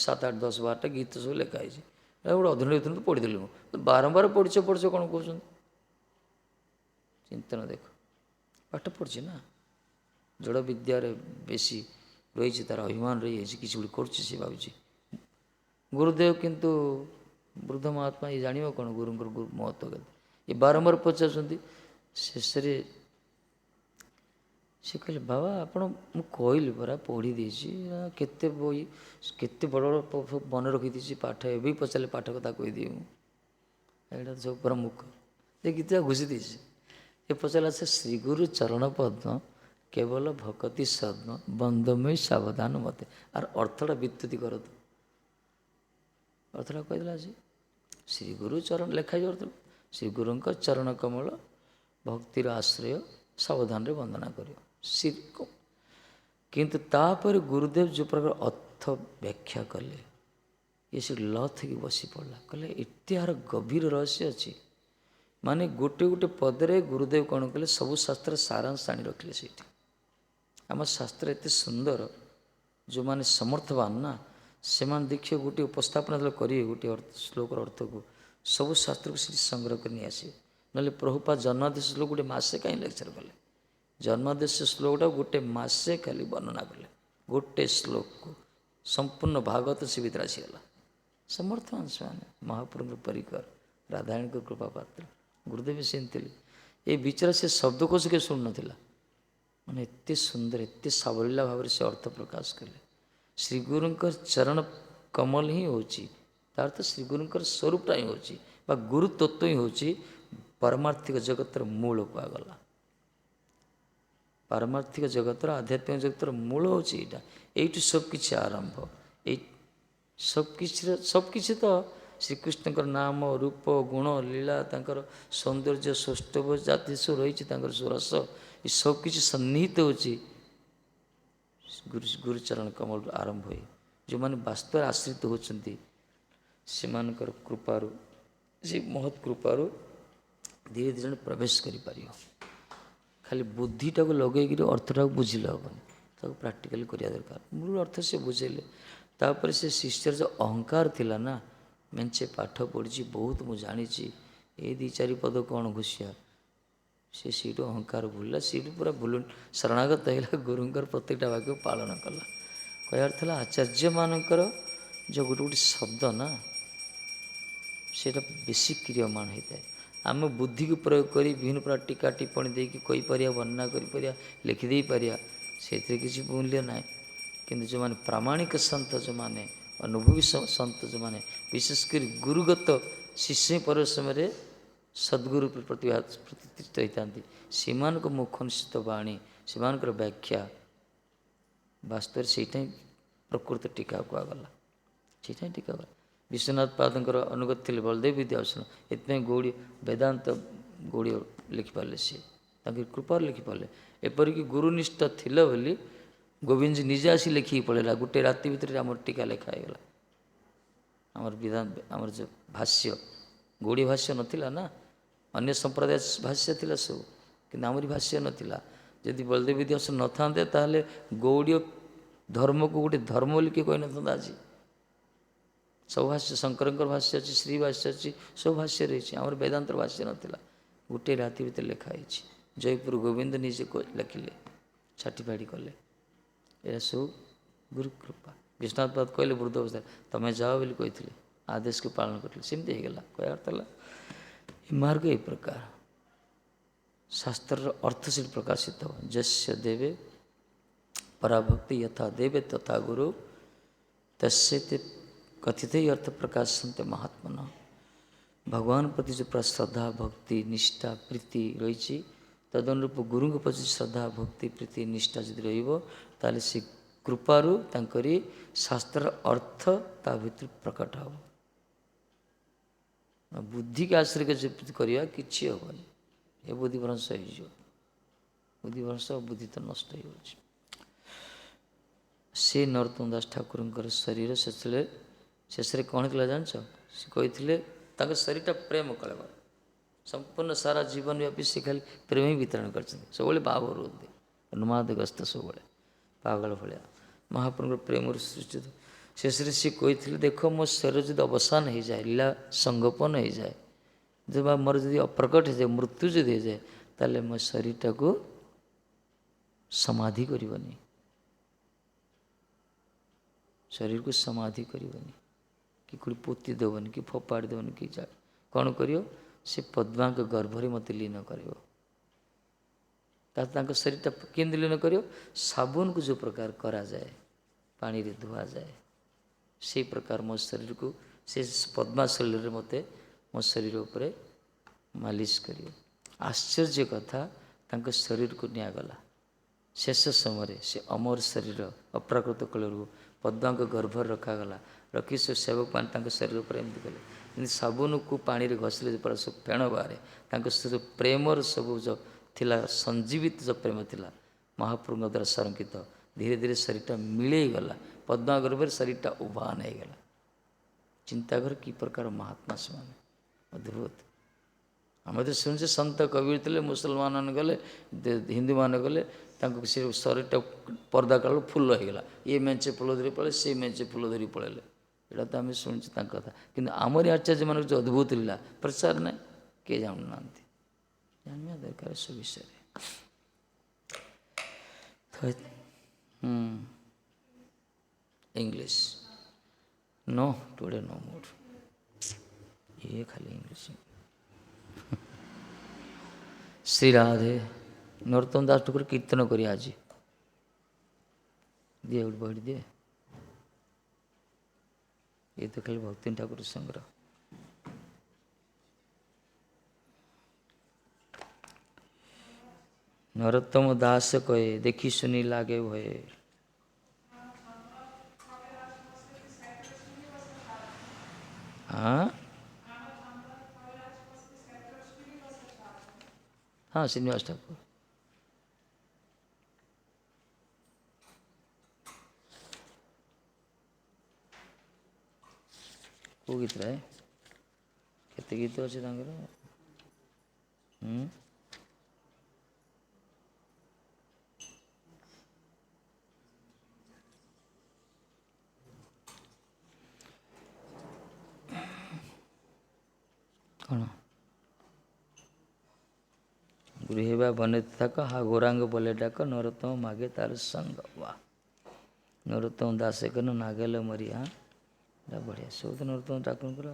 7, 8, 10, 12ଟା ଗୀତ ସବୁ ଲେଖା ହେଇଛି, ଗୋଟେ ଅଧୁରା ତ ପଢ଼ିଦେଲି। ମୁଁ ବାରମ୍ବାର ପଢ଼ିଛ କ'ଣ କହୁଛନ୍ତି? ଚିନ୍ତନ ଦେଖ, ପାଠ ପଢ଼ିଛି ନା, ଜଡ଼ ବିଦ୍ୟାରେ ବେଶୀ ରହିଛି, ତା'ର ଅଭିମାନ ରହିଯାଇଛି, କିଛି ଗୋଟେ କରୁଛି ସେ ଭାବୁଛି। ଗୁରୁଦେବ କିନ୍ତୁ ବୃଦ୍ଧ ମହାତ୍ମା ଇଏ ଜାଣିବ କ'ଣ ଗୁରୁଙ୍କର ମହତ୍ଵ କେତେ? ଏ ବାରମ୍ବାର ପଚାରୁଛନ୍ତି। ଶେଷରେ ସେ କହିଲେ, ବାବା ଆପଣ, ମୁଁ କହିଲି ପରା ପଢ଼ି ଦେଇଛି, କେତେ ବହି କେତେ ବଡ଼ ବଡ଼ ମନେ ରଖିଦେଇଛି ପାଠ, ଏବେ ପଚାରିଲେ ପାଠ କଥା କହିଦିଏ ମୁଁ, ଏଇଟା ସବୁ ପୁରା ମୁଖ ଏ ଗୀତ ଘୁଷି ଦେଇଛି। ଏ ପଚାରିଲା, ସେ ଶ୍ରୀଗୁରୁ ଚରଣ ପଦ୍ମ କେବଳ ଭକତି ସଦ୍ମ ବନ୍ଦମୟ ସାବଧାନ ମତେ, ଆର ଅର୍ଥଟା ବିତ୍ତୁତି କରନ୍ତୁ। ଅର୍ଥଟା କହିଦେଲା ସେ ଶ୍ରୀଗୁରୁ ଚରଣ ଲେଖାଯାଇ ଅର୍ଥ, ଶ୍ରୀଗୁରୁଙ୍କ ଚରଣ କମଳ ଭକ୍ତିର ଆଶ୍ରୟ ସାବଧାନରେ ବନ୍ଦନା କରିବ। କିନ୍ତୁ ତାପରେ ଗୁରୁଦେବ ଯେଉଁ ପ୍ରକାର ଅର୍ଥ ବ୍ୟାଖ୍ୟା କଲେ, ଇଏ ସେଠି ଲଥ୍ ହେଇକି ବସି ପଡ଼ିଲା। କହିଲେ ଏତେ ଆର ଗଭୀର ରହସ୍ୟ ଅଛି। ମାନେ ଗୋଟେ ଗୋଟେ ପଦରେ ଗୁରୁଦେବ କ'ଣ କଲେ, ସବୁ ଶାସ୍ତ୍ର ସାରାଂଶ ଆଣି ରଖିଲେ ସେଇଠି। ଆମ ଶାସ୍ତ୍ର ଏତେ ସୁନ୍ଦର, ଯେଉଁମାନେ ସମର୍ଥବାନ ନା, ସେମାନେ ଦେଖିବେ ଗୋଟିଏ ଉପସ୍ଥାପନା ଯେତେବେଳେ କରିବେ ଗୋଟିଏ ଶ୍ଲୋକର ଅର୍ଥକୁ, ସବୁ ଶାସ୍ତ୍ରକୁ ସେଠି ସଂଗ୍ରହ କରି ନେଇ ଆସିବେ। ନହେଲେ ପ୍ରଭୁପାଦ ଜନ୍ମାଦେଶ ଶ୍ଲୋକ ଗୋଟେ ମାସେ କାହିଁ ଲେକ୍ଚର କଲେ? ଜନ୍ମାଦେଶ ଶ୍ଲୋକଟା ଗୋଟେ ମାସେ ଖାଲି ବର୍ଣ୍ଣନା କଲେ, ଗୋଟେ ଶ୍ଲୋକକୁ ସମ୍ପୂର୍ଣ୍ଣ ଭାଗବତ ସେ ଭିତରେ ଆସିଗଲା। ସମର୍ଥବାନ ସେମାନେ, ମହାପ୍ରଭୁଙ୍କ ପରିକର, ରାଧାୟଣଙ୍କ କୃପା ପାତ୍ର। ଗୁରୁଦେବ ସେମିତି ଥିଲେ। ଏ ବିଚାର ସେ ଶବ୍ଦକୋଷ କେ ଶୁଣୁନଥିଲା, ମାନେ ଏତେ ସୁନ୍ଦର, ଏତେ ସାବଲୀଳା ଭାବରେ ସେ ଅର୍ଥ ପ୍ରକାଶ କଲେ। ଶ୍ରୀଗୁରୁଙ୍କ ଚରଣ କମଲ ହିଁ ହେଉଛି, ତାର ତ ଶ୍ରୀଗୁରୁଙ୍କର ସ୍ୱରୂପଟା ହିଁ ହେଉଛି, ବା ଗୁରୁ ତତ୍ତ୍ୱ ହିଁ ହେଉଛି ପାରମାର୍ଥିକ ଜଗତର ମୂଳ କୁହାଗଲା। ପାରମାର୍ଥିକ ଜଗତର, ଆଧ୍ୟାତ୍ମିକ ଜଗତର ମୂଳ ହେଉଛି ଏଇଟା। ଏଇଠୁ ସବୁକିଛି ଆରମ୍ଭ। ଏଇ ସବୁକିଛି ତ ଶ୍ରୀକୃଷ୍ଣଙ୍କର ନାମ, ରୂପ, ଗୁଣ, ଲୀଳା, ତାଙ୍କର ସୌନ୍ଦର୍ଯ୍ୟ, ସୌଷ୍ଠବ ଜାତି ସବୁ ରହିଛି, ତାଙ୍କର ସୁରସ, ଏ ସବୁକିଛି ସନ୍ନିହିତ ହେଉଛି ଗୁରୁଚରଣ କମଳରୁ ଆରମ୍ଭ ହୁଏ। ଯେଉଁମାନେ ବାସ୍ତବରେ ଆଶ୍ରିତ ହେଉଛନ୍ତି, ସେମାନଙ୍କର କୃପାରୁ, ସେ ମହତ୍ କୃପାରୁ ଧୀରେ ଧୀରେ ଜଣେ ପ୍ରବେଶ କରିପାରିବ। ଖାଲି ବୁଦ୍ଧିଟାକୁ ଲଗେଇକିରି ଅର୍ଥଟାକୁ ବୁଝିଲେ ହେବନି, ତାକୁ ପ୍ରାକ୍ଟିକାଲି କରିବା ଦରକାର। ମୂଳ ଅର୍ଥ ସେ ବୁଝେଇଲେ। ତାପରେ ସେ ଶିଷ୍ୟର ଯେଉଁ ଅହଙ୍କାର ଥିଲା ନା, ମେଞ୍ଚେ ପାଠ ପଢ଼ିଛି, ବହୁତ ମୁଁ ଜାଣିଛି, ଏଇ 2-4 ପଦ କ'ଣ ଘୁଷିଆ, ସେ ସେଇଠୁ ଅହଙ୍କାର ଭୁଲିଲା, ସେଇଠୁ ପୁରା ଶରଣାଗତ ହେଇଗଲା, ଗୁରୁଙ୍କର ପ୍ରତ୍ୟେକଟା ବାକ୍ୟ ପାଳନ କଲା। କହିବାର ଥିଲା, ଆଚାର୍ଯ୍ୟମାନଙ୍କର ଯେଉଁ ଗୋଟେ ଗୋଟେ ଶବ୍ଦ ନା, ସେଇଟା ବେଶୀ କ୍ରିୟମାଣ ହୋଇଥାଏ। ଆମେ ବୁଦ୍ଧିକୁ ପ୍ରୟୋଗ କରି ବିଭିନ୍ନ ପ୍ରକାର ଟୀକା ଟିପ୍ପଣୀ ଦେଇକି କହିପାରିବା, ବର୍ଣ୍ଣନା କରିପାରିବା, ଲେଖିଦେଇପାରିବା, ସେଥିରେ କିଛି ମୂଲ୍ୟ ନାହିଁ। କିନ୍ତୁ ଯେଉଁମାନେ ପ୍ରାମାଣିକ ସନ୍ଥ, ଯେଉଁମାନେ ଅନୁଭବୀ ସନ୍ଥ, ଯେଉଁମାନେ ବିଶେଷ କରି ଗୁରୁଗତ ଶିଷ୍ୟ ପରିଶ୍ରମରେ ସଦ୍ଗୁରୁ ପ୍ରତିଷ୍ଠିତ ହୋଇଥାନ୍ତି, ସେମାନଙ୍କ ମୁଖ ନିଶ୍ଚିତ ବାଣୀ, ସେମାନଙ୍କର ବ୍ୟାଖ୍ୟା, ବାସ୍ତବରେ ସେଇଟା ହିଁ ପ୍ରକୃତ ଟୀକା କୁହାଗଲା। ସେଇଟା ହିଁ ଟୀକା ଗଲା। ବିଶ୍ୱନାଥ ପାଦଙ୍କର ଅନୁଗତ ଥିଲେ ବଳଦେବ ବିଦ୍ୟାଭୂଷଣ, ଏଥିପାଇଁ ବେଦାନ୍ତ ଗୌଡ଼ୀୟ ଲେଖିପାରିଲେ, ସିଏ ତାଙ୍କ କୃପାରୁ ଲେଖିପାରିଲେ। ଏପରିକି ଗୁରୁନିଷ୍ଠ ଥିଲେ ବୋଲି ଗୋବିନ୍ଦଜୀ ନିଜେ ଆସି ଲେଖିକି ପଳେଇଲା, ଗୋଟେ ରାତି ଭିତରେ ଆମର ଟୀକା ଲେଖା ହେଇଗଲା। ଆମର ଯେଉଁ ଭାଷ୍ୟ, ଗୌଡ଼ୀୟ ଭାଷ୍ୟ ନଥିଲା ନା, ଅନ୍ୟ ସମ୍ପ୍ରଦାୟ ଭାଷ୍ୟ ଥିଲା ସବୁ, କିନ୍ତୁ ଆମରି ଭାଷ୍ୟ ନଥିଲା। ଯଦି ବଳଦେବ ବିଦ୍ୟାଭୂଷଣ ନଥାନ୍ତେ, ତାହେଲେ ଗୌଡ଼ୀୟ ଧର୍ମକୁ ଗୋଟେ ଧର୍ମ ବୋଲି କିଏ କହିନଥାନ୍ତା ଆଜି। ସବୁ ଭାଷ୍ୟ, ଶଙ୍କରଙ୍କର ଭାଷ୍ୟ ଅଛି, ଶ୍ରୀ ଭାଷ୍ୟ ଅଛି, ସବୁ ଭାଷ୍ୟ ରହିଛି, ଆମର ବେଦାନ୍ତର ଭାଷ୍ୟ ନଥିଲା। ଗୋଟିଏ ରାତି ଭିତରେ ଲେଖା ହେଇଛି। ଜୟପୁର ଗୋବିନ୍ଦ ନିଜେ ଲେଖିଲେ, ଛାଟିଫାଟି କଲେ। ଏହା ସବୁ ଗୁରୁ କୃପା। ବିଶ୍ୱନାଥ ପାଦ କହିଲେ ବୃଦ୍ଧ ଅବସ୍ଥାରେ, ତମେ ଯାଅ ବୋଲି କହିଥିଲେ, ଆଦେଶକୁ ପାଳନ କରିଥିଲେ, ସେମିତି ହେଇଗଲା। କହିବା ଅର୍ଥ ହେଲା, ଏ ମାର୍ଗ ଏ ପ୍ରକାର, ଶାସ୍ତ୍ରର ଅର୍ଥ ସେଠି ପ୍ରକାଶିତ ହେବ। ଯସ୍ୟ ଦେବେ ପରାଭକ୍ତି ଯଥା ଦେବେ ତଥା ଗୁରୁ ତସ୍ୟତେ कथित ही अर्थ प्रकाशन्ते महात्मन। भगवान प्रति जो पूरा श्रद्धा भक्ति निष्ठा प्रीति रही तदनुरूप गुरु प्रति श्रद्धा भक्ति प्रीति निष्ठा जदि रही से कृपारू तांकरी शास्त्र अर्थ ता भीतर प्रकट हो। बुद्धि के आश्रय के करवा कि हेनी ये बुद्धि भ्रंश हो बुद्धि भ्रंश बुद्धि तो नष्ट हो से नरोत्तम दास ठाकुर शरीर शेष कौन कला जान से कही शरीर प्रेम कलेवर संपूर्ण सारा जीवन व्यापी से खाली प्रेम ही वितरण कर सब भाव रुहति उन्मादग्रस्त सब पागल भाया महाप्रभु प्रेम सृष्टि शेष सी कही देख मो शरीर जब अवसान हो जाए लीला संगोपन हो जाए जब मोर जब अप्रकट हो जाए मृत्यु जब हो जाए ताले मो शरीरटा को समाधि करनी शरीर को समाधि करनी कि कोई पोती देवनी कि फोपाड़ी देवनी कि जा कौन करियो से पद्मा के गर्भरे मत लीन कर शरीरटा केंद्र लीन करियो साबुन को जो प्रकार करा जाए पानी रे धुआ जाए से प्रकार मो शरीर को से पद्माशैल मत मो शरीर उपर मालिश करियो। आश्चर्य कथा तांको शरीर को निगला शेष समय से अमर शरीर अप्राकृत कलर पद्मा को गर्भर रखागला रखी से सेवक मान शरीर पर एमती कले साबुन को पानी रे घसले पूरा सब फेण बाहर प्रेमर सब जो थिला संजीवित जो प्रेम थिला महाप्रभु द्वारा संरक्षित धीरे धीरे शरीरटा मिले गला पद्मा गर्भर शरीरटा उभान हो गला। चिंता कर कि प्रकार महात्मा से अद्भुत आम तो शुणे सत कबीर थे मुसलमान गले हिंदू मान गले शरीरटा पर्दा काल फुल होगा ये मेचे फुल धरी पड़े सी मेचे फुल धरी पड़े यहाँ तो आम शुणुचे कथा कि आमरी आचार्य मान जो अद्भुत लीला प्रचार ना किए जानना जानवा दरकार सब विषय English no today no mood ये खाली इंग्लिश श्री राधे नरोत्तम दास ठाकुर कीर्तन करी आज दिए गोटे बही दिए ये तो खाली भक्ति ठाकुर संग्रह नरोत्तम दास कहे देखी सुनी लागे भये हाँ हाँ श्रीनिवास ठाकुर को गीत है केते गीत अच्छे कौन गृहबा बने थक हा गौरांग बोले डाक नरोत्तम मागे तार संग वाह नरोत्तम दास कन नागेल मरी हाँ बढ़िया सब तो नरोत्तम ठाकुर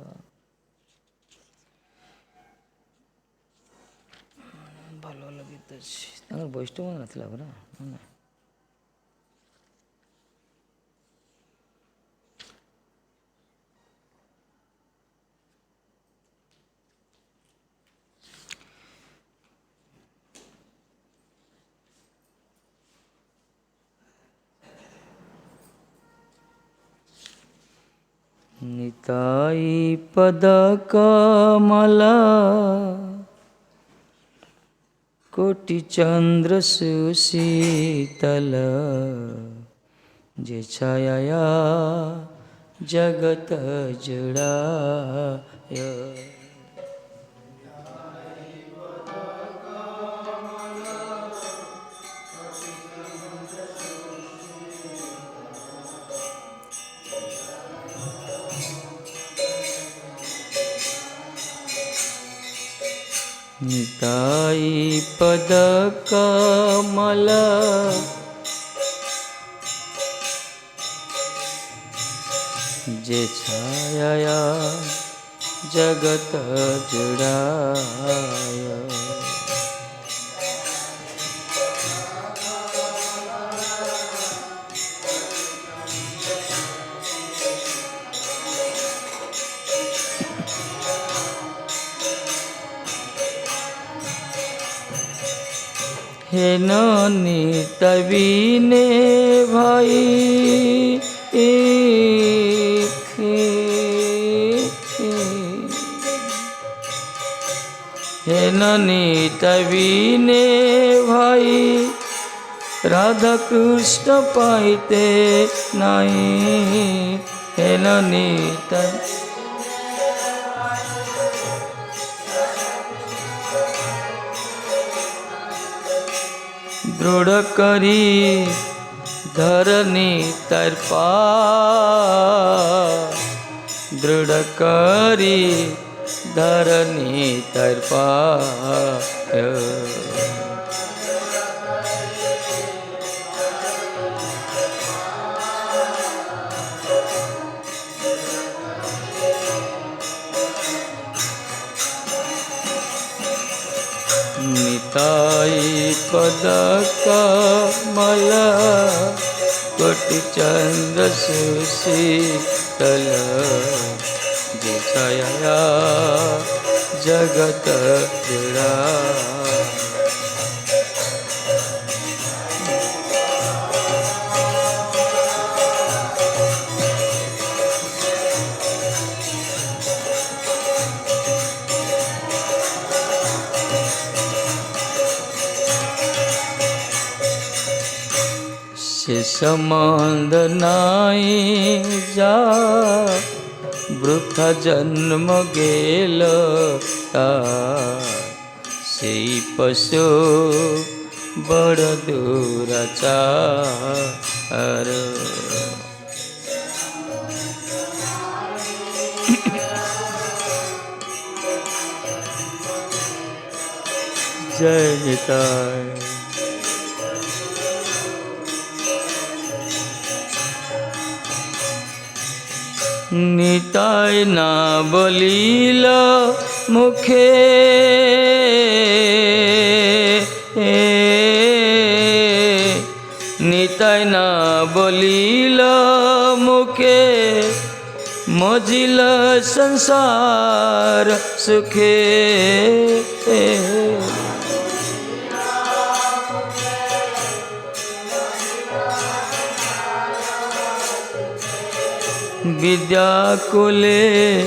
भल भल गीत अच्छे वैष्णव नाला परा ना निताई पद कमला कोटि चंद्र सुशीतल जे छाया जगत जुड़ाय निताई पद कमल जे छाया जगत जुड़ाय হেন নিতাই বিনে ভাই হেন নিতাই বিনে ভাই রাধা কৃষ্ণ পাইতে নাই হেন নিতাই দৃঢ় করি ধরনি তার পা দৃঢ় করি ধরনি তার পা निताई पद कमल कोटि चंद्र सुशीतल जया जगत जड़ा संबंध नाई जा वृथा जन्म गेल से पशु बड़ दुराचार जय निताय निताय ना बोलिल मुखे निताय ना बोलिल मुखे मजिल संसार सुखे विद्या कुले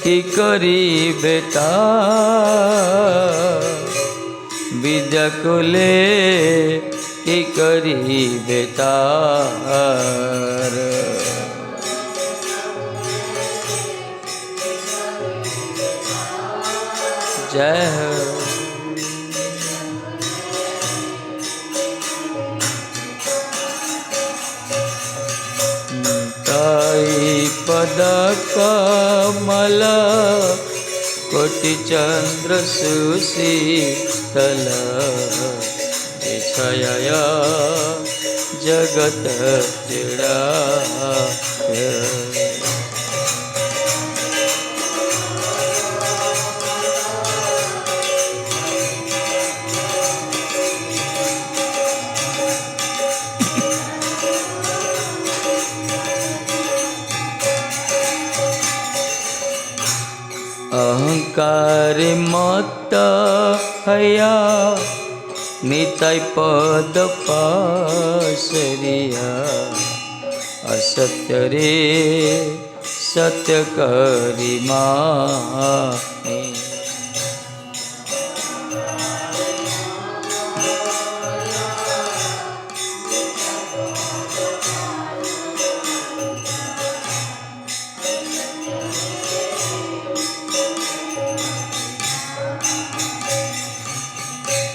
की करी बेटा विद्या कुले की करी बेटा जय हो पद कमल कोटि चंद्र सुशीतल छाया जगत जड़ा अहंकार मत हया निताय पद पासरिया असत्य रे सत्य करी माने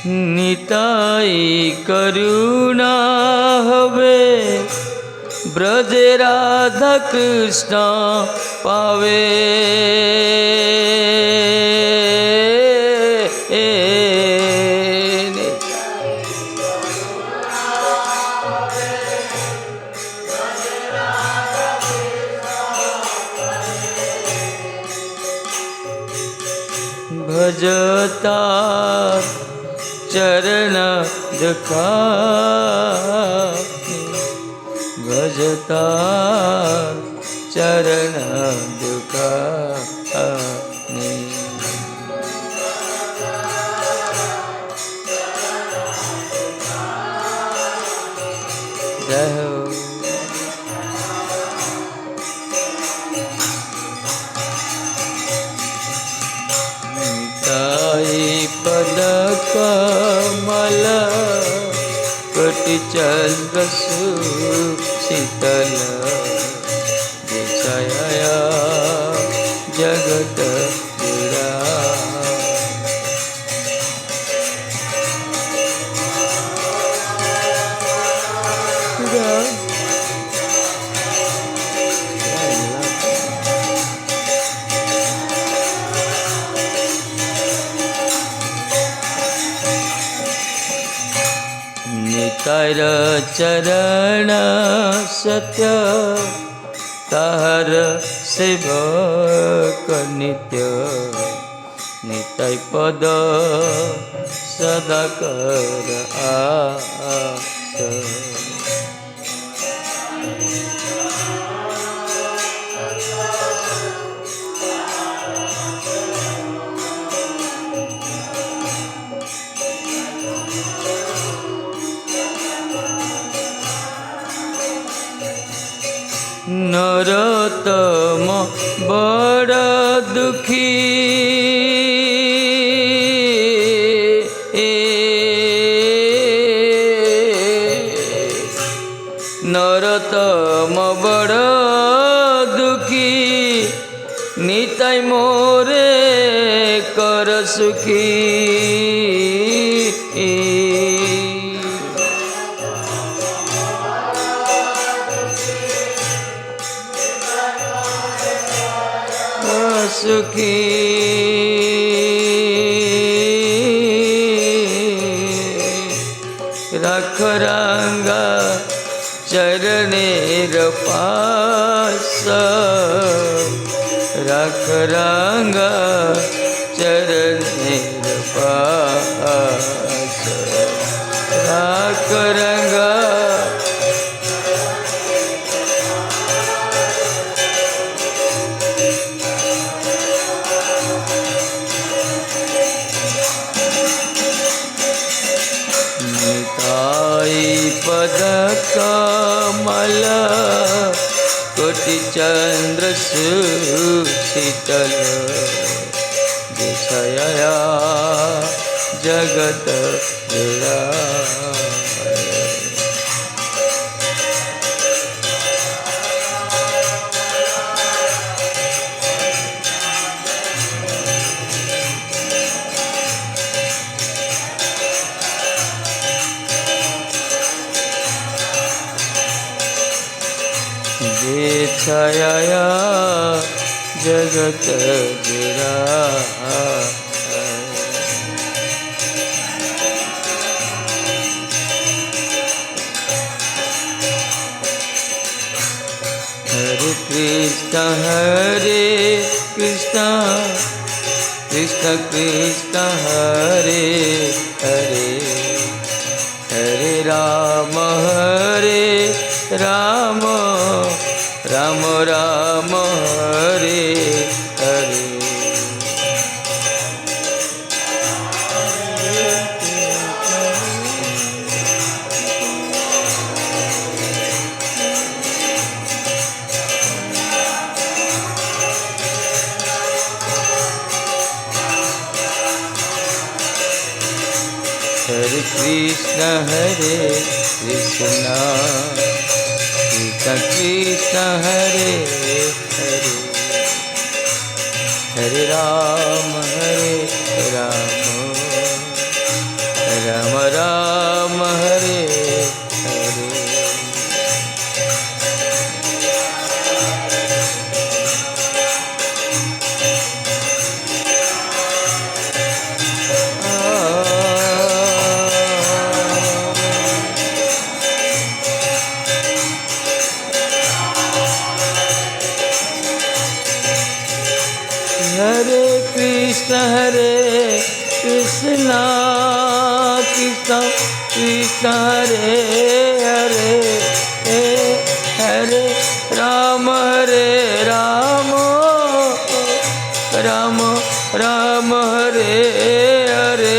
निताई करुणा हवे ब्रजे राधा कृष्ण पावे भजता चरण दुखा भजता चरण दुखा शीतल छाया जगत जुड़ा। निताय चरण सत्य ताहर सेवक नित्य। निताय पद सदा कर आस। नरोत्तम बड़ दुखी नरोत्तम बड़ दुखी निताय मोरे कर सुखी। सुखी रख रंगा चरणेर पास। रख रंगा चरणेर पास। रख रंगा पद कमल कोटि चंद्र शीतल छाया जगत जुड़ा। छाया जगत जुड़ा। हरे कृष्ण कृष्ण कृष्ण हरे हरे हरे राम राम राम हरे हरे। हरे कृष्ण कृष्ण कृष्ण हरे हरे हरे राम राम राम हरे हरे। हरे कृष्ण कृष्ण कृष्ण हरे हरे हरे राम राम राम हरे हरे।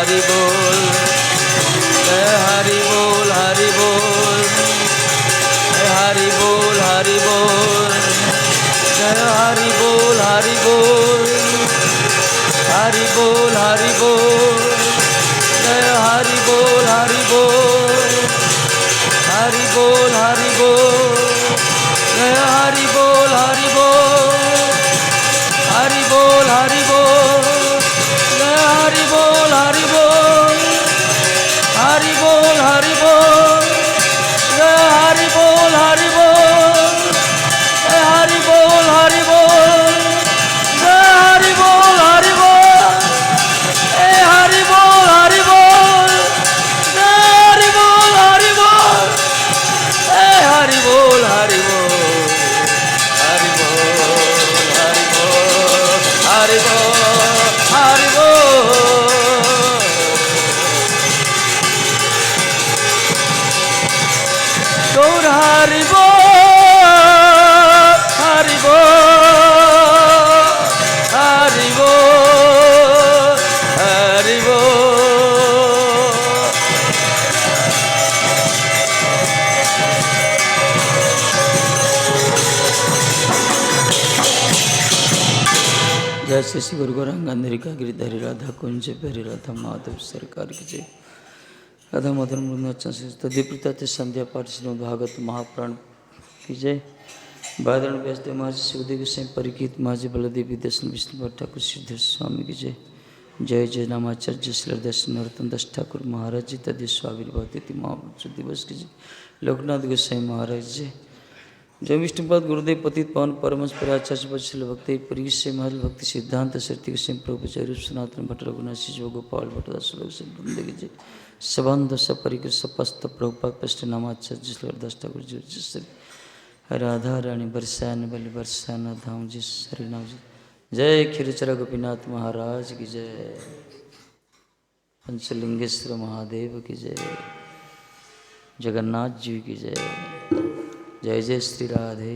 हरि बोल, जय हरि बोल, हरि बोल, जय हरि बोल, हरि बोल, जय हरि बोल, हरि बोल, हरि बोल, हरि बोल, जय हरि बोल, हरि बोल, हरि बोल, हरि बोल, जय हरि बोल, हरि बोल, हरि बोल, हरि बोल, जय हरि बोल, हरि बोल, हरि बोल, हरि बोल, जय हरि बोल, हरि बोल, जय हरि बोल, हरि बोल, जय हरि बोल, हरि बोल, जय हरि बोल, हरि बोल, जय हरि बोल, हरि बोल, जय हरि बोल, हरि बोल, हरि बोल, हरि बोल, हरि बोल, गौर हरि बोल, हरि बोल, हरि बोल, हरि बोल। जैसे श्री गुरु गौरांगांधरी का गिरधारी राधा कुंज पेरी राधा माधव सरकार की जय। राधा मदन मुरनाचा तदिप्रिता ते संध्या पाठ श्रीमद् भागवत महाप्राण की जय। बादरण व्यासदेव महाराज सुखदेव गोस्वामी परिचित महाराज बलदेव दर्शन विष्णु भट्ट ठाकुर सिद्धेश्वर स्वामी की जय। जय जय नामाचार्य श्री दर्शन नरोत्तम दास ठाकुर महाराज जी तदिस्व आविर्भाव तिथि महापुरुष दिवस की जय। लोकनाथ गोस्वामी महाराज जय। जय विष्णुपाद गुरुदेव पतित पावन परमहंस पराचार्य वत्सल भक्ति प्रिय से महल भक्ति सिद्धांत शक्ति गोस्वामी प्रभुचार्य सनातन भट्ट रघुनाथ शिव गोपाल भट्ट दास लोक से वृंद की जय। सबंध सपरिकर सपस्त प्रभुपाद पृष्ठ नामाचार्य श्री दास ठाकुर जी श्री राधा रानी बरसाने बलि बरसाना धाम जी हरि नाम जी। जय खीरचरा गोपीनाथ महाराज की जय। पंचलिंगेश्वर महादेव की जय। जगन्नाथ जी की जय। जय जय श्री राधे।